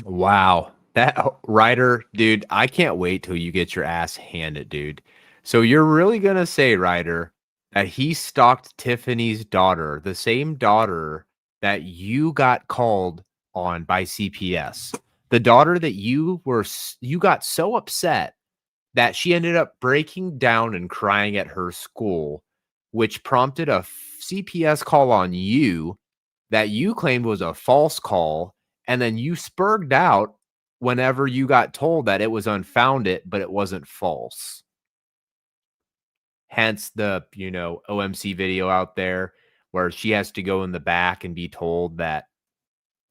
Wow. That Ryder, dude, I can't wait till you get your ass handed, dude. So you're really going to say, Ryder, that he stalked Tiffany's daughter, the same daughter that you got called on by CPS, the daughter that you got so upset that she ended up breaking down and crying at her school, which prompted a CPS call on you that you claimed was a false call. And then you spurged out whenever you got told that it was unfounded, but it wasn't false. Hence the, OMC video out there where she has to go in the back and be told that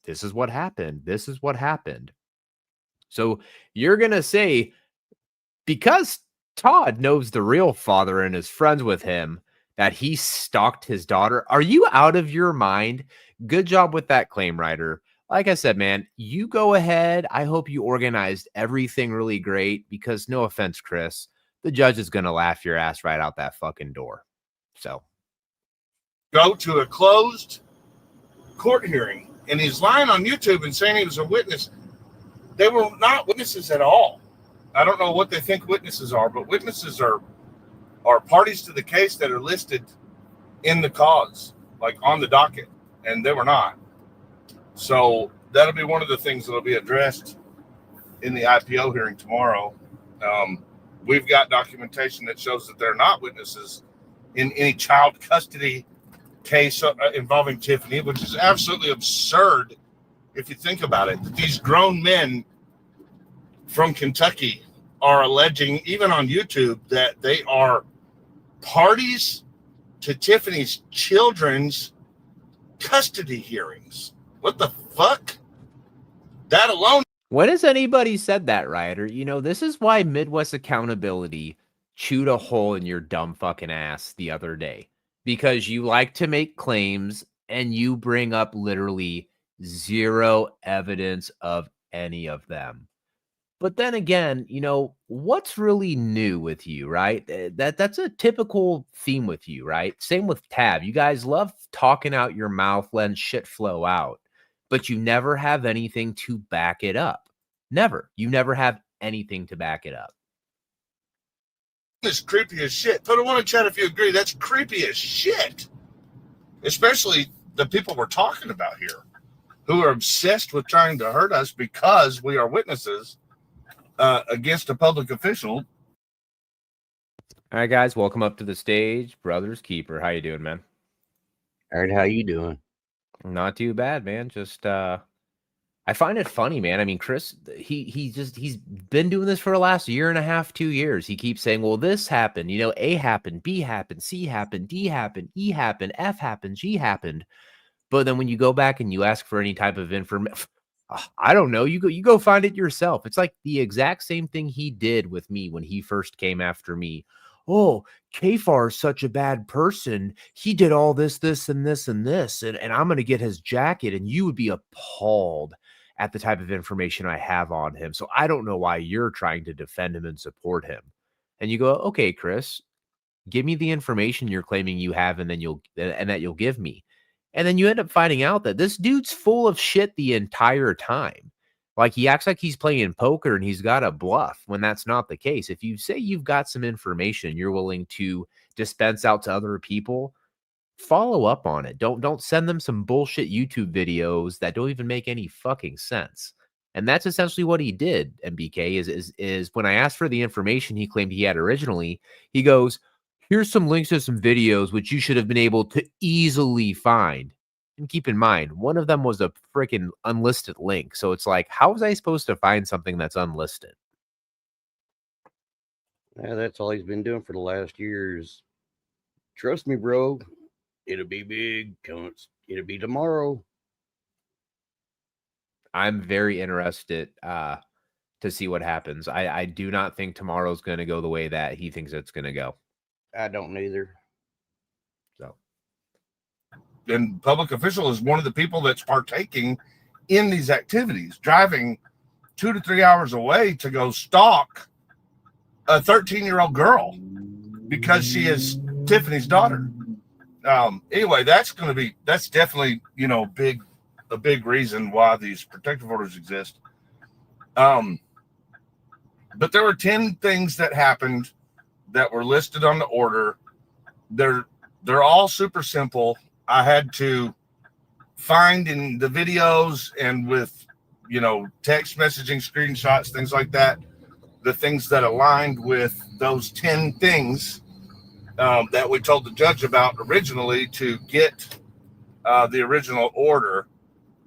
this is what happened. This is what happened. So you're going to say, because Todd knows the real father and is friends with him, that he stalked his daughter. Are you out of your mind? Good job with that claim, Ryder. Like I said, man, you go ahead. I hope you organized everything really great because, no offense, Chris, the judge is going to laugh your ass right out that fucking door. So go to a closed court hearing, and he's lying on YouTube and saying he was a witness. They were not witnesses at all. I don't know what they think witnesses are, but witnesses are parties to the case that are listed in the cause, like on the docket, and they were not. So that'll be one of the things that'll be addressed in the IPO hearing tomorrow. We've got documentation that shows that they're not witnesses in any child custody case involving Tiffany, which is absolutely absurd if you think about it. These grown men from Kentucky are alleging, even on YouTube, that they are parties to Tiffany's children's custody hearings. What the fuck? That alone. When has anybody said that, Ryder? This is why Midwest Accountability chewed a hole in your dumb fucking ass the other day, because you like to make claims and you bring up literally zero evidence of any of them. But then again, what's really new with you, right? That's a typical theme with you, right? Same with Tab. You guys love talking out your mouth, letting shit flow out, but you never have anything to back it up. Never. You never have anything to back it up. It's creepy as shit. Put a one in chat if you agree. That's creepy as shit. Especially the people we're talking about here, who are obsessed with trying to hurt us because we are witnesses against a public official. All right, guys, welcome up to the stage, Brothers Keeper. How you doing, man? All right, how you doing? Not too bad, man. Just I find it funny, man. I mean, Chris, he's been doing this for the last year and a half, 2 years. He keeps saying, well, this happened, A happened, B happened, C happened, D happened, E happened, F happened, G happened. But then when you go back and you ask for any type of information, I don't know, you go find it yourself. It's like the exact same thing he did with me when he first came after me. Oh, Kfar is such a bad person. He did all this, and this, and this, and I'm going to get his jacket, and you would be appalled at the type of information I have on him. So I don't know why you're trying to defend him and support him. And you go, okay, Chris, give me the information you're claiming you have, and that you'll give me. And then you end up finding out that this dude's full of shit the entire time. Like, he acts like he's playing poker and he's got a bluff when that's not the case. If you say you've got some information you're willing to dispense out to other people, follow up on it. Don't send them some bullshit YouTube videos that don't even make any fucking sense. And that's essentially what he did, MBK, is when I asked for the information he claimed he had originally, he goes, here's some links to some videos which you should have been able to easily find. And keep in mind, one of them was a freaking unlisted link. So it's like, how was I supposed to find something that's unlisted? Yeah, that's all he's been doing for the last years. Trust me, bro. It'll be big. It'll be tomorrow. I'm very interested to see what happens. I do not think tomorrow's going to go the way that he thinks it's going to go. I don't either. So, And public official is one of the people that's partaking in these activities, driving 2 to 3 hours away to go stalk a 13-year-old girl because she is Tiffany's daughter. Anyway, that's definitely, a big reason why these protective orders exist. But there were 10 things that happened that were listed on the order. They're all super simple. I had to find in the videos and with, text messaging, screenshots, things like that, the things that aligned with those 10 things that we told the judge about originally to get the original order.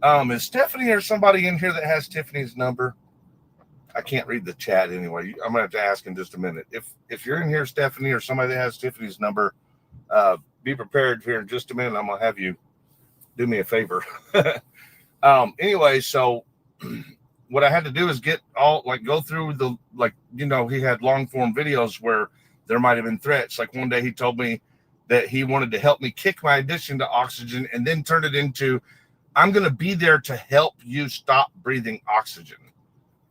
Is Stephanie or somebody in here that has Tiffany's number? I can't read the chat anyway. I'm gonna have to ask in just a minute. If you're in here, Stephanie, or somebody that has Tiffany's number, be prepared here in just a minute. I'm gonna have you do me a favor. Anyway, so what I had to do is go through he had long form videos where there might have been threats. Like one day he told me that he wanted to help me kick my addiction to oxygen and then turn it into, I'm going to be there to help you stop breathing oxygen.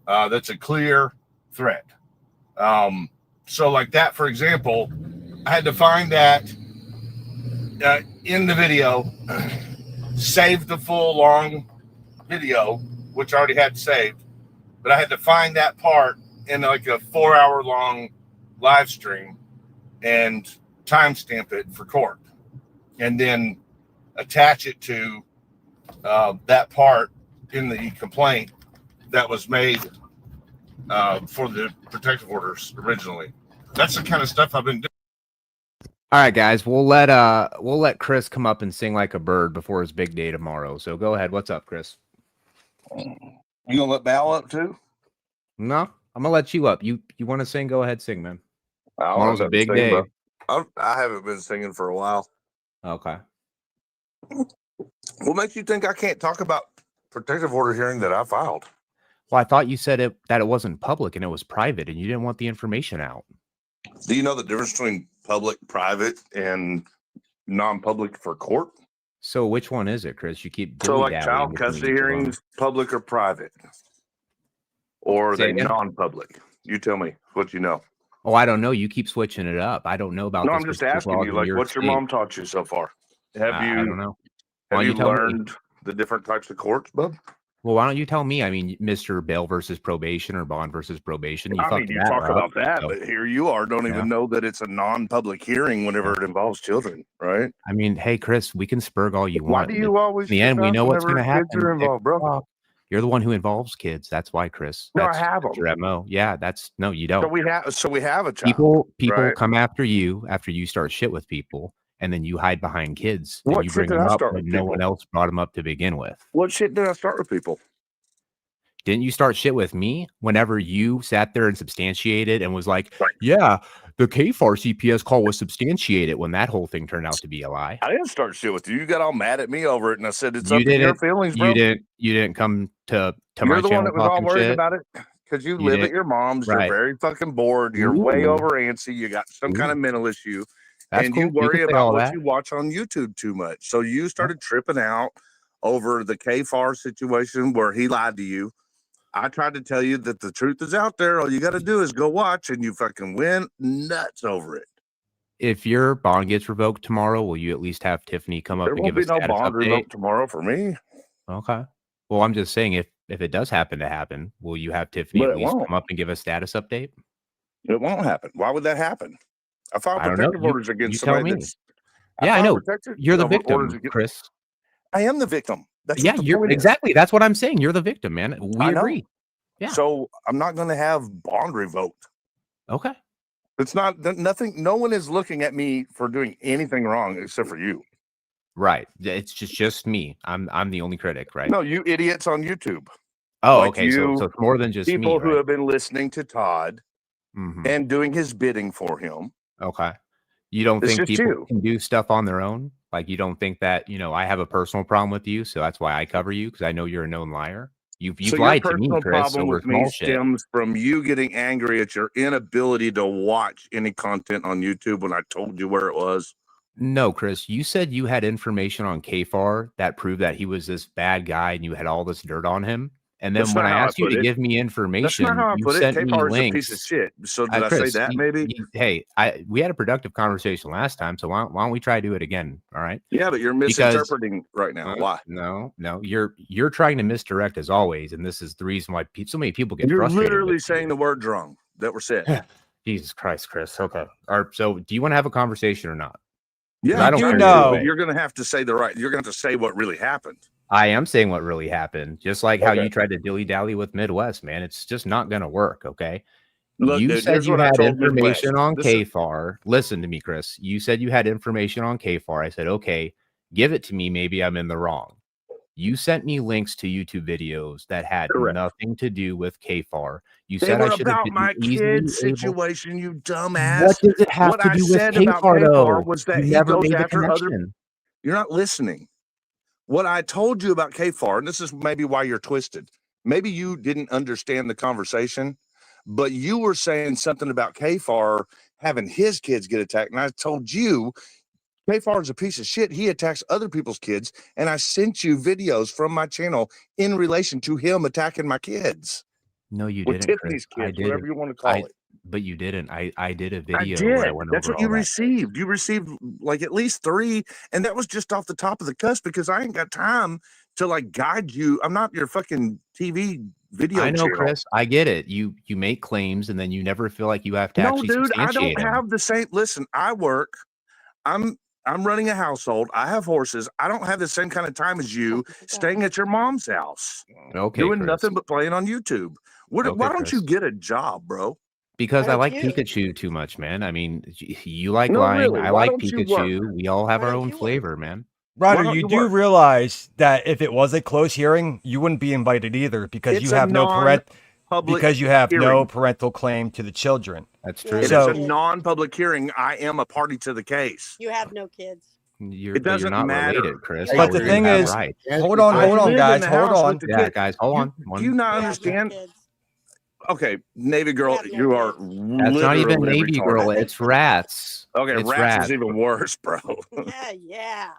That's a clear threat. So like that, for example, I had to find that in the video, save the full long video, which I already had saved, but I had to find that part in like a 4-hour long live stream and timestamp it for court, and then attach it to that part in the complaint that was made for the protective orders originally. That's the kind of stuff I've been doing. All right, guys, we'll let Chris come up and sing like a bird before his big day tomorrow. So go ahead. What's up, Chris? You gonna let Bal up too? No, I'm gonna let you up. You want to sing? Go ahead, sing, man. Tomorrow's a big sing, day. I haven't been singing for a while. Okay. What makes you think I can't talk about protective order hearing that I filed? Well, I thought you said that it wasn't public and it was private, and you didn't want the information out. Do you know the difference between public, private, and non-public for court? So which one is it, Chris? You keep So like dilly-dallying child between custody each of them. hearings, public or private? Or are Say they again? non-public? You tell me what you know. Oh, I don't know. You keep switching it up. I don't know about No, the I'm just specific asking laws you, in like, your what's your state. mom taught you so far? Have I don't know. Have Why don't you you tell me? learned the different types of courts, bub? Well, why don't you tell me? I mean, Mr. Bail versus probation or bond versus probation. You I mean, fucked you that talk up. about that, So, but here you are, don't yeah. even know that it's a non-public hearing whenever it involves children, right? I mean, hey, Chris, we can spurg all you Why want. do In you always the end, we trip know out what's going to whenever kids happen. are involved, bro? You're the one who involves kids. That's why, Chris. No, I That's have them. your MO. Yeah, no, you don't. So we have a child. People right? come after you start shit with people, and then you hide behind kids. Then What you shit bring did them I up, start but with no people? one else brought them up to begin with. What shit did I start with people? Didn't you start shit with me whenever you sat there and substantiated and was like, yeah, the KFAR CPS call was substantiated when that whole thing turned out to be a lie? I didn't start shit with you. You got all mad at me over it, and I said it's You up to your didn't. feelings, bro. You didn't come to You're my the one channel that was all talking worried shit. about it because you You live at didn't- your mom's. right. You're very fucking bored. You're way Ooh. over antsy. You got some kind of mental issue, That's and cool. you You worry can say about all what that. you watch on YouTube too much. So you started tripping out over the KFAR situation where he lied to you. I tried to tell you that the truth is out there. All you got to do is go watch, and you fucking went nuts over it. If your bond gets revoked tomorrow, will you at least have Tiffany come up There and won't give a be no status bond update? revoked tomorrow for me. Okay. Well, I'm just saying, if it does happen to happen, will you have Tiffany But at it least won't. come up and give a status update? It won't happen. Why would that happen? I filed I don't know. protective orders against You tell somebody me. that's. Yeah, I filed know. protective You're the orders victim, against- Chris. I am the victim. That's Yeah, what the you're point is. exactly. That's what I'm saying. You're the victim, man. We I know. agree. Yeah. So I'm not going to have bond revoked. Okay. It's not nothing. No one is looking at me for doing anything wrong except for you. Right. It's just me. I'm the only critic, right? No, you idiots on YouTube. Oh, Like okay. So it's more than just people me, who right? have been listening to Todd Mhm. and doing his bidding for him. Okay. You don't It's think just people you. can do stuff on their own? Like, you don't think that, I have a personal problem with you, so that's why I cover you, because I know you're a known liar? You've So lied your to me, personal Chris, problem over with me small shit. stems from you getting angry at your inability to watch any content on YouTube when I told you where it was. No, Chris, you said you had information on KFAR that proved that he was this bad guy and you had all this dirt on him. And then That's when not I how I asked you put to it. give me That's information, not how I you put it. sent me KFAR is a links. piece of shit. So did I Chris, say that maybe? hey, we had a productive conversation last time, so why don't we try to do it again? All right. Yeah, but you're misinterpreting right now. Why? No, you're trying to misdirect as always, and this is the reason why so many people get You're frustrated. literally saying the words wrong that were said. Jesus Christ, Chris. Okay. All right. So, do you want to have a conversation or not? Yeah, I don't trying care to, either but way. you're going to have to say the right. You're going to have to say what really happened. I am saying what really happened, just like how Okay. you tried to dilly-dally with Midwest, man. It's just not going to work, okay? Look, You dude, said here's you what I had told Midwest. information on This is- KFAR. Listen to me, Chris. You said you had information on KFAR. I said, okay, give it to me. Maybe I'm in the wrong. You sent me links to YouTube videos that had Correct. nothing to do with KFAR. You They said were I should have about been my easily kid able. situation, you dumbass. What does it have What to I do with said about KFAR, though? was that You he never goes made the after other. connection. You're not listening. What I told you about KFAR, and this is maybe why you're twisted. Maybe you didn't understand the conversation, but you were saying something about KFAR having his kids get attacked. And I told you KFAR is a piece of shit. He attacks other people's kids. And I sent you videos from my channel in relation to him attacking my kids. No, you With didn't, Tiffany's Chris. I kids, whatever didn't. you want to call it. But you didn't. I did a I video where I did. went That's over what you all that. received. You received like at least 3, and that was just off the top of the cusp because I ain't got time to like guide you. I'm not your fucking TV video I know, channel. Chris. I get it. You make claims and then you never feel like you have to No, actually dude, I substantiate don't them. have the same. Listen, I work. I'm running a household. I have horses. I don't have the same kind of time as you staying at your mom's house, Okay, doing Chris. nothing but playing on YouTube. Why Okay, don't you Chris. get a job, bro? Because I Why like don't you? Pikachu too much, man. I mean, you like No, lying. really. I Why like don't you work? Pikachu. We all have our own flavor, man. Why Ryder, don't you you do work? realize that if it was a close hearing, you wouldn't be invited either because It's you a have no non-public no hearing. parental claim to the children. That's true. It is So a non-public hearing. I am a party to the case. You have no kids. But It doesn't you're not matter. related, Chris. But the You're thing that is, right. hold on, I hold on, live in guys, the hold house on. with the Yeah, kid. guys, hold on. Do you not You have no understand? kids. Okay, Navy girl, have no you are That's not even literally Navy girl. retarded. It's rats. Okay, It's rats rats. is even worse, bro. Yeah.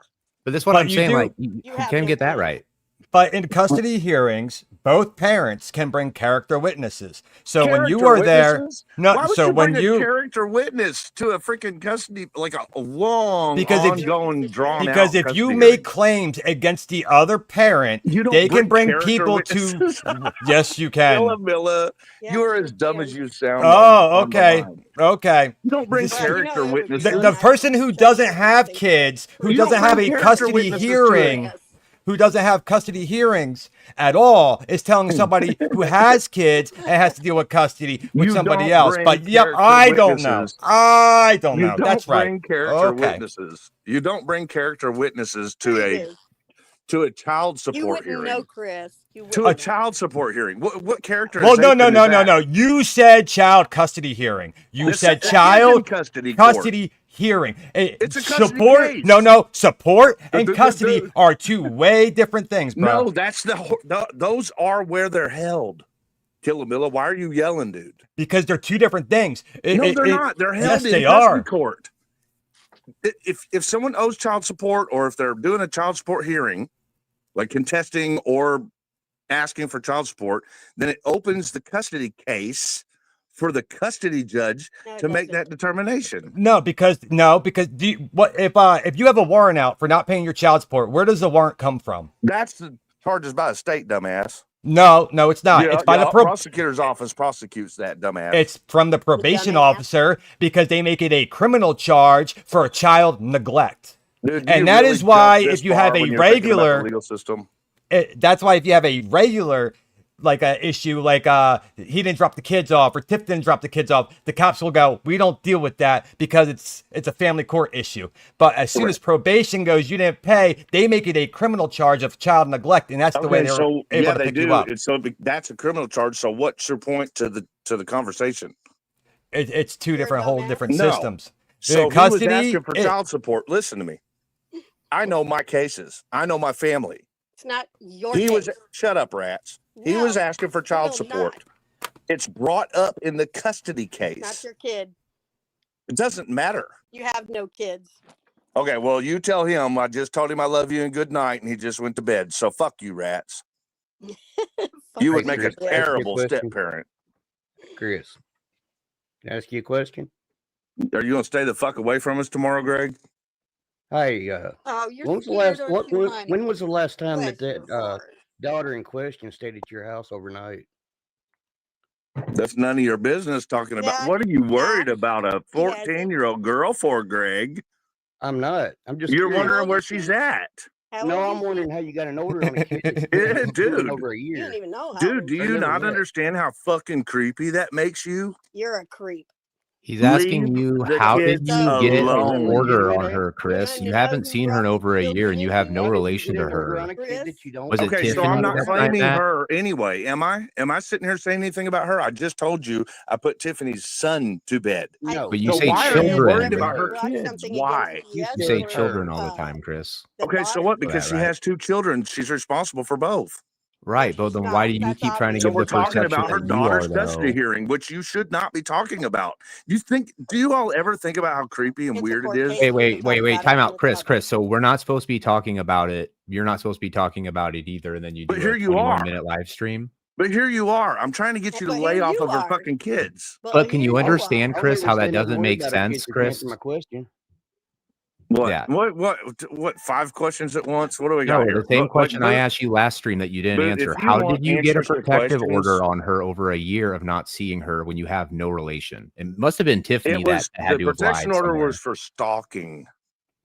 But that's what But I'm you saying. do- Like, you can't get that right. But in custody hearings, both parents can bring character witnesses. So when you Character are there, witnesses? no. Why would So you when bring you a character witness to a freaking custody, like a long, Because if- ongoing, drawn because out if you custody make hearing? claims against the other parent, You don't they can bring character people witnesses. to. Yes, you can. Milla, you are as dumb as you sound. Oh, on the okay. line. Okay. You don't bring This- character witnesses. The person who doesn't have kids, who You don't doesn't have bring a character custody witnesses to hearing, who doesn't have custody hearings at all, is telling somebody who has kids and has to deal with custody with You somebody don't else. bring But yep, character I don't know. witnesses. I don't You know. don't That's right. bring character Okay. witnesses. You don't bring character witnesses to a child You support wouldn't hearing. know, Chris. You To a wouldn't. child support hearing. What character? Well, no. You said child custody hearing. You said child custody hearing. It's a custody support. case. No. Support and custody are two way different things, bro. No, that's those are where they're held. Killamilla, why are you yelling, dude? Because they're two different things. No, they're not. They're held yes, in they custody are. court. If someone owes child support, or if they're doing a child support hearing, like contesting or asking for child support, then it opens the custody case for the custody judge to make that determination. No, because if you have a warrant out for not paying your child support, where does the warrant come from? That's the charges by the state, dumbass. No, it's not. Yeah, It's by the prosecutor's office prosecutes that, dumbass. It's from the probation officer because they make it a criminal charge for child neglect. Dude, and that is why if you have a regular legal system, that's why if you have a regular like a issue like he didn't drop the kids off or Tiff didn't drop the kids off, the cops will go, we don't deal with that because it's a family court issue. But as soon as probation goes, you didn't pay, they make it a criminal charge of child neglect, and that's the way they're able to pick you up. So that's a criminal charge. So what's your point to the conversation? It's two whole different No. systems. So Custody, he was asking for child support. Listen to me. I know my cases. I know my family. It's not your He case. was shut up, rats. He was asking for child support. It's brought up in the custody case. Not your kid. It doesn't matter. You have no kids. Okay, well, you tell him I just told him I love you and good night, and he just went to bed. So fuck you, rats. You would make a Chris, can I ask you a terrible question? step parent. Chris, can I ask you a question? Are you gonna stay the fuck away from us tomorrow, Greg? Hey, Oh, you're when was the scared last or what, too when, honey. when was the last time Bless that your heart. daughter in question stayed at your house overnight? That's none of your business talking about. Yeah, What are you worried yeah. about a 14-year-old girl for, Greg? I'm not. I'm just You're curious. wondering where she's at. How No, old I'm is wondering how you got an order on a kid that's Yeah, been dude. over a she? You year. don't even know how Dude, old do she I you is. never not met. understand how fucking creepy that makes you? You're a creep. He's asking Leave you, the how did kids you get an alone. order You on know her, Chris? wanting You to know haven't who seen her in brought over a the year, and you have no children Why did you relation get to an order on her. a kid that you don't Was it know? Okay, so Tiffany I'm not that signed claiming that? her anyway, am I? Am I sitting here saying anything about her? I just told you I put Tiffany's son to bed. No. But you So say why are you worried children. about her Brought kids? something Why? against You the You said say other, children her. all the time, Chris. the Okay, so daughter. what? Know Because that, she right? has two children, she's responsible for both. Right, No, but she's then not. why do you That's keep trying to obvious. So give we're the talking perception about her that you are, daughter's custody though? hearing, which you should not be talking about. Do you all ever think about how creepy and It's a weird court it is? case. Wait, We can talk about it time when out, it's Chris, up. Chris. So we're not supposed to be talking about it. You're not supposed to be talking about it either, and then you But do here a you are. 21-minute live stream. But here you are. I'm trying to get you to But lay here off you of her are. fucking kids. But can you here understand, I'll Chris, never how say that nothing doesn't more make about a kid sense, that you Chris? answer my question. What? Yeah. What? 5 questions at once? What do we got No, here? the same Look, question I Bert, asked you last stream that you didn't But answer. if you How want did you get a answers to protective questions, order on her over a year of not seeing her when you have no relation? It must have been Tiffany it that was had the to have protection lied order somewhere. was for stalking.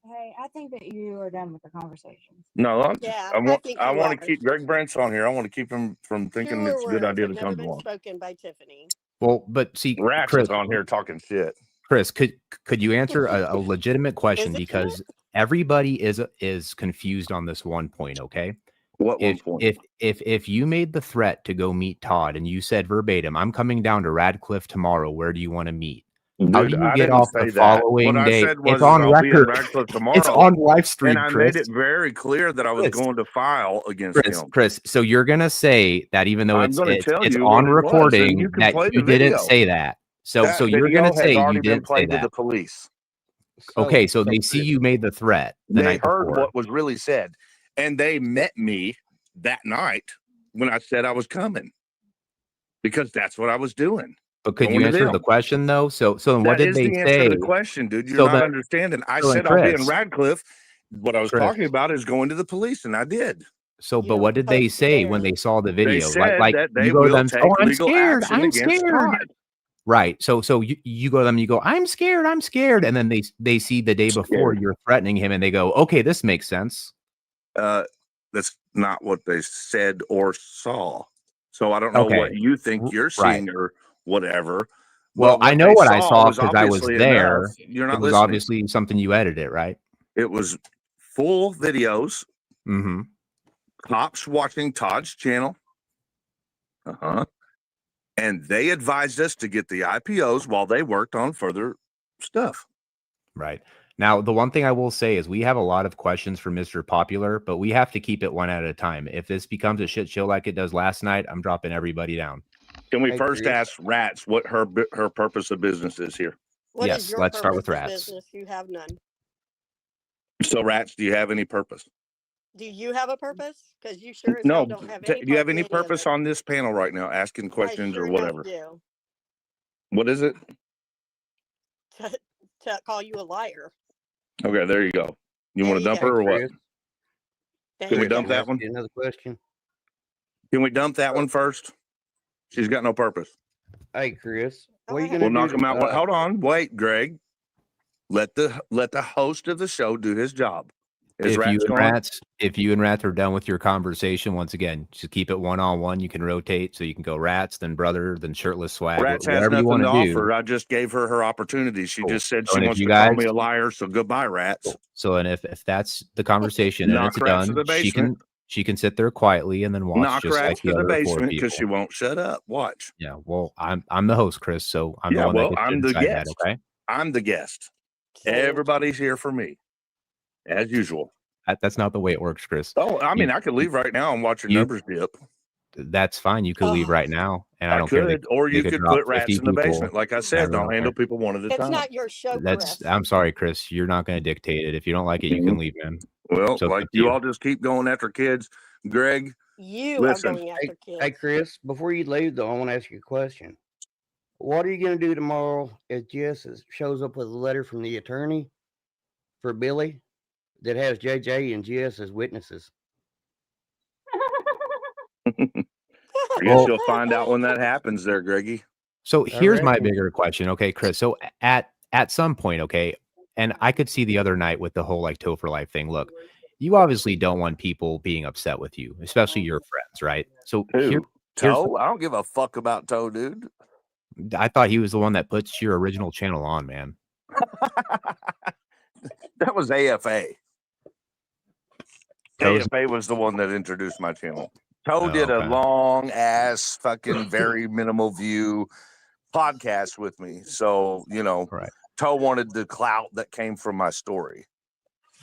Hey, I think that you are done with the conversation. No, Yeah, I think I you want to are. keep Greg Brent's on here. I want to keep him from thinking Truer it's a good words idea have to never come to been him. spoken by Tiffany. Well, but see, Rats Chris, is on here talking shit. Chris, could you answer a legitimate question? Is it Because everybody is confused on this one point. Okay, What one if point? if you made the threat to go meet Todd and you said verbatim, "I'm coming down to Radcliffe tomorrow. Where do you want to meet?" How do Dude, you I get didn't off say the that. following What I day? said was It's on I'll be in record. Radcliffe It's tomorrow, on live stream, and I Chris. made it very clear that I was Chris, going to file against him. Chris. So you're gonna say that even though I'm it's going to tell it's you on what it was, and recording you can that play you the didn't video. say that. So That you're video gonna has say you already been didn't say played with that. the police. Okay, so they see you made the threat the They night heard before. what was really said, and they met me that night when I said I was coming, because that's what I was doing. But could Going you to answer the them. question though? So then what That did is they the answer say? to the question, dude. You're So not then- understanding. I so then, said I'll be in Chris- Radcliffe. What I was Chris. talking about is going to the police, and I did. So, but what did they say when they saw the video? They said like that they you go to will them, take oh, I'm legal scared. action I'm against scared. Todd. Right. So you go to them, you go, I'm scared. I'm scared. And then they see the day before you're threatening him, and they go, okay, this makes sense. That's not what they said or saw. So I don't know Okay. what you think you're Right. seeing or whatever. Well, but I know they what I saw was because I was obviously there. enough. You're not It was listening. obviously something you edited, right? It was full videos. Mm-hmm. Cops watching Todd's channel. And they advised us to get the IPOs while they worked on further stuff. Right. Now, the one thing I will say is we have a lot of questions for Mr. Popular, but we have to keep it one at a time. If this becomes a shit show like it does last night, I'm dropping everybody down. Can we Hey, first Chris. ask Rats what her purpose of business is here? What is Yes, your let's start with purpose of Rats. business? You have none. So, Rats, do you have any purpose? Do you have a purpose? Because you sure as No. hell don't have any. Do you have any part in purpose on this panel right now, asking of it. questions I sure or whatever? don't What is it? do. To call you a liar. Okay, there you go. You There want to you dump go. her or what? Chris, There Can we you dump go. that one? Another question. Can we dump that one first? She's got no purpose. Hey, Chris, Go what are you ahead. gonna We'll do? knock him out. Hold on. Wait, Greg. Let the host of the show do his job. Is If you and Rats are done with your conversation, once again, just keep it one-on-one. You can rotate, so you can go Rats, then brother, then shirtless swag, Rats has whatever you nothing want to to do. offer. I just gave her opportunity. She Cool. just said So, she and if wants you to call guys- me a liar. So goodbye, Rats. So, and if that's the conversation and Knock it's Rats to done, the she can basement. sit there quietly and then watch Knock just Rats like to the the other four basement people. because she won't shut up. Watch. Yeah, well, I'm the host, Chris, so I'm the Yeah, one well, that gets I'm to the decide that. guest. Okay, I'm the guest. Say it. Everybody's here for me, as usual. that's not the way it works, Chris. Oh, I mean, You- I could leave right now and watch your you- numbers dip. That's fine. You could leave Oh. right now, and I I don't care. could, or They you could could drop put Rats 50 in the people. basement. Like I I said, really I'll don't handle care. people one at a It's time. not your show, That's. Chris. I'm sorry, Chris. You're not going to dictate it. If you don't like it, you can leave, man. Well, So it's like up to you you. all just keep going after kids. Greg, You Listen. are going after kids. Hey, Chris, before you leave, though, I want to ask you a question. What are you going to do tomorrow if Jess shows up with a letter from the attorney for Billy that has JJ and Jess as witnesses? I guess Well- you'll find out when that happens there, Greggy. So here's my right. bigger question, okay, Chris. So at some point, okay, and I could see the other night with the whole like toe for life thing. Look, you obviously don't want people being upset with you, especially your friends, right? So here's Toe? I don't give a fuck about Toe, dude. I thought he was the one that puts your original channel on, man. That was AFA. Toe's- AFA was the one that introduced my channel. Toe Oh, did okay. a long ass fucking very minimal view podcast with me. So, Right. Toe wanted the clout that came from my story.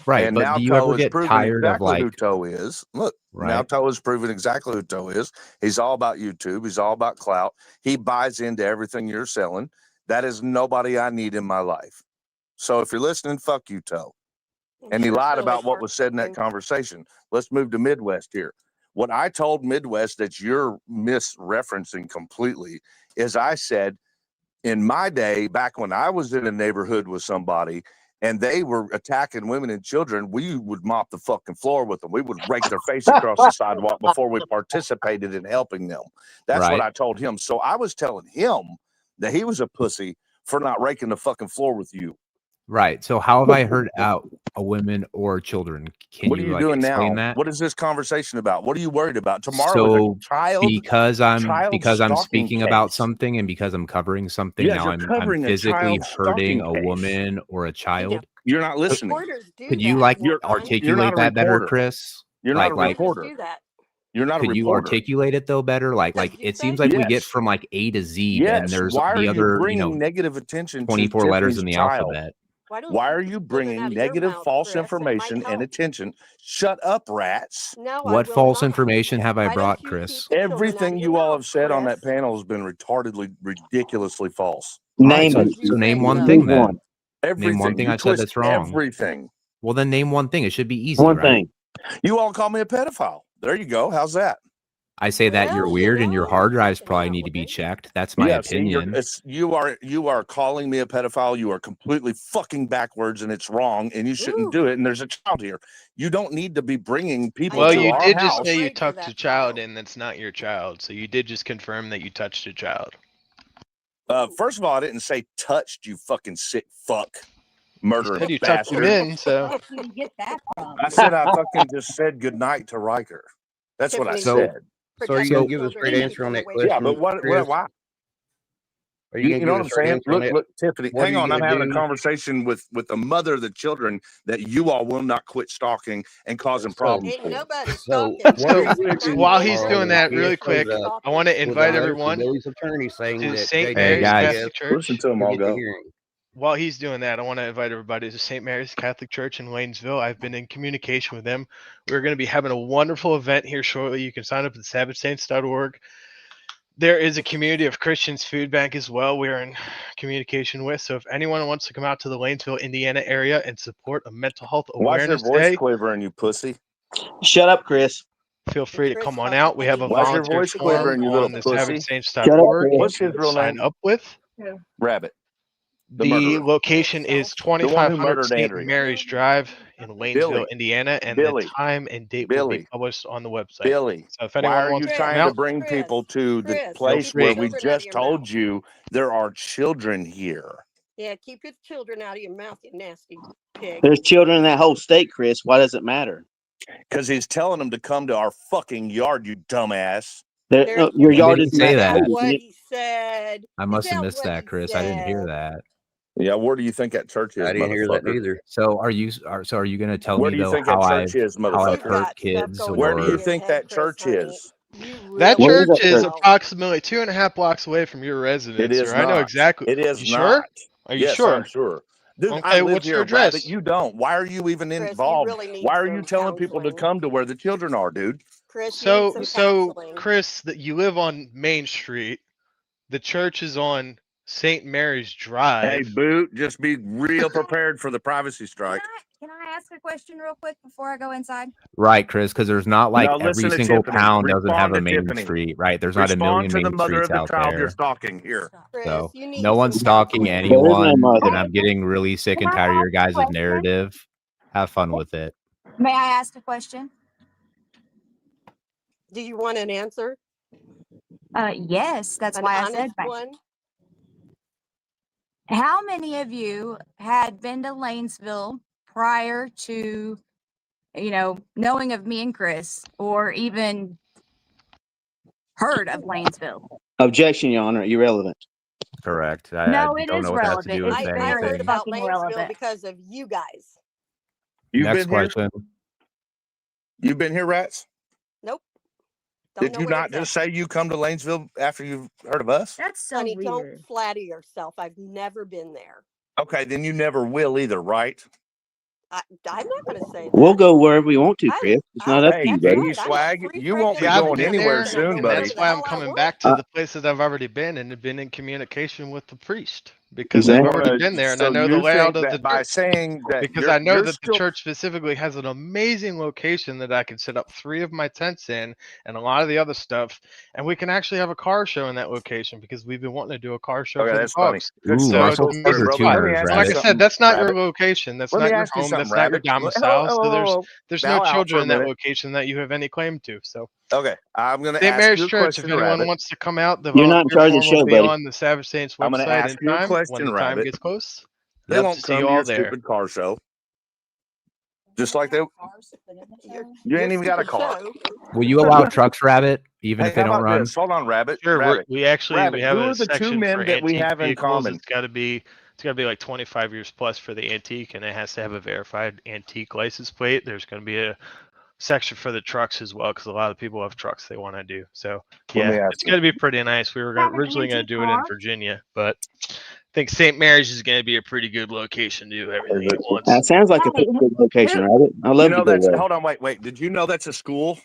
Right, And but now do you Toe ever is get proving tired of exactly who like Toe is. Look, now right? Toe has proven exactly who Toe is. He's all about YouTube. He's all about clout. He buys into everything you're selling. That is nobody I need in my life. So if you're listening, fuck you, Toe. And he lied about what was said in that conversation. Let's move to Midwest here. What I told Midwest that you're misreferencing completely is I said, in my day, back when I was in a neighborhood with somebody and they were attacking women and children, we would mop the fucking floor with them. We would rake their face across the sidewalk before we participated in helping them. That's what Right. I told him. So I was telling him that he was a pussy for not raking the fucking floor with you. Right. So how have I heard out a women or children? Can What are you you like doing explain now? that? What is this conversation about? What are you worried about? Tomorrow So was a child. because I'm stalking speaking about case. something and because I'm covering something Yes, now, you're I'm covering a physically child hurting stalking a case. woman or a child. You're not listening. Reporters do Could you that, like Morgan. articulate a that better, reporter. Chris? You're like, not a like, reporter. Do that. You're not a could you reporter. articulate it though better? Like you it say? seems like we get Yes. from like A to Z, Yes. and there's Why are the you other, bringing negative attention to 24 letters in the Tiffany's child? alphabet. Why are you bringing negative, false information and attention? Shut up, Rats. No, I What will false not. information have I Why don't brought, you Chris? keep the children out Everything of you your all mouth, have said on that Chris? panel has been retardedly, ridiculously false. All right, What so, did you so say, name one Joe? thing then. Name one Everything. thing You I said twist that's wrong. everything. Well, then name one thing. It should be easy, One right? thing. You all call me a pedophile. There you go. How's that? I say that you're Well, weird and your hard drives something probably not need to be weird. checked. That's my Yeah, see, opinion. you are calling me a pedophile. You are completely fucking backwards, and it's wrong, and you shouldn't do it. And there's a child here. You don't need to be bringing people Well, to you our did house. just say you Afraid for touched that a child, and that's not your child. So you did just confirm that you touched a child. First of all, I didn't say touched, you fucking sick fuck, murdering said you tucked him bastard. in, so Where did you get that from? I said I fucking just said goodnight to Riker. That's what I Tiffany, said. So are you going to give a straight answer on that question? Yeah, but Chris? why? Are you going You to know give what a I'm straight saying? answer on that? Look, Tiffany, What are hang you on. I'm gonna having a do? conversation with the mother of the children that you all will not quit stalking and causing problems Ain't for. nobody So stalking. what are you so going to do while he's tomorrow doing when that, Jess really shows quick, up I want to with a invite letter from everyone Billy's attorney saying to that St. JJ Mary's guys, Catholic Church. Listen to them all get the go. hearing? While he's doing that, I want to invite everybody to St. Mary's Catholic Church in Lanesville. I've been in communication with them. We're going to be having a wonderful event here shortly. You can sign up at sabbathsaints.org. There is a community of Christians food bank as well we're in communication with. So if anyone wants to come out to the Lanesville, Indiana area and support a mental health Why's your awareness voice day, quivering, you pussy? Shut up, Chris. feel free to Chris come on fucking out. We have a Why's your volunteer voice form quivering, you little on the pussy? Shut up, sabbathsaints.org Chris. you What's his can real sign name? up with. Rabbit. The The murderer. location is The one who 2500 murdered St. Andrea. Mary's Drive in Lanesville, Billy. Indiana, and Billy. the time and date will be Billy. published on the website. Billy. So if Why anyone are you wants to come trying to out, bring people to the Chris, place keep where your we children out of just your told mouth. you there are children here? Yeah, keep your children out of your mouth, you nasty pig. There's children in that whole state, Chris. Why does it matter? Because he's telling them to come to our fucking yard, you dumbass. There's Your When yard did is he say not that? what he said. I Is must have that missed what that, he Chris. I didn't hear said? that. Yeah, where do you think that church is, I didn't hear that motherfucker? neither. So are you going to tell Where me do you though think that how church is, I've motherfucker? hurt got stuff kids going Where on do in you or your think head, that Chris, church honey. is? You that really church is know. approximately 2.5 blocks away from your It residence, is sir. I know not. exactly. It is You sure? not. Are you Yes, sure? I'm sure. Dude, I Okay, live what's your here, Rabbit. address? You don't. Why are you even Chris, you involved? really need Why are you some telling people to counseling. come to where the children are, dude? Chris, you need some So counseling. Chris, that you live on Main Street. The church is on St. Mary's Hey, Drive. Boot, just be real prepared for the privacy strike. Can I ask a question real quick before I go inside? right, Chris? Because there's not like Now every listen to single Tiffany. pound doesn't have Respond a to main Tiffany. street, right? There's not a Respond million to the main mother streets of the out child you're there. stalking here. Chris, So you need no one's some stalking counseling. There is no anyone, mother. and I'm getting really sick Can and I tired of your ask a guys' question? narrative. Have fun with it. May I ask a question? Do you want an answer? Yes, that's An why I honest said that. one? How many of you had been to Lanesville prior to, knowing of me and Chris, or even heard of Lanesville? Objection, Your Honor. Irrelevant. Correct. I No, it don't is know what that has to relevant. do with It's I very heard anything. about fucking Lanesville relevant. because of you guys. You've Next been here? question. You've been here, Rats? Nope. Don't Did know you where not it's at. just say you come to Lanesville after you've heard of us? That's so Honey, don't weird. flatter yourself. I've never been there. Okay, then you never will either, right? I'm not going to say that. We'll go wherever we want to, Chris. It's not up to Hey, you, That's buddy. right. I'm a swag, free you won't freaking be See, I've going been anywhere there, citizen. I soon, go and buddy. wherever that's the why I'm hell I coming want. back to the places I've already been and have been in communication with the priest because Exactly. I've already been there and I So know the you layout think of the that by church. saying that Because I know you're that the still church specifically has an amazing location that I can set up 3 of my tents in and a lot of the other stuff. And we can actually have a car show in that location because we've been wanting to do a car show okay, for the that's funny. dogs. Good Ooh, So stuff. it's Russell Cool Sigs story, are brother. amazing Let me spot. tuners, ask But you like I Rabbit. said, something, that's not your Rabbit. location. That's Let not me your ask you home. something, That's not your Rabbit. domicile. So there's no Bow out for children a in that minute. location that you have any claim to. So Okay, I'm going to St. ask Mary's you a Church, if question, anyone Rabbit. wants to come out, the You're not in volunteer charge of the form will show, be buddy. on the Sabbath Saints I'm going to website ask in you a time when question, the time Rabbit. gets close. They Love won't to see come you to your all there. stupid car show. Just like they, you Your ain't even got a stupid car. show. Will you allow trucks, Rabbit, even Hey, if they how don't about run? this? Hold on, Rabbit. Sure, Rabbit. we Rabbit. have Who a are the two section men for that we antique have in vehicles. common? It's got to be like 25 years plus for the antique, and it has to have a verified antique license plate. There's going to be a section for the trucks as well because a lot of people have trucks they want to do. So Let me yeah, ask it's you. going to be pretty nice. We were originally going to do it in Virginia, but I think St. Mary's is going to be a pretty good location to do everything at once. That sounds like a pretty good location, right? I love to go that's there. hold on, wait. Did you know that's a school?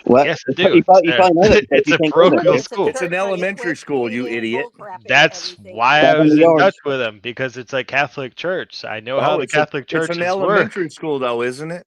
What? Yes, I You do. probably know that because It's you a can't go there. parochial Chris. school. It's an elementary school, you idiot. That's why I 7 was in yards. touch with him, because it's a Catholic church. I know how Oh, the Catholic it's an churches work. elementary school, though, isn't it?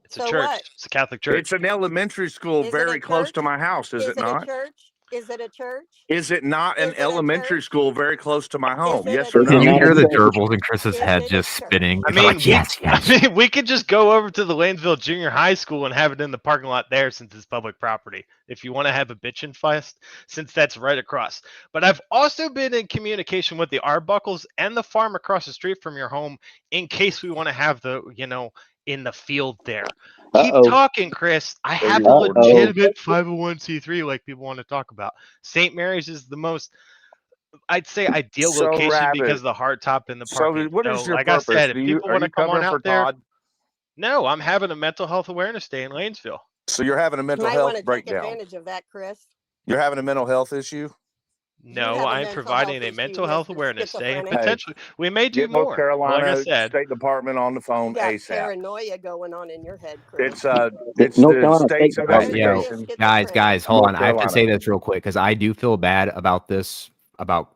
It's a church. It's a Catholic church. It's an elementary school Is it very a close to church? my house, is it it a not? church? Is it a church? Is it not an Is it a elementary church? school very close to my home? it Yes a or You no? hear the church? gerbils in Chris's head just spinning. I He's mean, like, yes, yes. we could just go over to the Lanesville Junior High School and have it in the parking lot there, since it's public property. If you want to have a bitchin' fest, since that's right across. But I've also been in communication with the Arbuckles and the farm across the street from your home, in case we want to have the, in the field there. Keep talking, Chris. I have a legitimate 501c3 like people want to talk about. St. Mary's is the most, I'd say, ideal So, location Rabbit, because of the hard top and the so parking. what is your like purpose? I said, if Are people want to you come on covering for out there, Todd? no, I'm having a mental health awareness day in Lanesville. So you're having a You mental might want health to take breakdown. advantage of that, Chris. You're having a mental health issue? No, have a I'm mental providing health a issue, mental health Mr. awareness day, and Schizophrenic. potentially we may do Get North more. Carolina Like I said, State Department on the phone You got ASAP. paranoia going on in your head, Chris. It's North the Carolina state's State Department. investigation. Guys, hold North on. I have to Carolina. say this real quick because I do feel bad about this,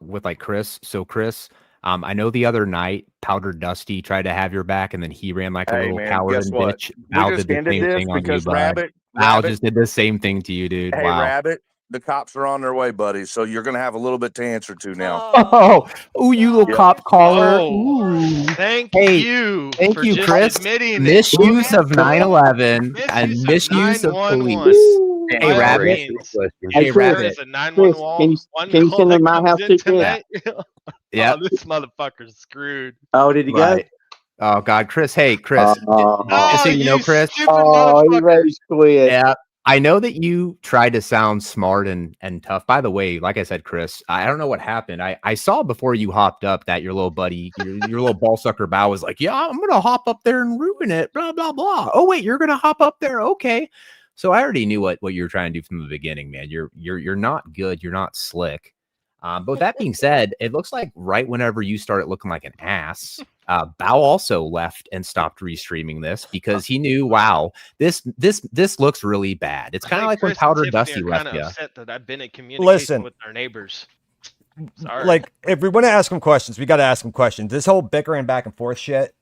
with like Chris. So Chris, I know the other night Powder Dusty tried to have your back, and then he ran like a Hey, little man, coward guess and what? bitch. We Val just did the ended same this thing on you, because bud. Rabbit Val just did the same thing to you, dude. Hey, Wow. Rabbit, the cops are on their way, buddy. So you're going to have a little bit to answer to now. Oh, you little Yep. cop caller. Oh, Ooh. thank Hey, you thank for you, just Chris. admitting Misuse it. of 9/11 and misuse of police. Hey, By all Rabbit. means, Hey, if Chris, there is a Chris, 911 can you call send that him to my comes house in too, Chris? tonight, Yeah. oh, this motherfucker's screwed. Oh, did he go? Right. Oh God, Chris. Hey, Chris. Just so you know, Chris. Stupid he ready motherfuckers. to quit. Yeah. I know that you tried to sound smart and tough. By the way, like I said, Chris, I don't know what happened. I saw before you hopped up that your little buddy, your little ball sucker Bow was like, yeah, I'm gonna hop up there and ruin it. Blah blah blah. Oh wait, you're gonna hop up there? Okay. So I already knew what you were trying to do from the beginning, man. You're not good. You're not slick. But with that being said, it looks like right whenever you started looking like an ass, Bow also left and stopped restreaming this because he knew, wow, this looks really bad. It's kind of like when Powder Dusty left kind of you. upset that I've been in communication Listen. with our neighbors. Sorry. Like, if we want to ask him questions, we got to ask him questions. This whole bickering back and forth shit,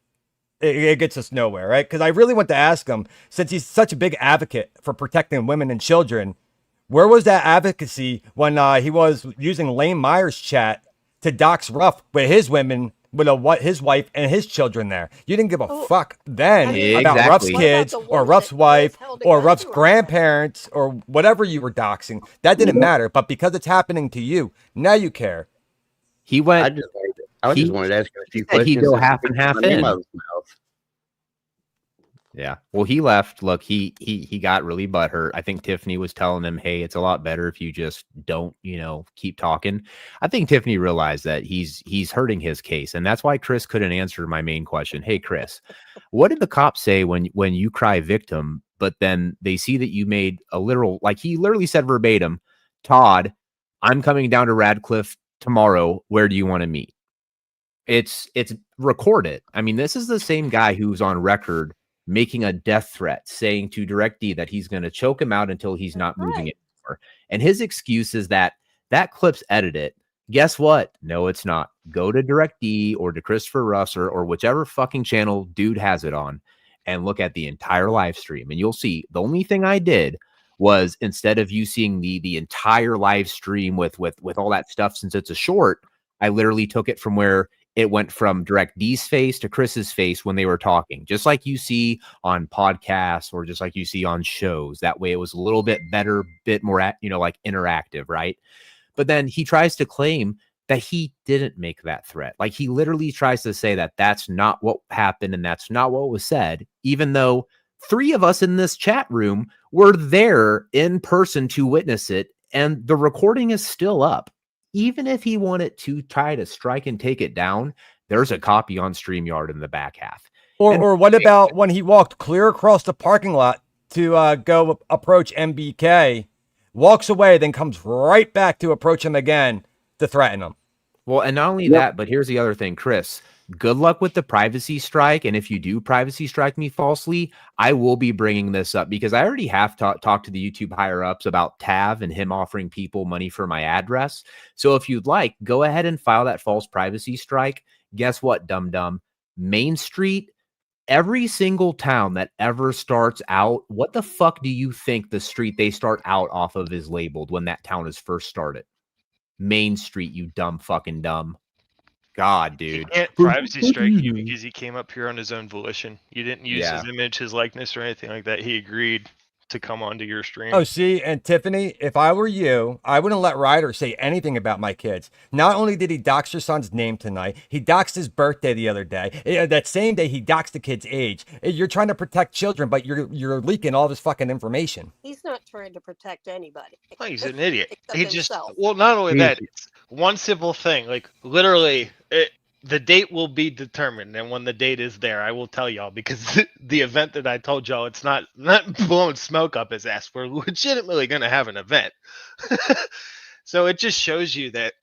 it gets us nowhere, right? Because I really want to ask him, since he's such a big advocate for protecting women and children, where was that advocacy when he was using Lane Meyer's chat to dox Ruff with his women, with his wife and his children there? You didn't give a fuck then about Ruff's kids or Ruff's wife or Ruff's grandparents or whatever you were doxing. That didn't matter. But because it's happening to you, now you care. He went. I just wanted to ask him a few said questions. he'd go half and half in. in. Yeah. Well, he left. Look, he got really butthurt. I think Tiffany was telling him, hey, it's a lot better if you just don't, keep talking. I think Tiffany realized that he's hurting his case. And that's why Chris couldn't answer my main question. Hey, Chris, what did the cops say when you cry victim, but then they see that you made a literal, like he literally said verbatim, Todd, I'm coming down to Radcliffe tomorrow. Where do you want to meet? It's recorded. I mean, this is the same guy who's on record making a death threat, saying to DirectD that he's going to choke him out until he's not moving it anymore. And his excuse is that clip's edited. Guess what? No, it's not. Go to DirectD or to Christopher Russ or whichever fucking channel dude has it on and look at the entire live stream. And you'll see the only thing I did was, instead of you seeing the entire live stream with all that stuff, since it's a short, I literally took it from where it went from DirectD's face to Chris's face when they were talking, just like you see on podcasts or just like you see on shows. That way it was a little bit better, bit more, like interactive, right? But then he tries to claim that he didn't make that threat. Like, he literally tries to say that that's not what happened and that's not what was said, even though 3 of us in this chat room were there in person to witness it, and the recording is still up. Even if he wanted to try to strike and take it down, there's a copy on StreamYard in the back half. Or what about when he walked clear across the parking lot to go approach MBK, walks away, then comes right back to approach him again to threaten him? Well, and not only that, but here's the other thing, Chris. good luck with the privacy strike. And if you do privacy strike me falsely, I will be bringing this up because I already have talked to the YouTube higher ups about Tav and him offering people money for my address. So if you'd like, go ahead and file that false privacy strike. Guess what, dum-dum? Main Street, every single town that ever starts out, what the fuck do you think the street they start out off of is labeled when that town is first started? Main Street, you dumb fucking dumb. God, He dude. can't privacy strike you because he came up here on his own volition. You didn't use his image, his likeness, or anything like that. He agreed to come onto your stream. Oh, see, and Tiffany, if I were you, I wouldn't let Ryder say anything about my kids. Not only did he dox your son's name tonight, he doxed his birthday the other day. That same day, he doxed the kid's age. You're trying to protect children, but you're leaking all this fucking information. He's not trying to protect anybody. Well, he's an idiot. Except He just himself. well, not only that, it's one simple thing. Like literally, the date will be determined, and when the date is there, I will tell y'all because the event that I told y'all, it's not blowing smoke up his ass. We're legitimately gonna have an event. So it just shows you that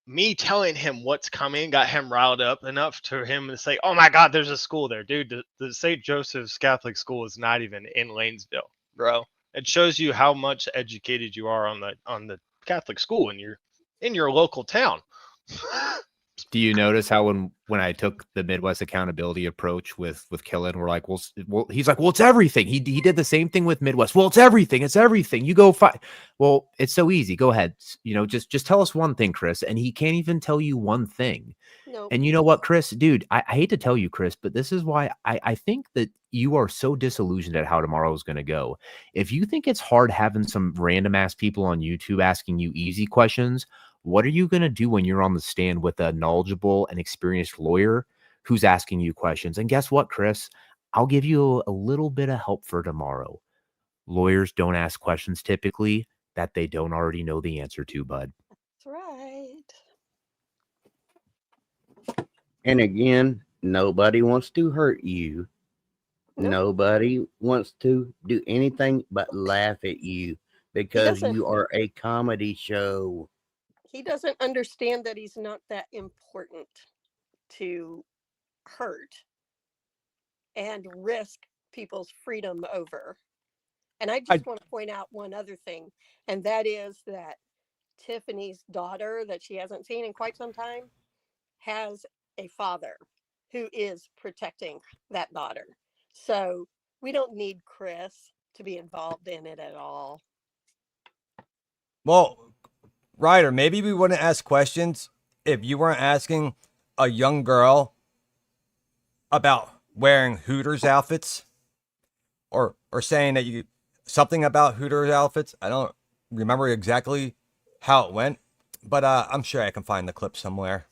me telling him what's coming got him riled up enough to him to say, "Oh my God, there's a school there, dude. The St. Joseph's Catholic School is not even in Lanesville, bro." It shows you how much educated you are on the Catholic school in your local town. Do you notice how when I took the Midwest accountability approach with Killen, we're like, well, he's like, well, it's everything. He did the same thing with Midwest. Well, it's everything. It's everything. You go fight. Well, it's so easy. Go ahead. Just tell us one thing, Chris. And he can't even tell you one thing. Nope. And you know what, Chris, dude, I hate to tell you, Chris, but this is why I think that you are so disillusioned at how tomorrow is going to go. If you think it's hard having some random ass people on YouTube asking you easy questions, what are you going to do when you're on the stand with a knowledgeable and experienced lawyer who's asking you questions? And guess what, Chris? I'll give you a little bit of help for tomorrow. Lawyers don't ask questions typically that they don't already know the answer to, bud. That's right. And again, nobody wants to hurt you. Nope. Nobody wants to do anything but laugh at you because doesn't- you are a comedy show. He doesn't understand that he's not that important to hurt and risk people's freedom over. And I just want to point out one other thing, and that is that Tiffany's daughter that she hasn't seen in quite some time has a father who is protecting that daughter. So we don't need Chris to be involved in it at all. Well, Ryder, maybe we wouldn't ask questions if you weren't asking a young girl about wearing Hooters outfits or saying that you something about Hooters outfits. I don't remember exactly how it went, but I'm sure I can find the clip somewhere.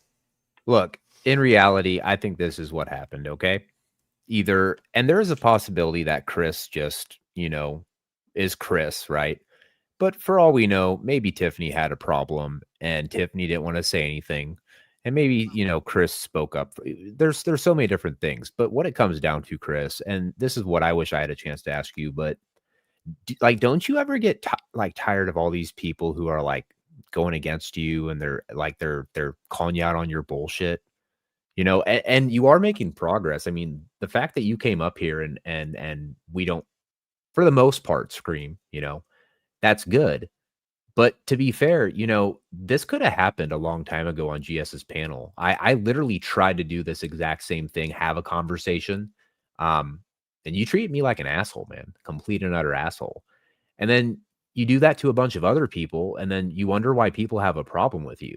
Look, in reality, I think this is what happened, okay? And there is a possibility that Chris just, is Chris, right? But for all we know, maybe Tiffany had a problem and Tiffany didn't want to say anything. And maybe, Chris spoke up. There's so many different things. But what it comes down to, Chris, and this is what I wish I had a chance to ask you, but don't you ever get tired of all these people who are like going against you and they're calling you out on your bullshit? And you are making progress. I mean, the fact that you came up here and we don't, for the most part, scream, that's good. But to be fair, this could have happened a long time ago on GS's panel. I literally tried to do this exact same thing, have a conversation. And you treat me like an asshole, man, complete and utter asshole. And then you do that to a bunch of other people. And then you wonder why people have a problem with you.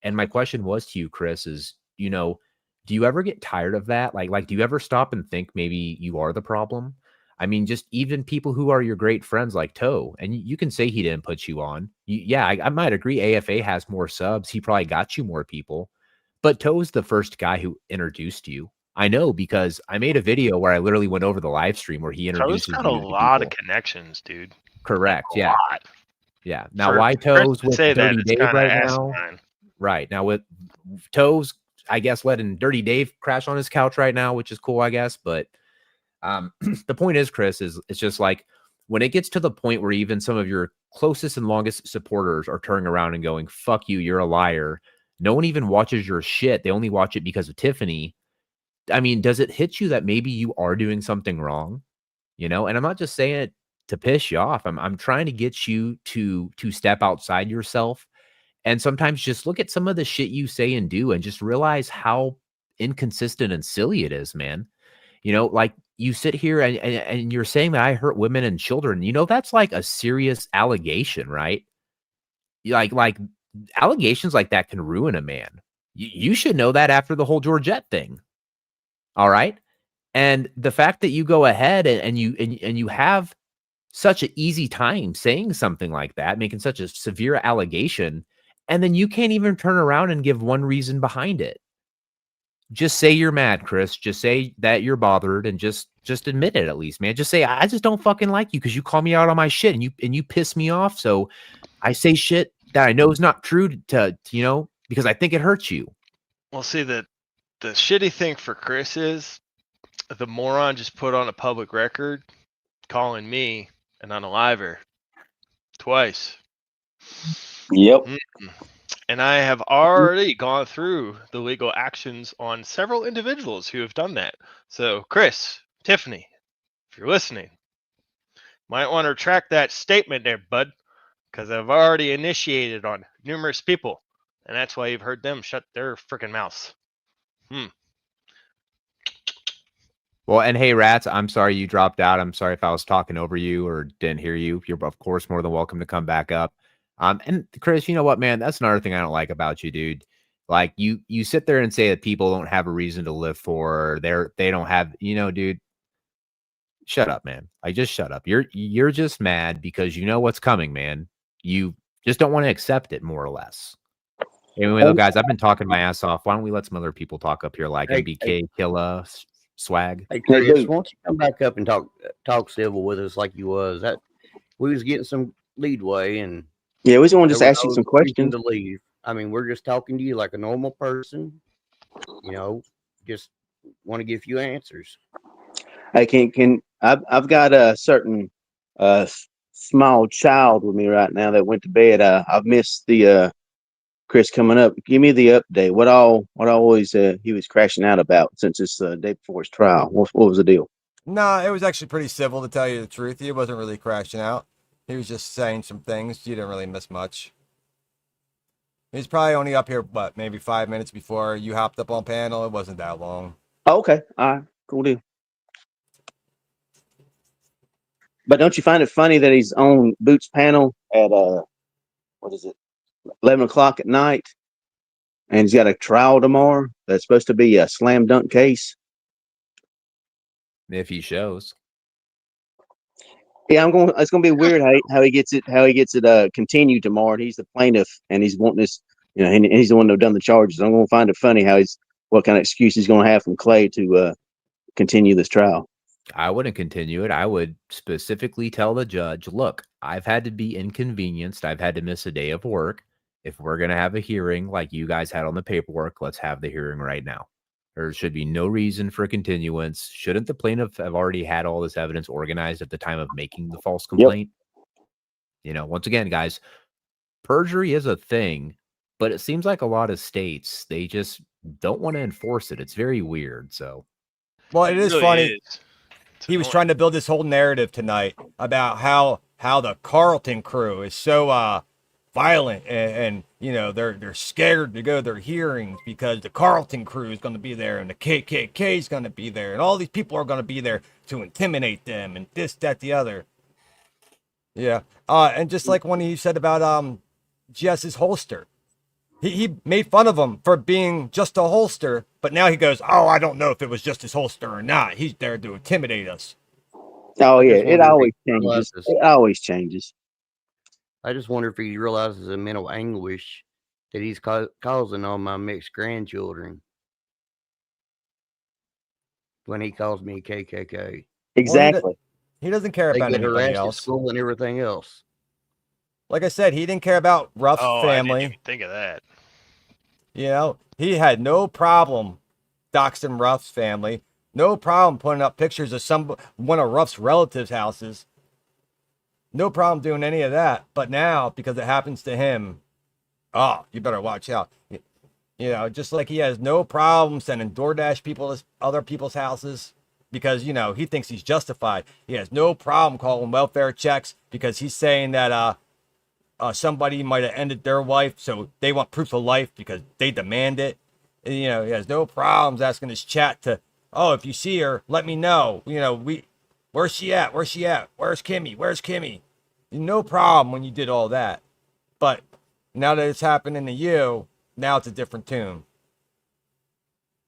And my question was to you, Chris, is, do you ever get tired of that? Like, do you ever stop and think maybe you are the problem? I mean, just even people who are your great friends like Toe, and you can say he didn't put you on. I might agree. AFA has more subs. He probably got you more people. But Toe's the first guy who introduced you. I know because I made a video where I literally went over the live stream where he introduced you. Toe's got a lot of connections, dude. Correct. A Yeah. lot. Yeah. Now, why Toe's with Dirty Dave right now? Right. Now, with Toe's, I guess, letting Dirty Dave crash on his couch right now, which is cool, I guess. But the point is, Chris, it's just like when it gets to the point where even some of your closest and longest supporters are turning around and going, fuck you, you're a liar. No one even watches your shit. They only watch it because of Tiffany. I mean, does it hit you that maybe you are doing something wrong? You know, and I'm not just saying it to piss you off. I'm trying to get you to step outside yourself and sometimes just look at some of the shit you say and do and just realize how inconsistent and silly it is, man. You know, like you sit here and you're saying that I hurt women and children. You know, that's like a serious allegation, right? Like allegations like that can ruin a man. You should know that after the whole Georgette thing. All right. And the fact that you go ahead and you have such an easy time saying something like that, making such a severe allegation, and then you can't even turn around and give one reason behind it. Just say you're mad, Chris. Just say that you're bothered and just admit it at least, man. Just say, I just don't fucking like you because you call me out on my shit and you piss me off. So I say shit that I know is not true to you know, because I think it hurts you. Well, see, the shitty thing for Chris is the moron just put on a public record calling me an unaliver twice. Yep. And I have already gone through the legal actions on several individuals who have done that. So, Chris, Tiffany, if you're listening, might want to retract that statement there, bud, because I've already initiated on numerous people, and that's why you've heard them shut their freaking mouths. Well, and hey, Rats, I'm sorry you dropped out. I'm sorry if I was talking over you or didn't hear you. You're, of course, more than welcome to come back up. And Chris, you know what, man? That's another thing I don't like about you, dude. Like you sit there and say that people don't have a reason to live for. They don't have, you know, dude. Shut up, man. Like just shut up. You're just mad because you know what's coming, man. You just don't want to accept it, more or less. Anyway, though, guys, I've been talking my ass off. Why don't we let some other people talk up here, like MBK, Killa, Swag? Hey, Chris, why don't you come back up and talk civil with us like you was? That we was getting some leadway, and yeah, we just want to just ask you some questions. To leave. I mean, we're just talking to you like a normal person. You know, just want to give you answers. Hey, I've got a certain small child with me right now that went to bed. I've missed the Chris coming up. Give me the update. What all was he was crashing out about since it's the day before his trial? What was the deal? No, it was actually pretty civil, to tell you the truth. He wasn't really crashing out. He was just saying some things. You didn't really miss much. He's probably only up here, maybe 5 minutes before you hopped up on panel. It wasn't that long. Oh, okay. All right. Cool deal. But don't you find it funny that he's on Boots panel at 11 o'clock at night, and he's got a trial tomorrow that's supposed to be a slam dunk case? If he shows. Yeah, it's gonna be weird how he gets it continued tomorrow. And he's the plaintiff, and he's wanting this, you know, and he's the one who done the charges. I'm gonna find it funny what kind of excuse he's gonna have from Clay to continue this trial. I wouldn't continue it. I would specifically tell the judge, look, I've had to be inconvenienced. I've had to miss a day of work. If we're going to have a hearing like you guys had on the paperwork, let's have the hearing right now. There should be no reason for continuance. Shouldn't the plaintiff have already had all this evidence organized at the time of making the false complaint? Yep. You know, once again, guys, perjury is a thing, but it seems like a lot of states, they just don't want to enforce it. It's very weird. So, well, it is funny. He was trying to build this whole narrative tonight about how the Carlton crew is so violent and you know they're scared to go to their hearings because the Carlton crew is going to be there and the KKK is going to be there and all these people are going to be there to intimidate them and this, that, the other. Yeah, and just like when he said about Jess's holster, he made fun of him for being just a holster, but now he goes, oh, I don't know if it was just his holster or not. He's there to intimidate us. Oh yeah, it always changes. It always changes. I just wonder if he realizes the mental anguish that he's causing on my mixed grandchildren when he calls me KKK. Exactly. Well, he doesn't care about anybody else. At school and everything else. Like I said, he didn't care about Ruff's family. I didn't even think of that. You know, he had no problem doxing Ruff's family. No problem putting up pictures of one of Ruff's relatives' houses. No problem doing any of that. But now, because it happens to him, oh, you better watch out. You You know, just like he has no problem sending DoorDash people to other people's houses because, you know, he thinks he's justified. He has no problem calling welfare checks because he's saying that somebody might have ended their life, so they want proof of life because they demand it. And, you know, he has no problems asking his chat to, oh, if you see her, let me know. You know, where's she at? Where's she at? Where's Kimmy? Where's Kimmy? No problem when you did all that. But now that it's happening to you, now it's a different tune.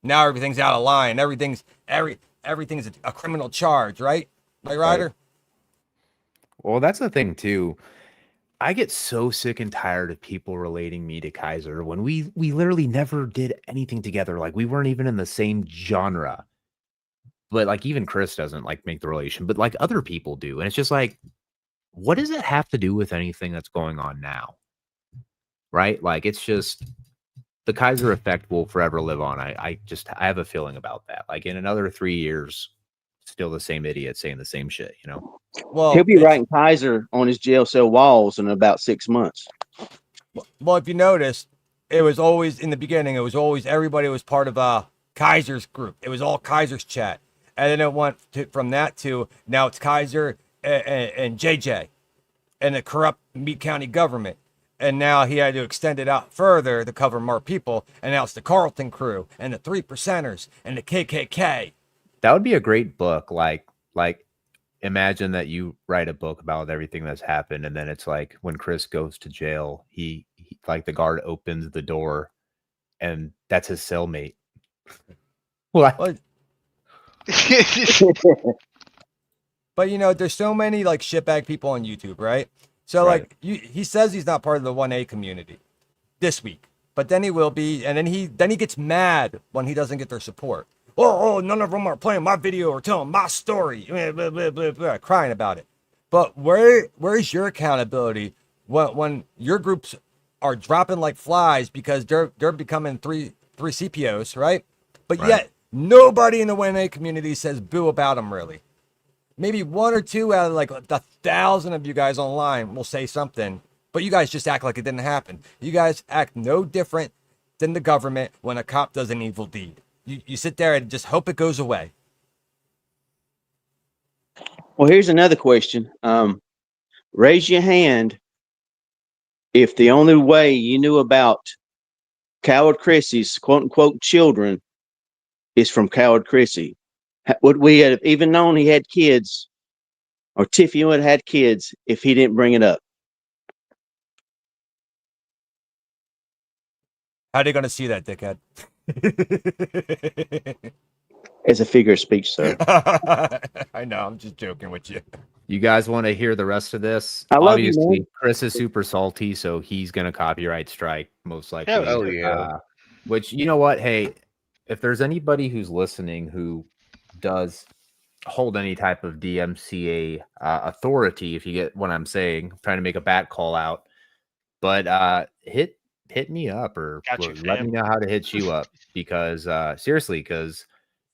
Now everything's out of line. Everything's a criminal charge, right? Right, Ryder? Right. Well, that's the thing too. I get so sick and tired of people relating me to Kaiser when we literally never did anything together. Like we weren't even in the same genre. But like even Chris doesn't like make the relation, but like other people do. And it's just like, what does it have to do with anything that's going on now? Right? Like it's just the Kaiser effect will forever live on. I have a feeling about that. Like in another 3 years, still the same idiot saying the same shit, you know? Well, he'll be writing Kaiser on his jail cell walls in about 6 months. Well, if you notice, it was always in the beginning, it was always everybody was part of Kaiser's group. It was all Kaiser's chat. And then it went from that to now it's Kaiser and JJ and the corrupt Meade County government. And now he had to extend it out further to cover more people. And now it's the Carlton crew and the 3%ers and the KKK. That would be a great book. Like imagine that you write a book about everything that's happened. And then it's like when Chris goes to jail, he like the guard opens the door and that's his cellmate. What? But you know, there's so many like shitbag people on YouTube, right? So like he says he's not part of the 1A community this week, but then he will be, and then he gets mad when he doesn't get their support. Oh, none of them are playing my video or telling my story, blah, blah, blah, blah, crying about it. But where's your accountability when your groups are dropping like flies because they're becoming three CPOs, right? But yet nobody in the 1A community says boo about them really. Maybe 1 or 2 out of like 1,000 of you guys online will say something, but you guys just act like it didn't happen. You guys act no different than the government when a cop does an evil deed. You sit there and just hope it goes away. Well, here's another question. Raise your hand if the only way you knew about Coward Chrissy's quote-unquote children is from Coward Chrissy. Would we have even known he had kids, or Tiffany would have had kids if he didn't bring it up? How are they going to see that, dickhead? As a figure of speech, sir. I know, I'm just joking with you. You guys want to hear the rest of this? I love Obviously, you, man. Chris is super salty, so he's going to copyright strike, most likely. Oh, yeah. Which, you know what? Hey, if there's anybody who's listening who does hold any type of DMCA authority, if you get what I'm saying, I'm trying to make a bat call out, but hit me up or let me know how to hit you up because seriously, because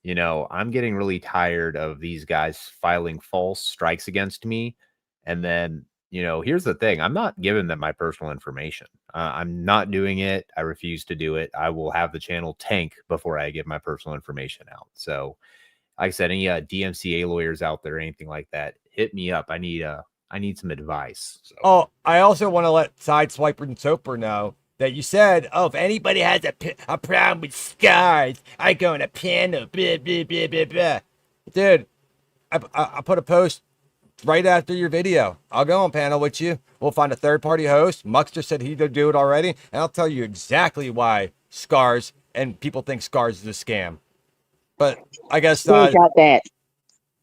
you know, I'm getting really tired of these guys filing false strikes against me. And then, you know, here's the thing. I'm not giving them my personal information. I'm not doing it. I refuse to do it. I will have the channel tank before I give my personal information out. So, like I said, any DMCA lawyers out there, anything like that, hit me up. I need some advice. So. Oh, I also want to let Sideswiper and Soper know that you said, oh, if anybody has a problem with scars, I go on a panel, blah, blah, blah, blah, blah. Dude, I put a post right after your video. I'll go on panel with you. We'll find a third-party host. Muxter said he'd do it already, and I'll tell you exactly why scars and people think scars is a scam. But I guess... got that.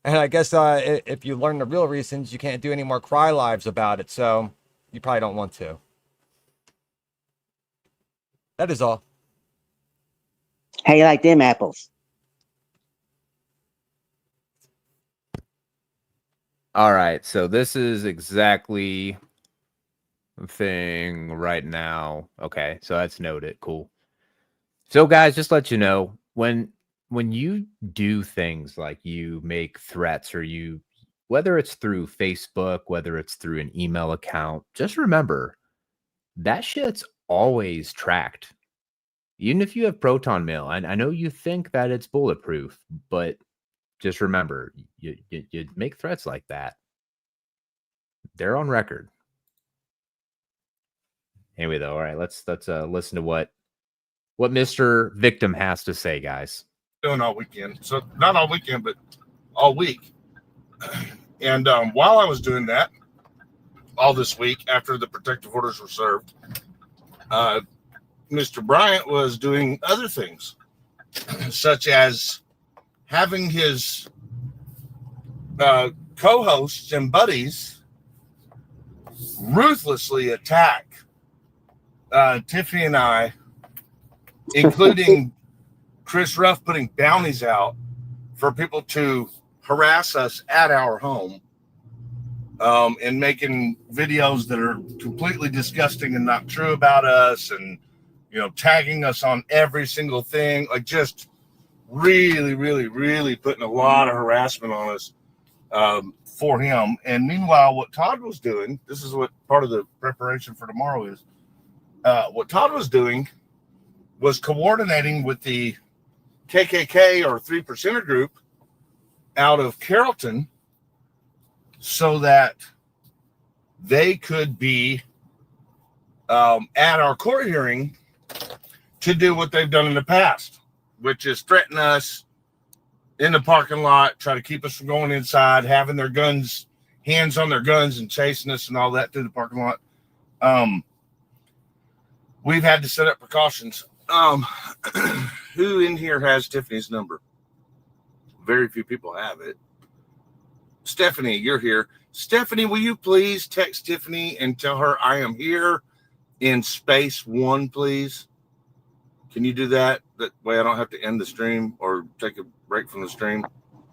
And I guess if you learn the real reasons, you can't do any more cry lives about it, so you probably don't want to. That is all. How you like them apples? All right, so this is exactly the thing right now. Okay, so that's noted. Cool. So, guys, just let you know, when you do things like you make threats or you, whether it's through Facebook, whether it's through an email account, just remember that shit's always tracked. Even if you have proton mail, and I know you think that it's bulletproof, but just remember, you make threats like that, they're on record. Anyway, though, all right, let's listen to what Mr. Victim has to say, guys. Doing all weekend, so not all weekend, but all week. And while I was doing that, all this week after the protective orders were served, Mr. Bryant was doing other things, such as having his co-hosts and buddies ruthlessly attack Tiffany and I, including Chris Ruff putting bounties out for people to harass us at our home, and making videos that are completely disgusting and not true about us, and tagging us on every single thing, like just really, really, really putting a lot of harassment on us for him. And meanwhile, what Todd was doing, this is what part of the preparation for tomorrow is, what Todd was doing was coordinating with the KKK or 3%er group out of Carrollton so that they could be at our court hearing to do what they've done in the past, which is threaten us in the parking lot, try to keep us from going inside, having their guns, hands on their guns and chasing us and all that through the parking lot. We've had to set up precautions. Who in here has Tiffany's number? Very few people have it. Stephanie, you're here. Stephanie, will you please text Tiffany and tell her I am here in space 1, please? Can you do that? That way I don't have to end the stream or take a break from the stream.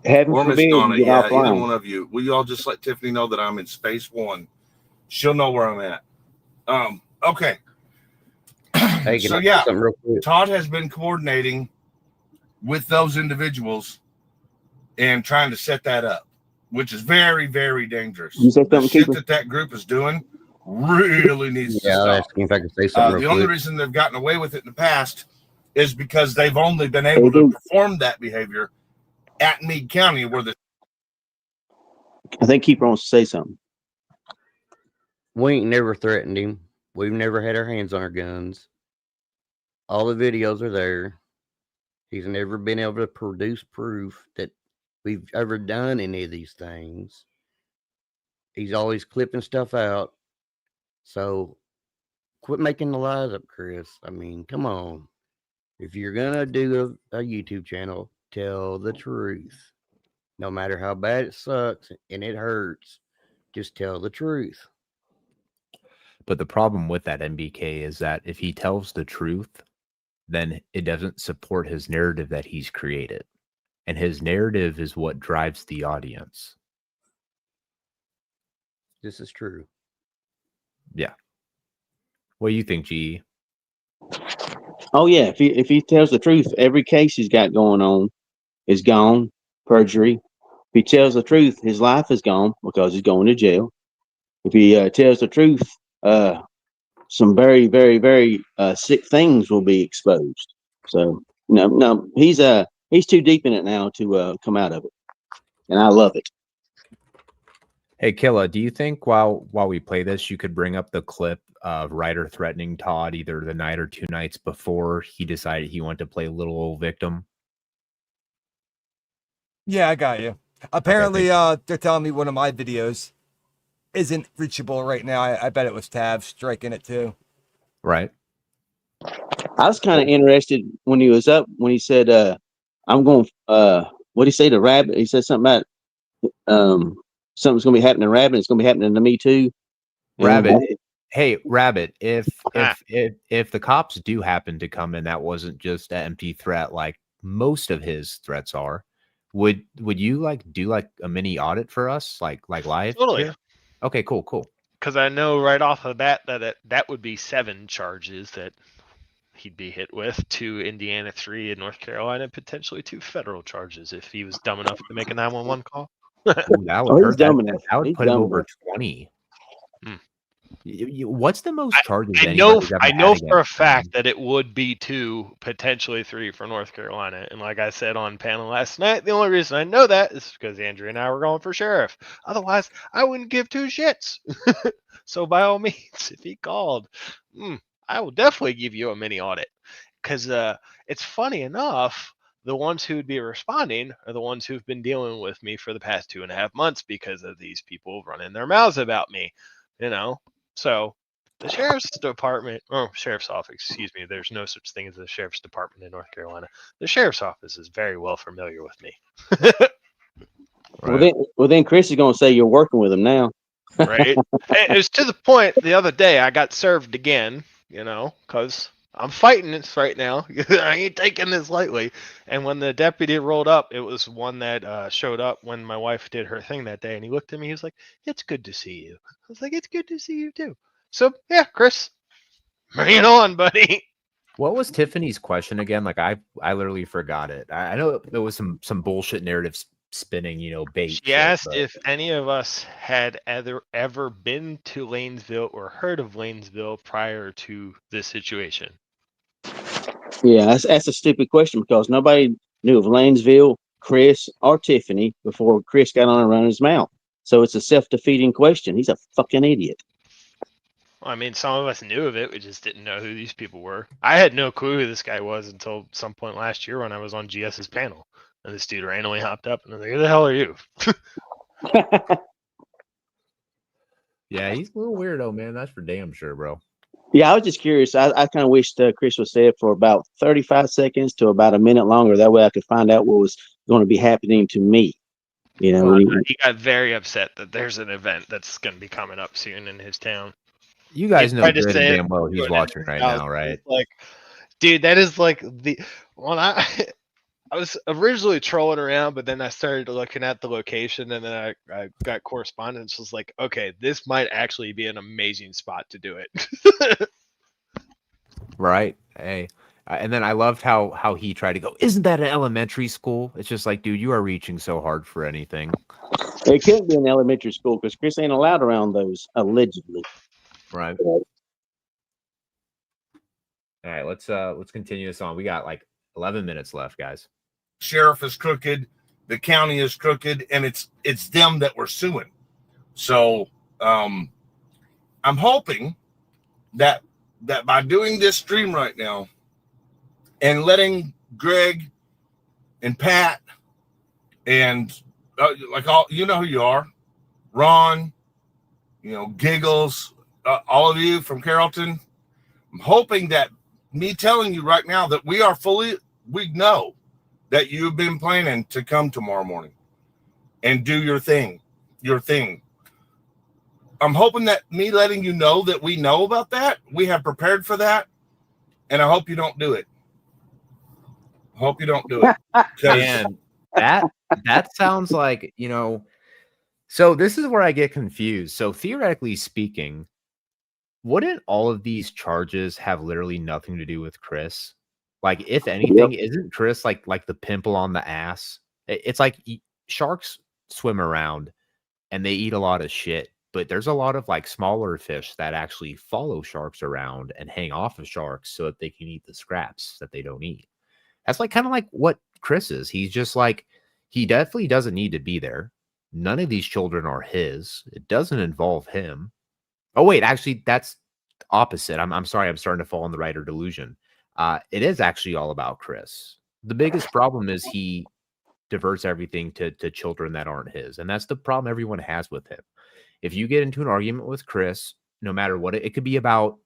Heaven Or Miss forbid Donna, you get yeah, offline. either one of you. Will you all just let Tiffany know that I'm in space 1? She'll know where I'm at. Okay. Hey, So yeah, Todd has been coordinating with those individuals and trying to set that up, which is very, very dangerous. You said The something, shit Keeper? that group is doing really needs to Yeah, I'll stop. ask you if I can say something The real only quick. reason they've gotten away with it in the past is because they've only been able to perform that behavior at Meade County, where the I think Keeper wants to say something. We ain't never threatened him. We've never had our hands on our guns. All the videos are there. He's never been able to produce proof that we've ever done any of these things. He's always clipping stuff out. So quit making the lies up, Chris. I mean, come on. If you're going to do a YouTube channel, tell the truth. No matter how bad it sucks and it hurts, just tell the truth. But the problem with that, MBK, is that if he tells the truth, then it doesn't support his narrative that he's created. And his narrative is what drives the audience. This is true. Yeah. What do you think, GE? Oh yeah, if he tells the truth, every case he's got going on is gone. Perjury. If he tells the truth, his life is gone because he's going to jail. If he tells the truth, some very, very, very sick things will be exposed. So no, he's too deep in it now to come out of it, and I love it. Hey, Killa, do you think while we play this, you could bring up the clip of Ryder threatening Todd either the night or 2 nights before he decided he wanted to play little old victim? Yeah, I got you. Apparently, they're telling me one of my videos isn't reachable right now. I bet it was Tab striking it too. Right. I was kind of interested when he was up when he said, "I'm going." What did he say to Rabbit? He said something about something's going to be happening to Rabbit. It's going to be happening to me too. Rabbit. Hey, Rabbit. If the cops do happen to come in, that wasn't just an empty threat like most of his threats are. Would you do a mini audit for us, like live? Totally. Here? Okay, cool. Because I know right off the bat that would be 7 charges that he'd be hit with, 2 Indiana, 3 in North Carolina, potentially 2 federal charges if he was dumb enough to make a 911 call. Ooh, that would hurt. That would put him over 20. What's the most charges I know anybody's ever I had know for a against them? fact that it would be 2, potentially 3 for North Carolina. And like I said on panel last night, the only reason I know that is because Andrea and I were going for sheriff. Otherwise, I wouldn't give 2 shits. So by all means, if he called, I will definitely give you a mini audit. Because it's funny enough, the ones who would be responding are the ones who've been dealing with me for the past 2.5 months because of these people running their mouths about me. So the sheriff's department, sheriff's office, excuse me, there's no such thing as a sheriff's department in North Carolina. The sheriff's office is very well familiar with me. Well, then Chris is going to say you're working with him now. Right? It was to the point the other day I got served again, because I'm fighting this right now. I ain't taking this lightly. And when the deputy rolled up, it was one that showed up when my wife did her thing that day. And he looked at me. He was like, "It's good to see you." I was like, "It's good to see you too." So yeah, Chris, bring it on, buddy. What was Tiffany's question again? Like I literally forgot it. I know there was some bullshit narratives spinning, bait. She shit, asked but- if any of us had ever been to Lanesville or heard of Lanesville prior to this situation. Yeah, that's a stupid question because nobody knew of Lanesville, Chris, or Tiffany before Chris got on and run his mouth. So it's a self-defeating question. He's a fucking idiot. Well, I mean, some of us knew of it. We just didn't know who these people were. I had no clue who this guy was until some point last year when I was on GS's panel. And this dude randomly hopped up and I was like, "Who the hell are you?" Yeah, he's a little weirdo, man. That's for damn sure, bro. Yeah, I was just curious. I kind of wished Chris was there for about 35 seconds to about a minute longer. That way I could find out what was going to be happening to me. Well, he got very upset that there's an event that's going to be coming up soon in his town. You guys He know tried to good and say it damn well he's in watching his right house. now, right? It's like, dude, that is like when I was originally trolling around, but then I started looking at the location, and then I got correspondence. Was like, okay, this might actually be an amazing spot to do it. Right. Hey. And then I loved how he tried to go, "Isn't that an elementary school?" It's just like, dude, you are reaching so hard for anything. It couldn't be an elementary school because Chris ain't allowed around those, allegedly. Right. All right, let's continue this on. We got like 11 minutes left, guys. Sheriff is crooked, the county is crooked, and it's them that we're suing. So I'm hoping that by doing this stream right now and letting Greg and Pat and like all, you know who you are, Ron, Giggles, all of you from Carrollton, I'm hoping that me telling you right now that we know that you've been planning to come tomorrow morning and do your thing. I'm hoping that me letting you know that we know about that, we have prepared for that, and I hope you don't do it. Man, that sounds like, so this is where I get confused. So theoretically speaking, wouldn't all of these charges have literally nothing to do with Chris? Like, if anything, isn't Chris like the pimple on the ass? It's like sharks swim around and they eat a lot of shit, but there's a lot of like smaller fish that actually follow sharks around and hang off of sharks so that they can eat the scraps that they don't eat. That's like kind of like what Chris is. He's just like, he definitely doesn't need to be there. None of these children are his. It doesn't involve him. Oh, wait, actually, that's opposite. I'm sorry. I'm starting to fall in the writer delusion. It is actually all about Chris. The biggest problem is he diverts everything to children that aren't his. And that's the problem everyone has with him. If you get into an argument with Chris, no matter what, it could be about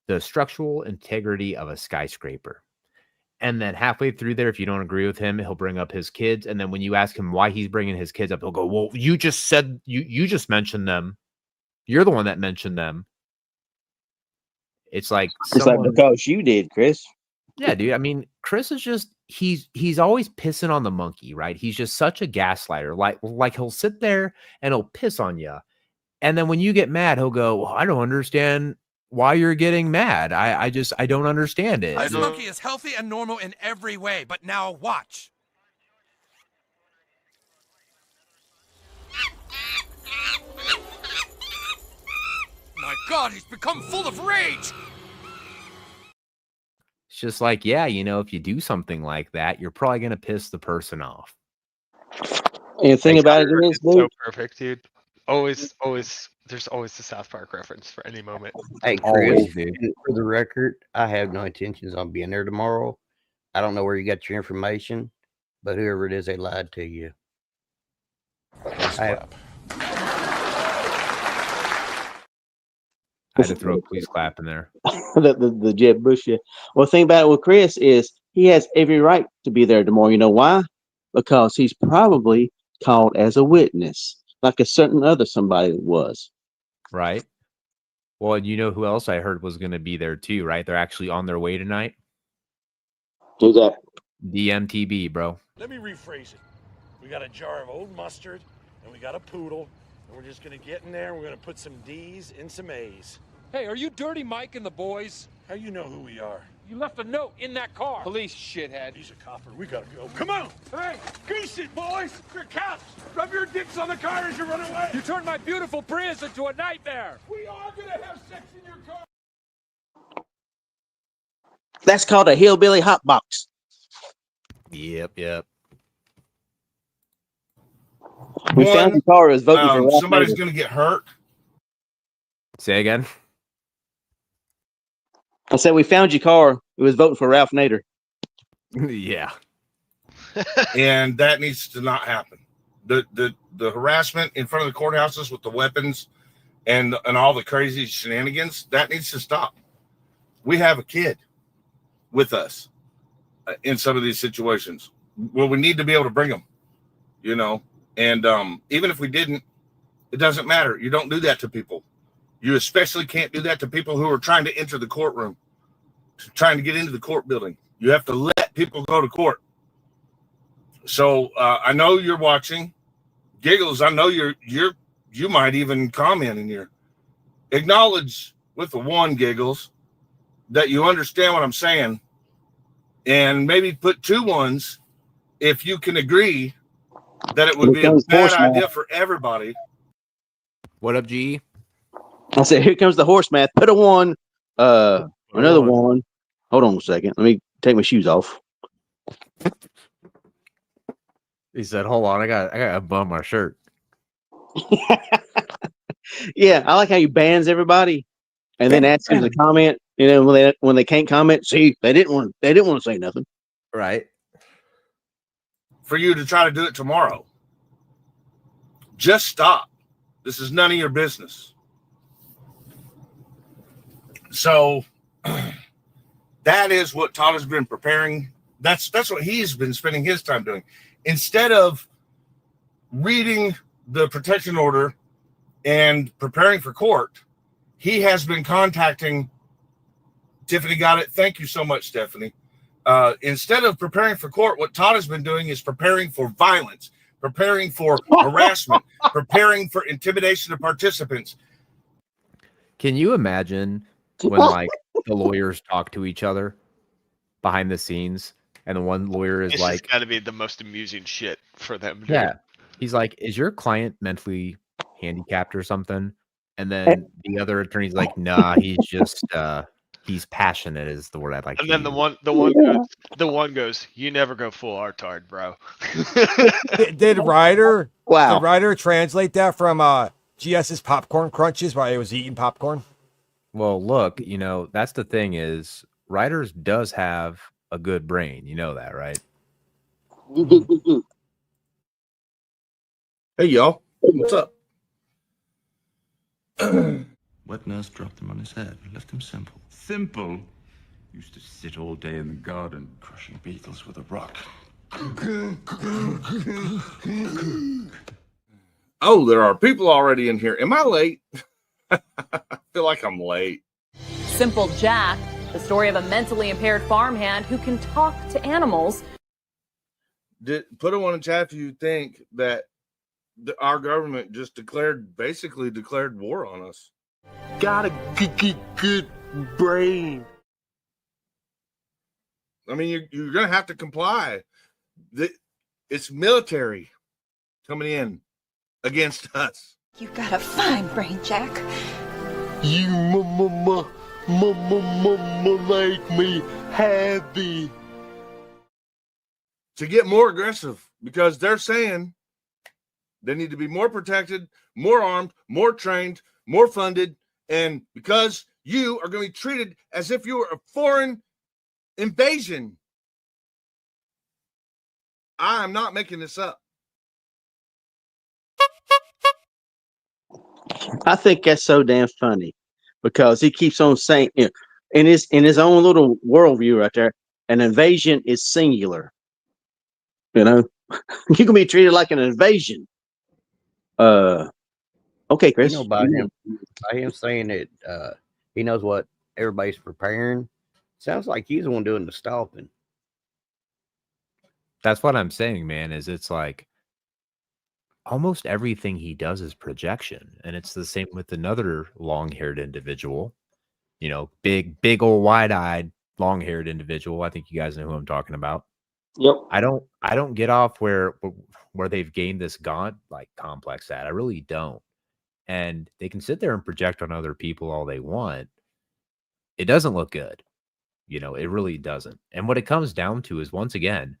the structural integrity of a skyscraper. And then halfway through there, if you don't agree with him, he'll bring up his kids. And then when you ask him why he's bringing his kids up, he'll go, "Well, you just said, you just mentioned them. You're the one that mentioned them." It's like because you did, Chris. Yeah, dude. I mean, Chris is just he's always pissing on the monkey, right? He's just such a gaslighter. Like he'll sit there and he'll piss on you, and then when you get mad, he'll go, "Well, I don't understand why you're getting mad. I don't understand it." This monkey is healthy and normal in every way, but now watch. God, he's become full of rage. It's just like, yeah, you know, if you do something like that, you're probably going to piss the person off. And the thing about it is, It's so dude, perfect, dude. There's always the South Park reference for any moment. Hey, Chris, Always, dude. for the record, I have no intentions on being there tomorrow. I don't know where you got your information, but whoever it is, they lied to you. I had to throw a please clap in there. the Jeb Bush shit. Well, the thing about it with Chris is he has every right to be there tomorrow. You know why? Because he's probably called as a witness, like a certain other somebody was. Right. Well, and you know who else I heard was going to be there too, right? They're actually on their way tonight. Who's that? DMTB, bro. Let me rephrase it. We got a jar of old mustard, and we got a poodle, and we're just gonna get in there, and we're gonna put some D's in some A's. Hey, are you Dirty Mike and the boys? How you know who we are? You left a note in that car. Police shithead. He's a copper. We gotta go. Come on! Hey, goose it, boys! Your caps! Rub your dicks on the car as you run away! You turned my beautiful Prius into a nightmare. We are gonna have sex in your car! That's called a hillbilly hot box. Yep. We found the car was voting for Ralph somebody's Nader. going to get hurt. Say again. I said we found your car. It was voting for Ralph Nader. Yeah. And that needs to not happen. The harassment in front of the courthouses with the weapons and all the crazy shenanigans, that needs to stop. We have a kid with us in some of these situations. Well, we need to be able to bring them, you know. And even if we didn't, it doesn't matter. You don't do that to people. You especially can't do that to people who are trying to enter the courtroom, trying to get into the court building. You have to let people go to court. So I know you're watching. Giggles, I know you might even comment in here. Acknowledge with the one, Giggles, that you understand what I'm saying, and maybe put 2 ones if you can agree that it would be a bad idea for everybody. What up, G? I said, here comes the horse math. Put a 1, another 1. Hold on a second. Let me take my shoes off. He said, "Hold on, I got a bum my shirt." Yeah, I like how he bans everybody and then asks them to comment. You know, when they can't comment, see, they didn't want to say nothing. Right. For you to try to do it tomorrow. Just stop. This is none of your business. So that is what Todd has been preparing. That's what he's been spending his time doing. Instead of reading the protection order and preparing for court, he has been contacting Tiffany. Got it. Thank you so much, Stephanie. Instead of preparing for court, what Todd has been doing is preparing for violence, preparing for harassment, preparing for intimidation of participants. Can you imagine when like the lawyers talk to each other behind the scenes, and the one lawyer is This like, has got to be the most amusing shit for them. Dude. "Yeah," he's like, "Is your client mentally handicapped or something?" And then the other attorney's like, "Nah, he's just he's passionate," is the word I'd like. And to then use. the one goes, "You never go full artard, bro." Did Ryder? Wow. Did Ryder translate that from GS's popcorn crunches while he was eating popcorn? Well, look, you know, that's the thing is, Ryder's does have a good brain. You know that, right? Hey, y'all. What's up? Wet nurse dropped him on his head, left him simple. Simple? Used to sit all day in the garden, crushing beetles with a rock. Oh, there are people already in here. Am I late? I feel like I'm late. Simple Jack, the story of a mentally impaired farmhand who can talk to animals. Put a 1 in chat if you think that our government just basically declared war on us. Got a good brain. I mean, you're going to have to comply. It's military coming in against us. You've got a fine brain, Jack. You make me happy. To get more aggressive, because they're saying they need to be more protected, more armed, more trained, more funded, and because you are going to be treated as if you were a foreign invasion. I am not making this up. I think that's so damn funny because he keeps on saying, you know, in his own little worldview right there, an invasion is singular. You know, you can be treated like an invasion. Okay, You Chris. know, by him saying that he knows what everybody's preparing, sounds like he's the one doing the stalking. That's what I'm saying, man, is it's like almost everything he does is projection. And it's the same with another long-haired individual, you know, big old wide-eyed, long-haired individual. I think you guys know who I'm talking about. Yep. I don't get off where they've gained this gaunt like complex at. I really don't. And they can sit there and project on other people all they want. It doesn't look good. You know, it really doesn't. And what it comes down to is, once again,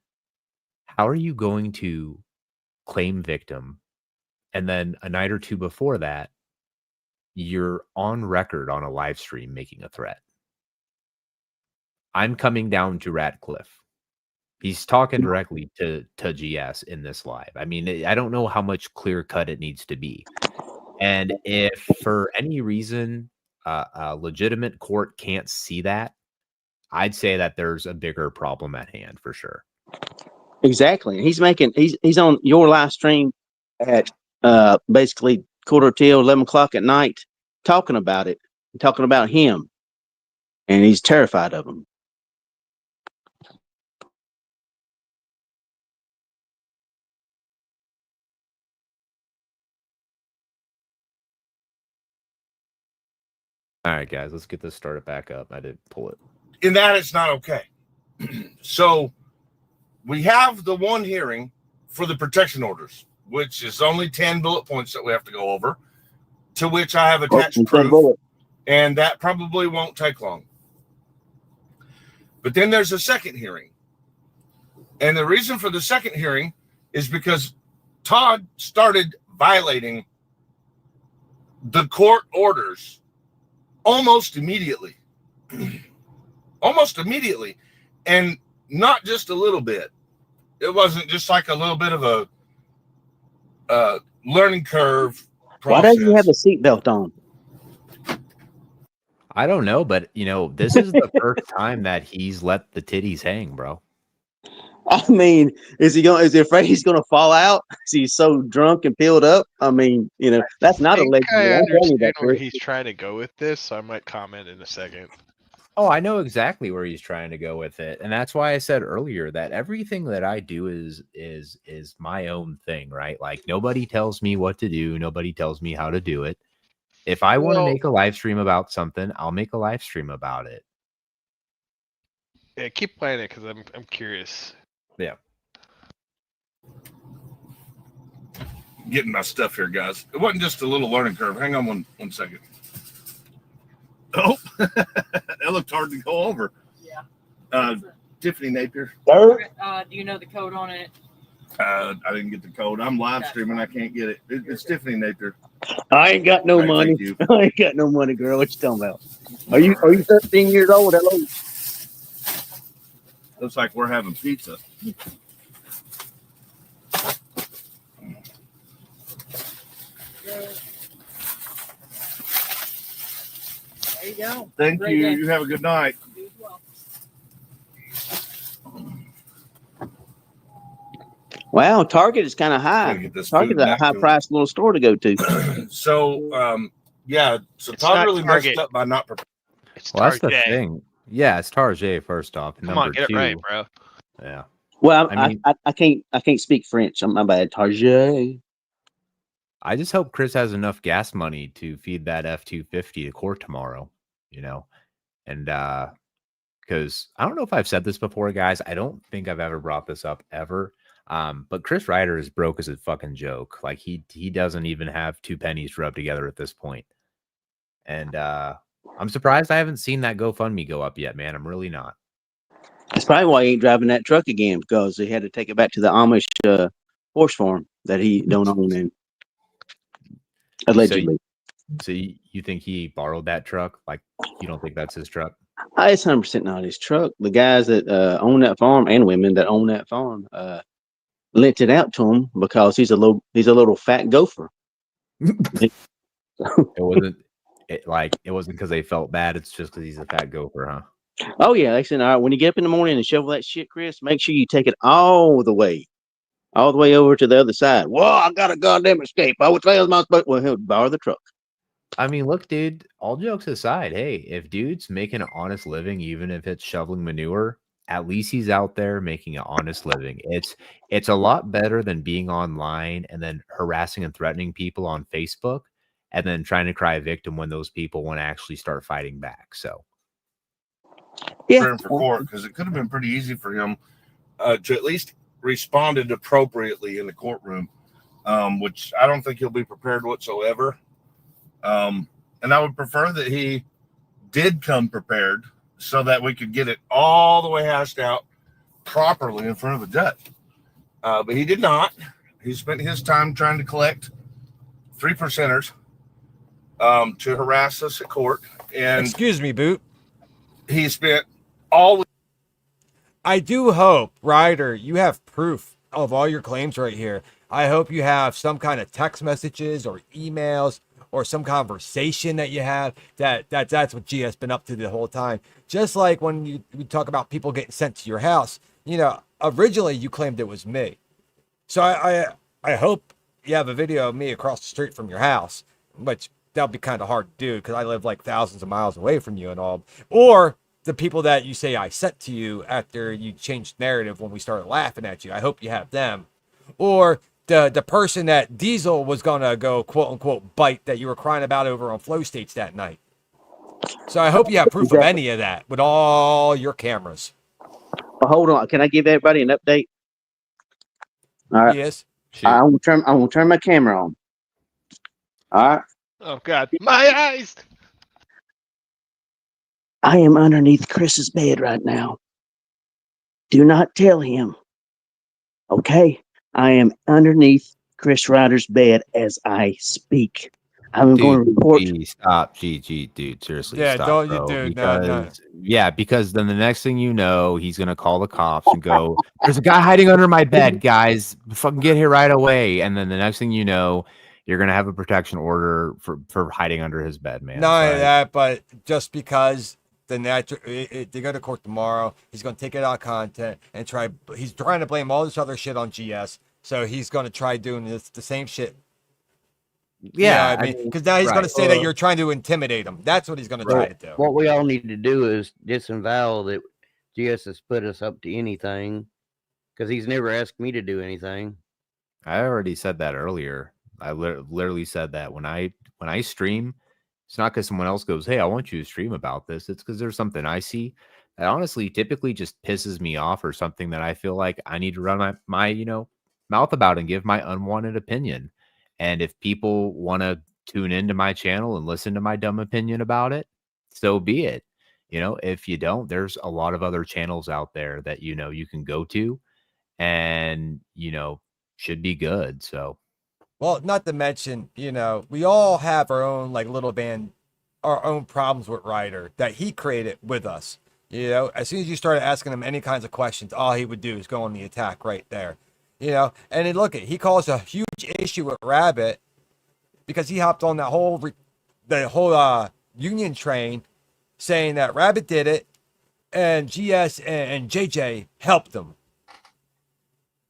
how are you going to claim victim and then a night or two before that, you're on record on a live stream making a threat? I'm coming down to Ratcliffe. He's talking directly to GS in this live. I mean, I don't know how much clear cut it needs to be. And if for any reason a legitimate court can't see that, I'd say that there's a bigger problem at hand for sure. Exactly. He's on your live stream at basically 11:15 at night, talking about it, talking about him, and he's terrified of him. All right, guys, let's get this started back up. I didn't pull it. In that, it's not okay. So we have the one hearing for the protection orders, which is only 10 bullet points that we have to go over, to which I have attached proof, and that probably won't take long. But then there's a second hearing. And the reason for the second hearing is because Todd started violating the court orders almost immediately. Almost immediately. And not just a little bit. It wasn't just like a little bit of a learning curve process. Why doesn't he have a seatbelt on? I don't know, but you know, this is the first time that he's let the titties hang, bro. I mean, is he afraid he's gonna fall out? Is he so drunk and peeled up? I mean, you know, that's not a leg. I understand where he's trying to go with this, so I might comment in a second. Oh, I know exactly where he's trying to go with it. And that's why I said earlier that everything that I do is my own thing, right? Like nobody tells me what to do, nobody tells me how to do it. If I want to make a live stream about something, I'll make a live stream about it. Yeah, keep playing it because I'm curious. Yeah. Getting my stuff here, guys. It wasn't just a little learning curve. Hang on one second. Oh, that looked hard to go over. Yeah. Tiffany Napier. Do you know the code on it? I didn't get the code. I'm live streaming. I can't get it. It's Tiffany Napier. I ain't got no money. I ain't got no money, girl. What you talking about? Are you 13 years old? Hello. Looks like we're having pizza. There you go. Thank Great you. day. You have a good night. You as well. Wow, Target is kind of high. Target is a high-priced little store to go to. So, yeah. So It's Todd not really Target. messed up by not preparing. Well, that's the thing. Yeah, it's Target first off. Come on, get it right, bro. Yeah. Well, I mean, I can't speak French. My bad. Target. I just hope Chris has enough gas money to feed that F-250 to court tomorrow, you know, and because I don't know if I've said this before, guys. I don't think I've ever brought this up ever. But Chris Ryder is broke as a fucking joke. Like he doesn't even have 2 pennies to rub together at this point. And I'm surprised I haven't seen that GoFundMe go up yet, man. I'm really not. That's probably why he ain't driving that truck again, because he had to take it back to the Amish horse farm that he don't own in. Allegedly. So you think he borrowed that truck? Like, you don't think that's his truck? It's 100% not his truck. The guys that own that farm and women that own that farm lent it out to him because he's a little fat gopher. It wasn't because they felt bad. It's just because he's a fat gopher, huh? Oh yeah, they said, all right, when you get up in the morning and shovel that shit, Chris, make sure you take it all the way over to the other side. Well, I got a goddamn escape. I would fail my spot. Well, he'll borrow the truck. I mean, look, dude, all jokes aside, hey, if dude's making an honest living, even if it's shoveling manure, at least he's out there making an honest living. It's a lot better than being online and then harassing and threatening people on Facebook and then trying to cry victim when those people want to actually start fighting back. So for court, because it could have been pretty easy for him to at least responded appropriately in the courtroom, which I don't think he'll be prepared whatsoever. And I would prefer that he did come prepared so that we could get it all the way hashed out properly in front of the judge. But he did not. He spent his time trying to collect 3%ers to harass us at court. And excuse me, Boot. He spent all. I do hope, Ryder, you have proof of all your claims right here. I hope you have some kind of text messages or emails or some conversation that you have that's what G has been up to the whole time. Just like when you talk about people getting sent to your house, originally you claimed it was me. So I hope you have a video of me across the street from your house, which that'll be kind of hard to do because I live like thousands of miles away from you and all. Or the people that you say I sent to you after you changed narrative when we started laughing at you. I hope you have them. Or the person that Diesel was going to go quote unquote bite that you were crying about over on Flow States that night. So I hope you have proof of any of that with all your cameras. Well, hold on. Can I give everybody an update? All right. Yes. I will turn my camera on. All right. Oh God, my eyes. I am underneath Chris's bed right now. Do not tell him. Okay? I am underneath Chris Ryder's bed as I speak. I'm going to report. Stop, GG, dude. Seriously, yeah, stop, don't bro. you do because, no. Yeah, because then the next thing you know, he's gonna call the cops and go, "There's a guy hiding under my bed, guys. Fucking get here right away!" And then the next thing you know, you're gonna have a protection order for hiding under his bed, man. Not only that, but just because they go to court tomorrow, he's going to take it out of content and he's trying to blame all this other shit on GS. So he's going to try doing the same shit. Yeah, I mean, because now he's going to say that you're trying to intimidate him. That's what he's going to try to do. What we all need to do is disavow that GS has put us up to anything, because he's never asked me to do anything. I already said that earlier. I literally said that when I stream, it's not because someone else goes, "Hey, I want you to stream about this." It's because there's something I see that honestly typically just pisses me off, or something that I feel like I need to run my mouth about and give my unwanted opinion. And if people want to tune into my channel and listen to my dumb opinion about it, so be it. If you don't, there's a lot of other channels out there that you can go to and should be good. So well, not to mention, we all have our own our own problems with Ryder that he created with us. As soon as you started asking him any kinds of questions, all he would do is go on the attack right there. And then look he caused a huge issue with Rabbit because he hopped on that whole union train saying that Rabbit did it and GS and JJ helped him.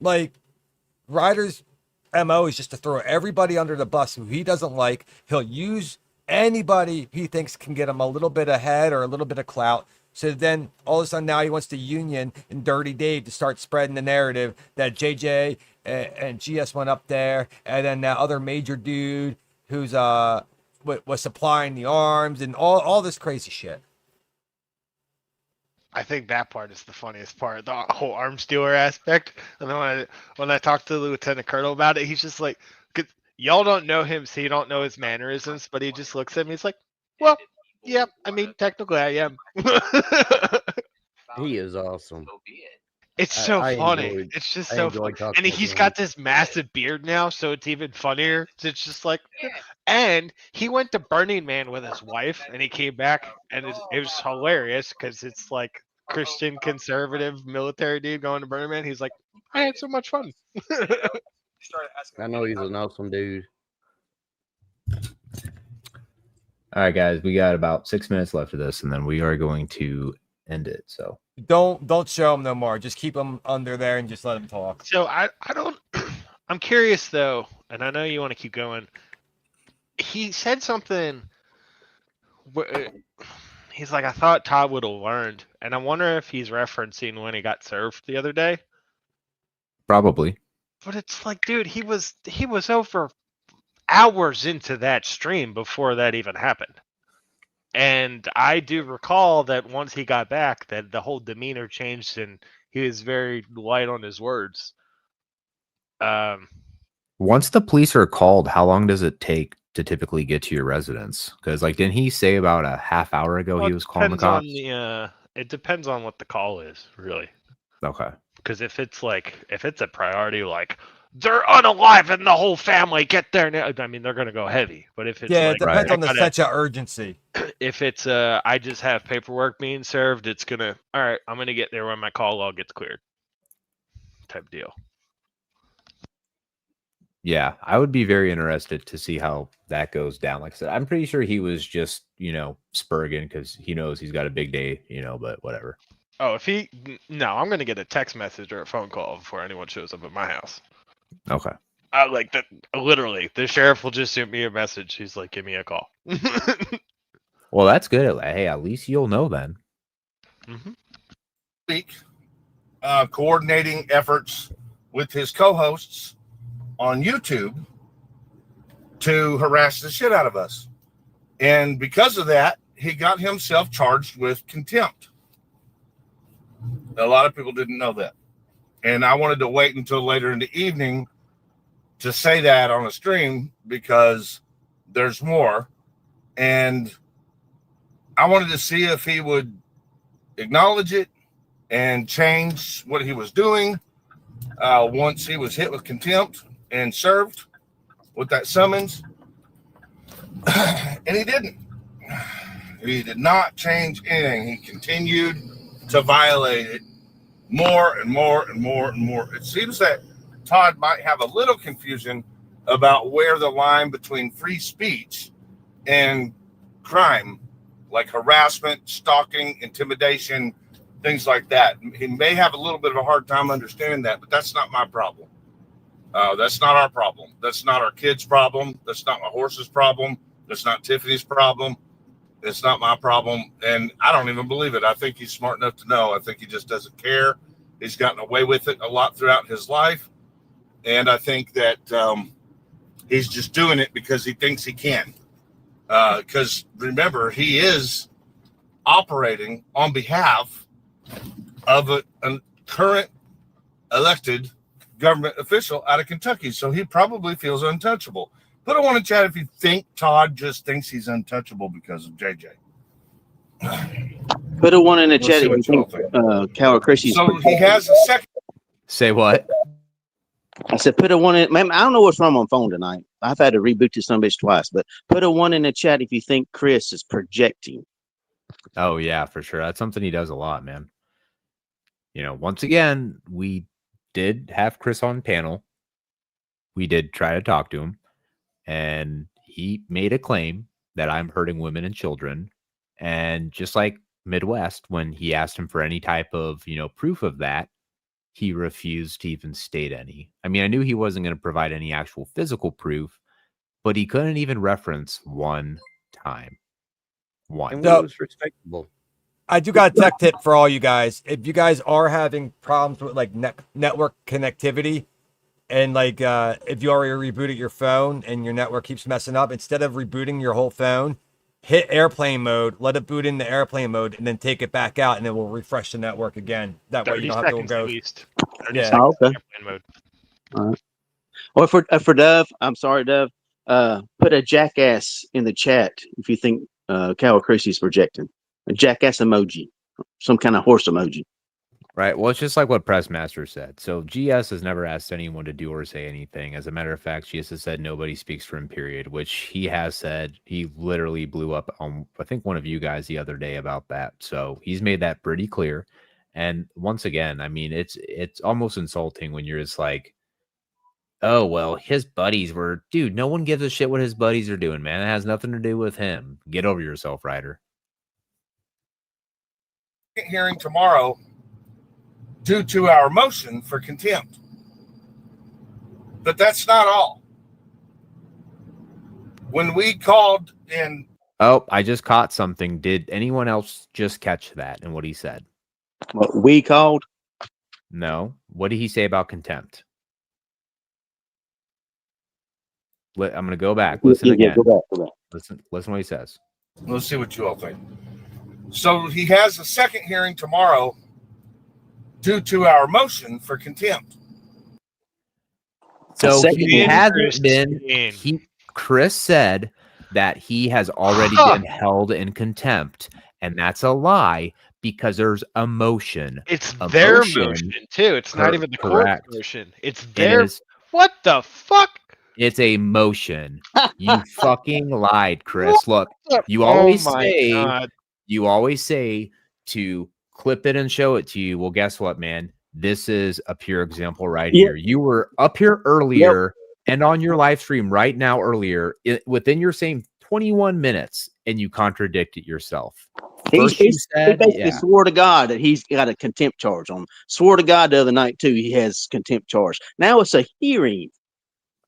Like, Ryder's MO is just to throw everybody under the bus who he doesn't like. He'll use anybody he thinks can get him a little bit ahead or a little bit of clout. So then all of a sudden now he wants the Union and Dirty Dave to start spreading the narrative that JJ and GS went up there, and then that other major dude who's was supplying the arms and all this crazy shit. I think that part is the funniest part, the whole arms dealer aspect. And then when I talked to the Lieutenant Colonel about it, he's just like, y'all don't know him, so you don't know his mannerisms, but he just looks at me, he's like, Well, yeah. I mean, technically, I am. He is awesome. It's so I funny. enjoyed. It's just I so enjoy funny. talking And with he's him. got this massive beard now, so it's even funnier. It's just like, and he went to Burning Man with his wife, and he came back, and it was hilarious because it's like Christian conservative military dude going to Burning Man. He's like, I had so much fun. I know he's an awesome dude. All right, guys, we got about 6 minutes left of this, and then we are going to end it. So Don't show him no more. Just keep him under there and just let him talk. So I don't. I'm curious though, and I know you want to keep going. He said something. He's like, I thought Todd would have learned, and I wonder if he's referencing when he got served the other day. probably. But it's like, dude, he was over hours into that stream before that even happened. And I do recall that once he got back, that the whole demeanor changed and he was very light on his words. Once the police are called, how long does it take to typically get to your residence? Because, like, didn't he say about a half hour ago well, he was calling the depends cops? on it depends on what the call is, really. Okay. Because if it's a priority, like they're unalive the whole family, get there now. I mean, they're gonna go heavy. But if it's Yeah, like it depends I on the gotta- sense of urgency. if it's I just have paperwork being served, it's gonna all right. I'm gonna get there when my call log gets cleared. Type deal. Yeah, I would be very interested to see how that goes down. Like I said, I'm pretty sure he was just, spurging because he knows he's got a big day, but whatever. Oh, no, I'm gonna get a text message or a phone call before anyone shows up at my house. Okay. Like that. Literally, the sheriff will just shoot me a message. He's like, "Give me a call." Well, that's good. Hey, at least you'll know then. Week, coordinating efforts with his co-hosts on YouTube to harass the shit out of us. And because of that, he got himself charged with contempt. A lot of people didn't know that. And I wanted to wait until later in the evening to say that on a stream because there's more. And I wanted to see if he would acknowledge it and change what he was doing once he was hit with contempt and served with that summons. And he didn't. He did not change anything. He continued to violate it more and more and more and more. It seems that Todd might have a little confusion about where the line between free speech and crime, like harassment, stalking, intimidation, things like that. He may have a little bit of a hard time understanding that, but that's not my problem. That's not our problem. That's not our kids' problem. That's not my horse's problem. That's not Tiffany's problem. It's not my problem. And I don't even believe it. I think he's smart enough to know. I think he just doesn't care. He's gotten away with it a lot throughout his life. And I think that he's just doing it because he thinks he can. Because remember, he is operating on behalf of a current elected government official out of Kentucky. So he probably feels untouchable. Put a one in chat if you think Todd just thinks he's untouchable because of JJ. Put a one in the Let's chat see if you what y'all think Cal or Chrissy's. So he has a second. Say what? I said, put a one in. Man, I don't know what's wrong on phone tonight. I've had to reboot this bitch twice, but put a one in the chat if you think Chris is projecting. Oh, yeah, for sure. That's something he does a lot, man. Once again, we did have Chris on panel. We did try to talk to him, and he made a claim that I'm hurting women and children. And just like Midwest, when he asked him for any type of, proof of that, he refused to even state any. I mean, I knew he wasn't going to provide any actual physical proof, but he couldn't even reference one time. One. And it was respectable. I do got a tech tip for all you guys. If you guys are having problems with like network connectivity, and like if you already rebooted your phone and your network keeps messing up, instead of rebooting your whole phone, hit airplane mode, let it boot into airplane mode, and then take it back out, and it will refresh the network again. That way you don't have to go. At least. Yeah. Oh, okay. Airplane mode. All right. Or for Dove, I'm sorry, Dove. Put a jackass in the chat if you think Cal Creasy's projecting. A jackass emoji, some kind of horse emoji. Right. Well, it's just like what Pressmaster said. So GS has never asked anyone to do or say anything. As a matter of fact, GS has said nobody speaks for him, period, which he has said. He literally blew up on, I think, one of you guys the other day about that. So he's made that pretty clear. And once again, I mean, it's almost insulting when you're just like, oh, well, his buddies were, dude, no one gives a shit what his buddies are doing, man. It has nothing to do with him. Get over yourself, Ryder. Hearing tomorrow due to our motion for contempt. But that's not all. When we called in. Oh, I just caught something. Did anyone else just catch that and what he said? What we called? No. What did he say about contempt? I'm going to go back. Listen again. Go back. Listen what he says. Let's see what you all think. So he has a second hearing tomorrow due to our motion for contempt. So he hasn't been. Chris said that he has already been held in contempt, and that's a lie because there's a motion. It's their motion too. It's not even the court's motion. It's their. What the fuck? It's a motion. You fucking lied, Chris. Look, you always say to clip it and show it to you. Well, guess what, man? This is a pure example right here. You were up here earlier and on your live stream right now earlier within your same 21 minutes, and you contradicted yourself. He basically swore to God that he's got a contempt charge on him. Swore to God the other night, too, he has contempt charge. Now it's a hearing.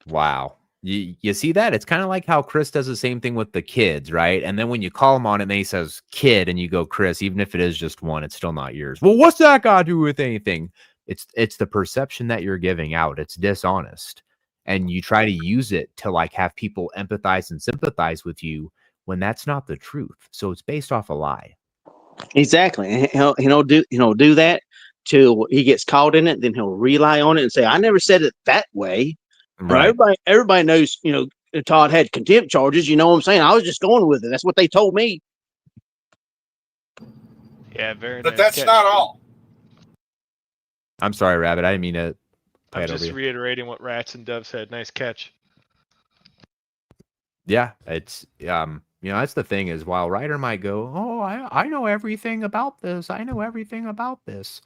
Wow. You see that? It's kind of like how Chris does the same thing with the kids, right? And then when you call him on it and he says kid and you go, Chris, even if it is just one, it's still not yours. Well, what's that got to do with anything? It's the perception that you're giving out. It's dishonest. And you try to use it to like have people empathize and sympathize with you when that's not the truth. So it's based off a lie. Exactly. And he'll do that till he gets caught in it. Then he'll rely on it and say, I never said it that way. Right. Everybody knows, Todd had contempt charges. You know what I'm saying? I was just going with it. That's what they told me. Yeah, very But that's not all. I'm sorry, Rabbit. I didn't mean to. I'm just reiterating what Rats and Dove said. Nice catch. Yeah, it's that's the thing is while Ryder might go, oh, I know everything about this. I know everything about this.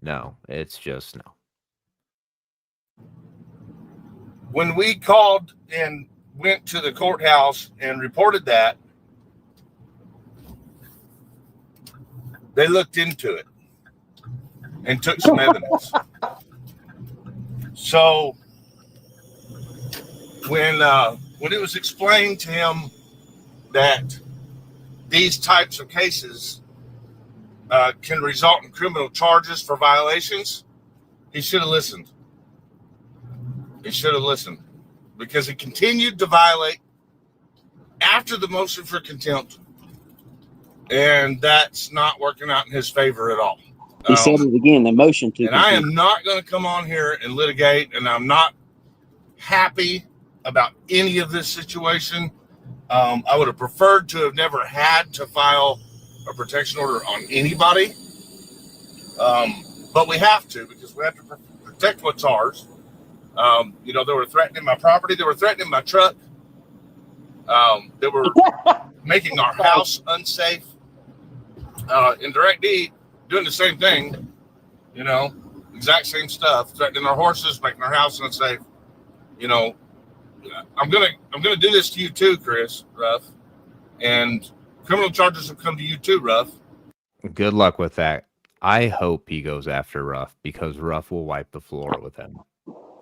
No, it's just no. When we called and went to the courthouse and reported that, they looked into it and took some evidence. So when it was explained to him that these types of cases can result in criminal charges for violations, he should have listened. He should have listened because he continued to violate after the motion for contempt, and that's not working out in his favor at all. He said it again, the motion to and I am not going to come on here and litigate, and I'm not happy about any of this situation. I would have preferred to have never had to file a protection order on anybody, but we have to because we have to protect what's ours. They were threatening my property. They were threatening my truck. They were making our house unsafe. In Direct D, doing the same thing, exact same stuff, threatening our horses, making our house unsafe. I'm gonna do this to you too, Chris Ruff, and criminal charges have come to you too, Ruff. Good luck with that. I hope he goes after Ruff because Ruff will wipe the floor with him.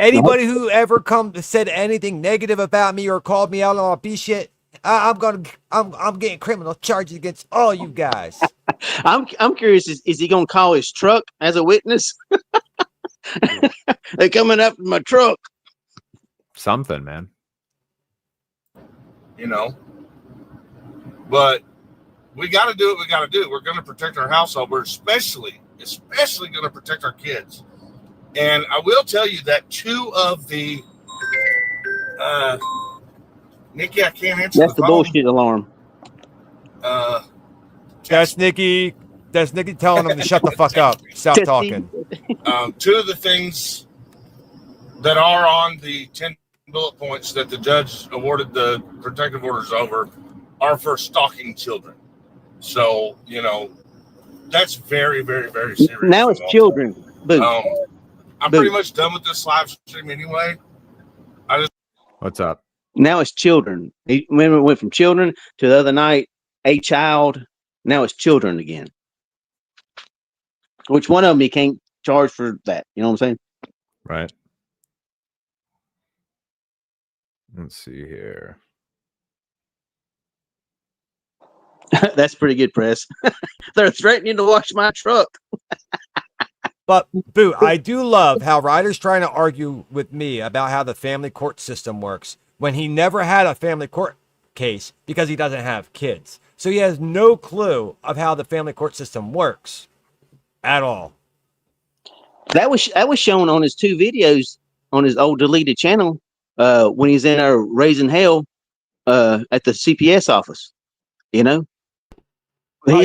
Anybody who ever said anything negative about me or called me out on my B shit, I'm getting criminal charges against all you guys. I'm curious. Is he gonna call his truck as a witness? They're coming up in my truck. Something, man. But we got to do what we got to do. We're going to protect our household. We're especially going to protect our kids. And I will tell you that two of the Nikki, I can't answer. That's the bullshit alarm. That's Nikki. That's Nikki telling him to shut the fuck up. Stop talking. Two of the things that are on the 10 bullet points that the judge awarded the protective orders over are for stalking children. So, that's very, very, very serious. Now it's children. Boo. I'm pretty much done with this live stream anyway. What's up? Now it's children. He went from children to the other night, a child. Now it's children again. Which one of them he can't charge for that? You know what I'm saying? Right. Let's see here. That's pretty good press. They're threatening to wash my truck. But, Boo, I do love how Ryder's trying to argue with me about how the family court system works when he never had a family court case because he doesn't have kids. So he has no clue of how the family court system works at all. That was shown on his 2 videos on his old deleted channel when he's in there raising hell at the CPS office. Oh,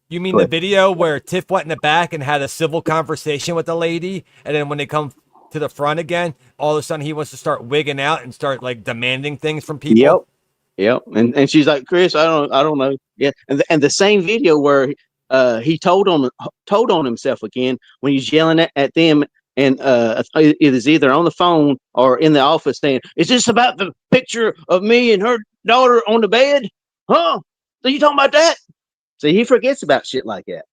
you mean the video where Tiff went in the back and had a civil conversation with the lady, and then when they come to the front again, all of a sudden he wants to start wigging out and start like demanding things from people? Yep. And she's like, Chris, I don't know. Yeah. And the same video where he told on himself again when he's yelling at them, and it is either on the phone or in the office saying, "Is this about the picture of me and her daughter on the bed? Huh? Are you talking about that?" So he forgets about shit like that.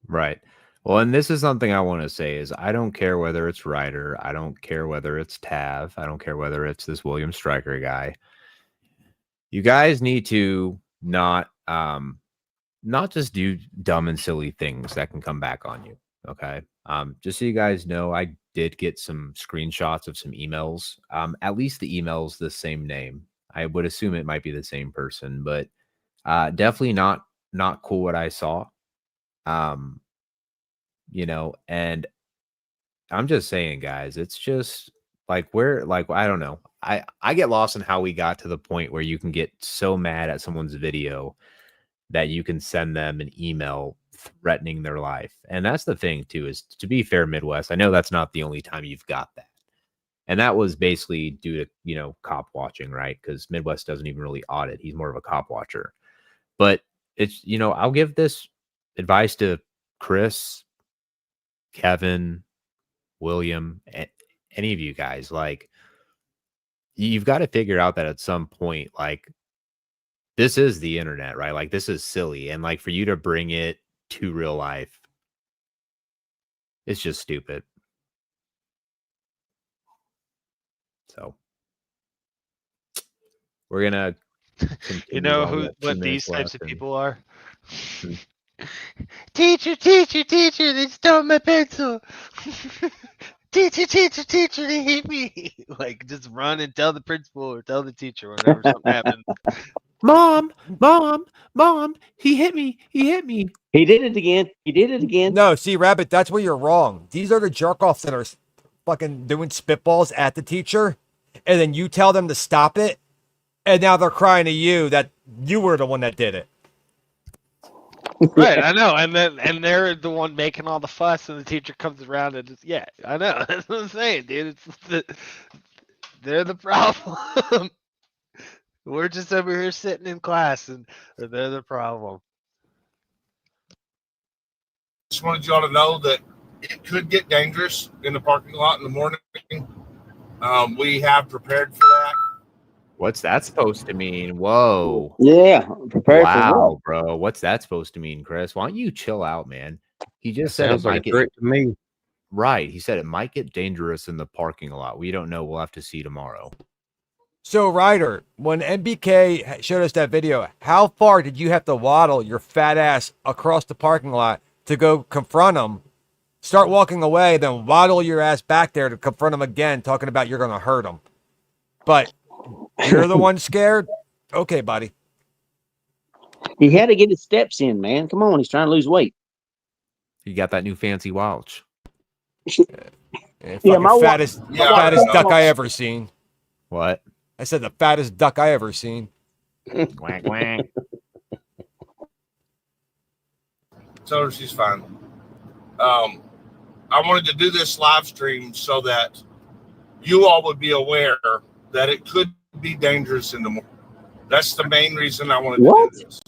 Right. Well, and this is something I want to say is I don't care whether it's Ryder. I don't care whether it's Tav. I don't care whether it's this William Stryker guy. You guys need to not just do dumb and silly things that can come back on you. Okay. Just so you guys know, I did get some screenshots of some emails. At least the email's the same name. I would assume it might be the same person, but definitely not cool what I saw. And I'm just saying, guys, it's just like I don't know. I get lost in how we got to the point where you can get so mad at someone's video that you can send them an email threatening their life. And that's the thing too, is to be fair, Midwest, I know that's not the only time you've got that. And that was basically due to, cop watching, right? Because Midwest doesn't even really audit. He's more of a cop watcher. But it's, I'll give this advice to Chris, Kevin, William, any of you guys. Like, you've got to figure out that at some point, like, this is the internet, right? Like, this is silly. And like, for you to bring it to real life, it's just stupid. So we're going to You know what these types of people are? Teacher, they stole my pencil. Teacher, they hit me. Like, just run and tell the principal or tell the teacher whenever something happens. Mom, he hit me. He did it again. No, see, Rabbit, that's where you're wrong. These are the jerk-offs that are fucking doing spitballs at the teacher, and then you tell them to stop it, and now they're crying to you that you were the one that did it. Right, I know, and they're the one making all the fuss, and the teacher comes around and just, yeah, I know. That's what I'm saying, dude. They're the problem. We're just over here sitting in class, and they're the problem. Just wanted y'all to know that it could get dangerous in the parking lot in the morning. We have prepared for that. What's that supposed to mean? Whoa. Yeah, prepared for that. Wow, bro. What's that supposed to mean, Chris? Why don't you chill out, man? He just said Sounds it like might a threat to me. Right. He said it might get dangerous in the parking lot. We don't know. We'll have to see tomorrow. So, Ryder, when MBK showed us that video, how far did you have to waddle your fat ass across the parking lot to go confront him, start walking away, then waddle your ass back there to confront him again, talking about you're going to hurt him? But you're the one scared? Okay, buddy. He had to get his steps in, man. Come on, he's trying to lose weight. You got that new fancy watch. Yeah, fattest duck I ever seen. What? I said the fattest duck I ever seen. Quack, quack. Tell her she's fine. I wanted to do this live stream so that you all would be aware that it could be dangerous in the morning. That's the main reason I wanted to do this.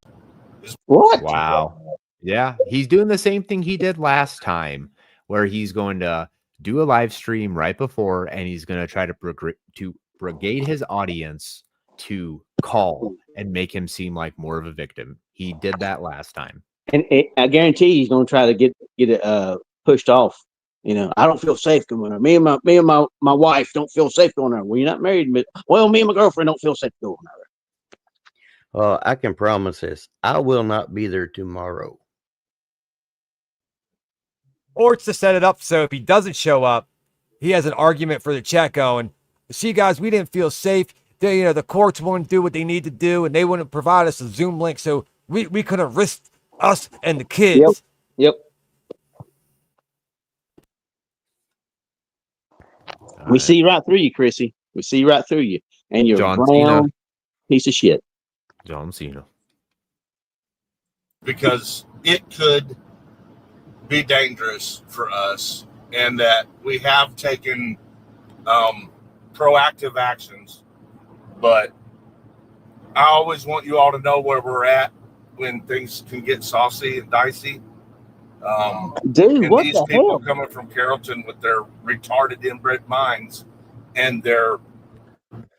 What? Wow. Yeah, he's doing the same thing he did last time, where he's going to do a live stream right before, and he's going to try to brigade his audience to call and make him seem like more of a victim. He did that last time, and I guarantee he's going to try to get it pushed off. You know, I don't feel safe going there. Me and my wife don't feel safe going there. Well, you're not married, but well, me and my girlfriend don't feel safe going there. Well, I can promise this: I will not be there tomorrow. Or it's to set it up so if he doesn't show up, he has an argument for the chat going, see, guys, we didn't feel safe. The courts wouldn't do what they need to do, and they wouldn't provide us a Zoom link, so we couldn't risk us and the kids. Yep. We see right through you, Chrissy. We see right through you. And you're John a brown Cena. piece of shit. John Cena. Because it could be dangerous for us, and that we have taken proactive actions. But I always want you all to know where we're at when things can get saucy and dicey. Dude, and what these the people hell? coming from Carrollton with their retarded inbred minds and their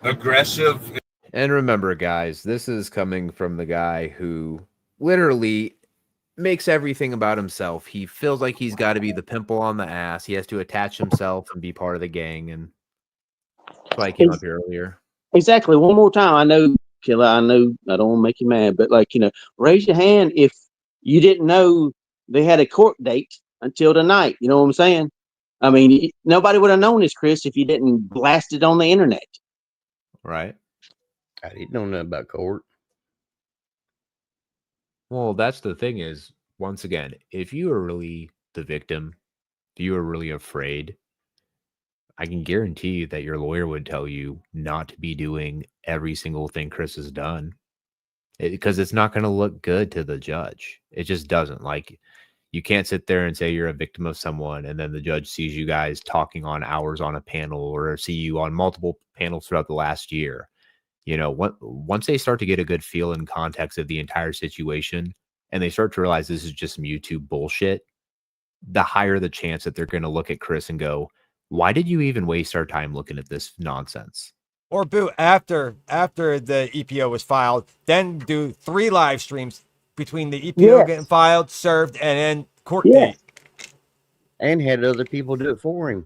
aggressive. And remember, guys, this is coming from the guy who literally makes everything about himself. He feels like he's got to be the pimple on the ass. He has to attach himself and be part of the gang. And that's why I came up here earlier. Exactly. One more time. I know, Killer, I know I don't want to make you mad, but raise your hand if you didn't know they had a court date until tonight. You know what I'm saying? I mean, nobody would have known this, Chris, if you didn't blast it on the internet. Right. I didn't know nothing about court. Well, that's the thing is, once again, if you are really the victim, if you are really afraid, I can guarantee you that your lawyer would tell you not to be doing every single thing Chris has done, because it's not going to look good to the judge. It just doesn't. Like, you can't sit there and say you're a victim of someone, and then the judge sees you guys talking on hours on a panel, or see you on multiple panels throughout the last year. Once they start to get a good feel and context of the entire situation, and they start to realize this is just some YouTube bullshit, the higher the chance that they're going to look at Chris and go, why did you even waste our time looking at this nonsense? Or boo, after the EPO was filed, then do 3 live streams between the EPO getting filed, served, and then court date. And had other people do it for him.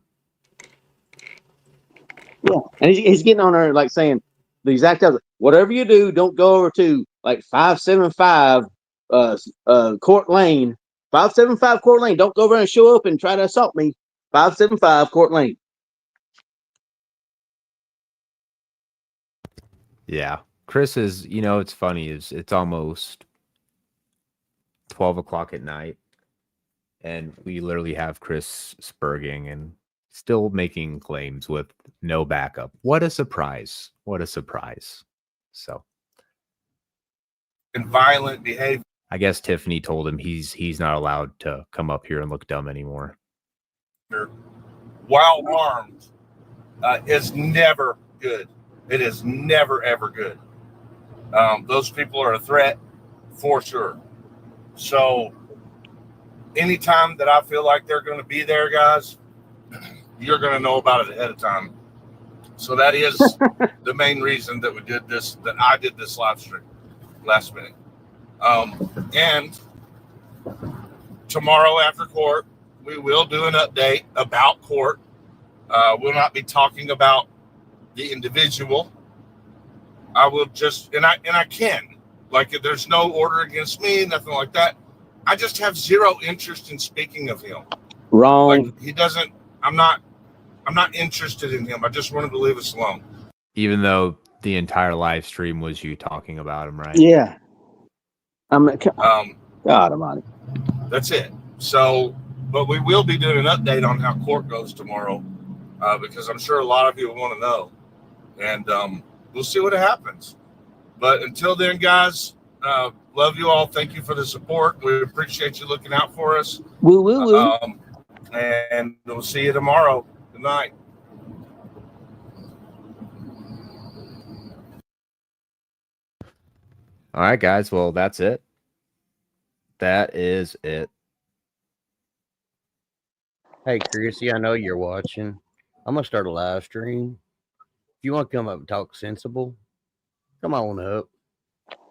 Yeah. And he's getting on there like saying the exact other, whatever you do, don't go over to like 575 Court Lane. 575 Court Lane. Don't go over and show up and try to assault me. 575 Court Lane. Yeah. Chris is, it's funny, it's almost 12 o'clock at night, and we literally have Chris spurging and still making claims with no backup. What a surprise. What a surprise. So. And violent behavior. I guess Tiffany told him he's not allowed to come up here and look dumb anymore. While armed is never good. It is never, ever good. Those people are a threat for sure. So anytime that I feel like they're going to be there, guys, you're going to know about it ahead of time. So that is the main reason that I did this live stream last minute. And tomorrow after court, we will do an update about court. We'll not be talking about the individual. I will just, and I can, like, if there's no order against me, nothing like that. I just have zero interest in speaking of him. Wrong. Like, he doesn't, I'm not interested in him. I just want him to leave us alone. Even though the entire live stream was you talking about him, right? Yeah. God almighty. That's it. So, but we will be doing an update on how court goes tomorrow, because I'm sure a lot of you want to know, and we'll see what happens. But until then, guys, Love you all. Thank you for the support. We appreciate you looking out for us. Woo, woo, woo. And we'll see you tomorrow. Good night. All right, guys. Well, that's it. That is it. Hey, Chrissy, I know you're watching. I'm gonna start a live stream. If you want to come up and talk sensible, come on up.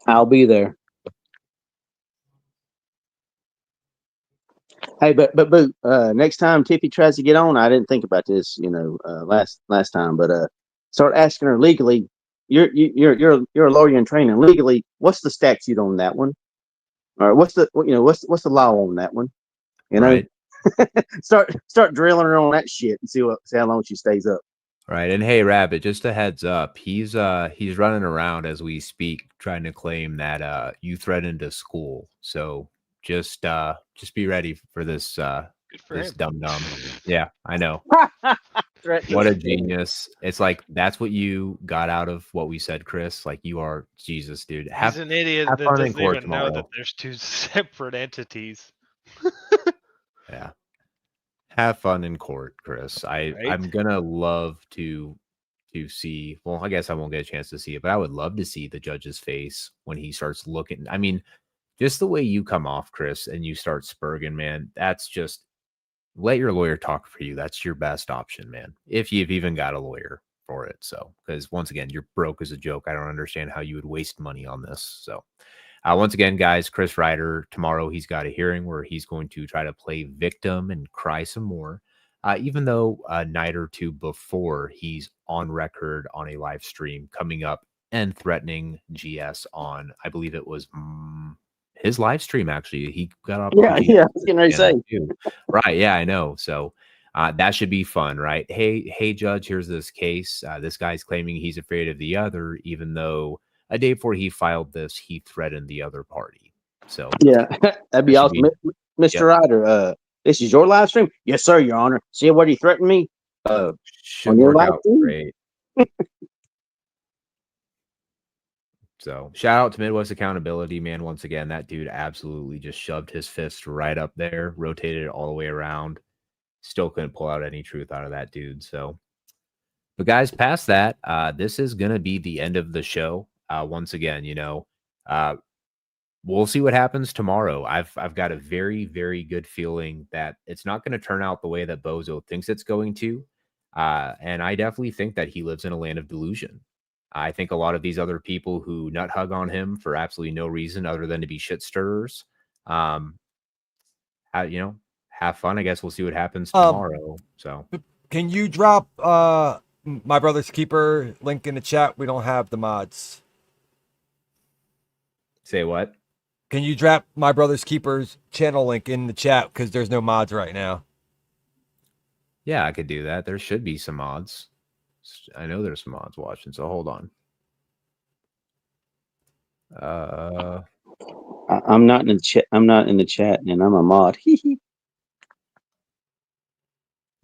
I'll be there. Hey, but next time Tiffy tries to get on, I didn't think about this, last time, but start asking her legally. You're a lawyer in training. Legally, what's the statute on that one? Or what's the what's the law on that one? Right. start drilling her on that shit and see how long she stays up. Right. And hey, Rabbit, just a heads up. He's running around as we speak, trying to claim that you threatened a school. So just be ready for this this dum dum. Yeah, I know. What a genius. It's like that's what you got out of what we said, Chris. Like you are Jesus, dude. He's an idiot have that fun in doesn't court even know that tomorrow. there's two separate entities. Yeah. Have fun in court, Chris. I'm gonna love to see. Well, I guess I won't get a chance to see it, but I would love to see the judge's face when he starts looking. I mean, just the way you come off, Chris, and you start spurging, man. That's just let your lawyer talk for you. That's your best option, man. If you've even got a lawyer for it. So, because once again, you're broke as a joke. I don't understand how you would waste money on this. So. Once again, guys, Chris Ryder, tomorrow he's got a hearing where he's going to try to play victim and cry some more, even though a night or two before he's on record on a live stream coming up and threatening GS on, I believe it was his live stream, actually. He got up. Yeah, I was going to say. Right, yeah, I know. So that should be fun, right? Hey, judge, here's this case. This guy's claiming he's afraid of the other, even though a day before he filed this, he threatened the other party. So yeah, that'd be awesome. Mr. Ryder, this is your live stream? Yes, sir, Your Honor. See what he threatened me? Should work out great. So shout out to Midwest Accountability, man. Once again, that dude absolutely just shoved his fist right up there, rotated it all the way around. Still couldn't pull out any truth out of that dude. So, but guys, past that, this is going to be the end of the show. Once again, we'll see what happens tomorrow. I've got a very, very good feeling that it's not going to turn out the way that Bozo thinks it's going to. And I definitely think that he lives in a land of delusion. I think a lot of these other people who nut hug on him for absolutely no reason other than to be shit stirrers, have fun. I guess we'll see what happens tomorrow. So can you drop My Brother's Keeper link in the chat? We don't have the mods. Say what? Can you drop My Brother's Keeper's channel link in the chat? Because there's no mods right now. Yeah, I could do that. There should be some mods. I know there's some mods watching, so hold on. I'm not in the chat. I'm not in the chat, and I'm a mod. It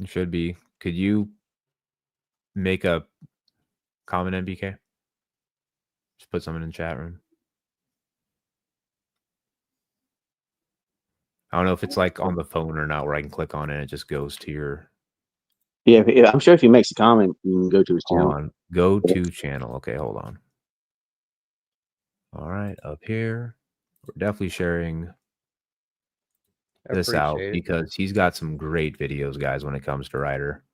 should be. Could you make a comment, MBK? Just put something in the chat room. I don't know if it's like on the phone or not, where I can click on it and it just goes to your. Yeah, I'm sure if he makes a comment, you can go to his channel. On go to channel. Okay, hold on. All right, up here, we're definitely sharing this out because he's got some great videos, guys, when it comes to Ryder.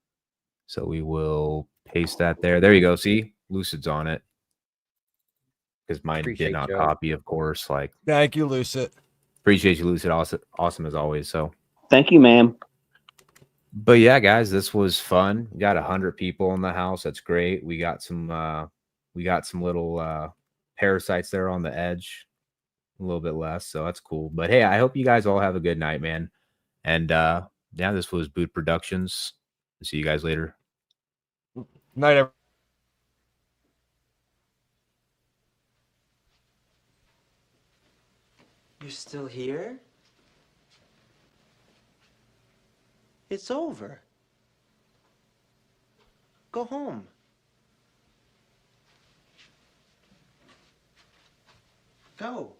So we will paste that there. There you go. See, Lucid's on it because mine did not copy, of course. Like, thank you, Lucid. Appreciate you, Lucid. Awesome as always. So, thank you, ma'am. But yeah, guys, this was fun. We got 100 people in the house. That's great. We got some little parasites there on the edge, a little bit less, so that's cool. But hey, I hope you guys all have a good night, man. And yeah, this was Boot Productions. See you guys later. Night, everyone. You're still here? It's over. Go home. Go.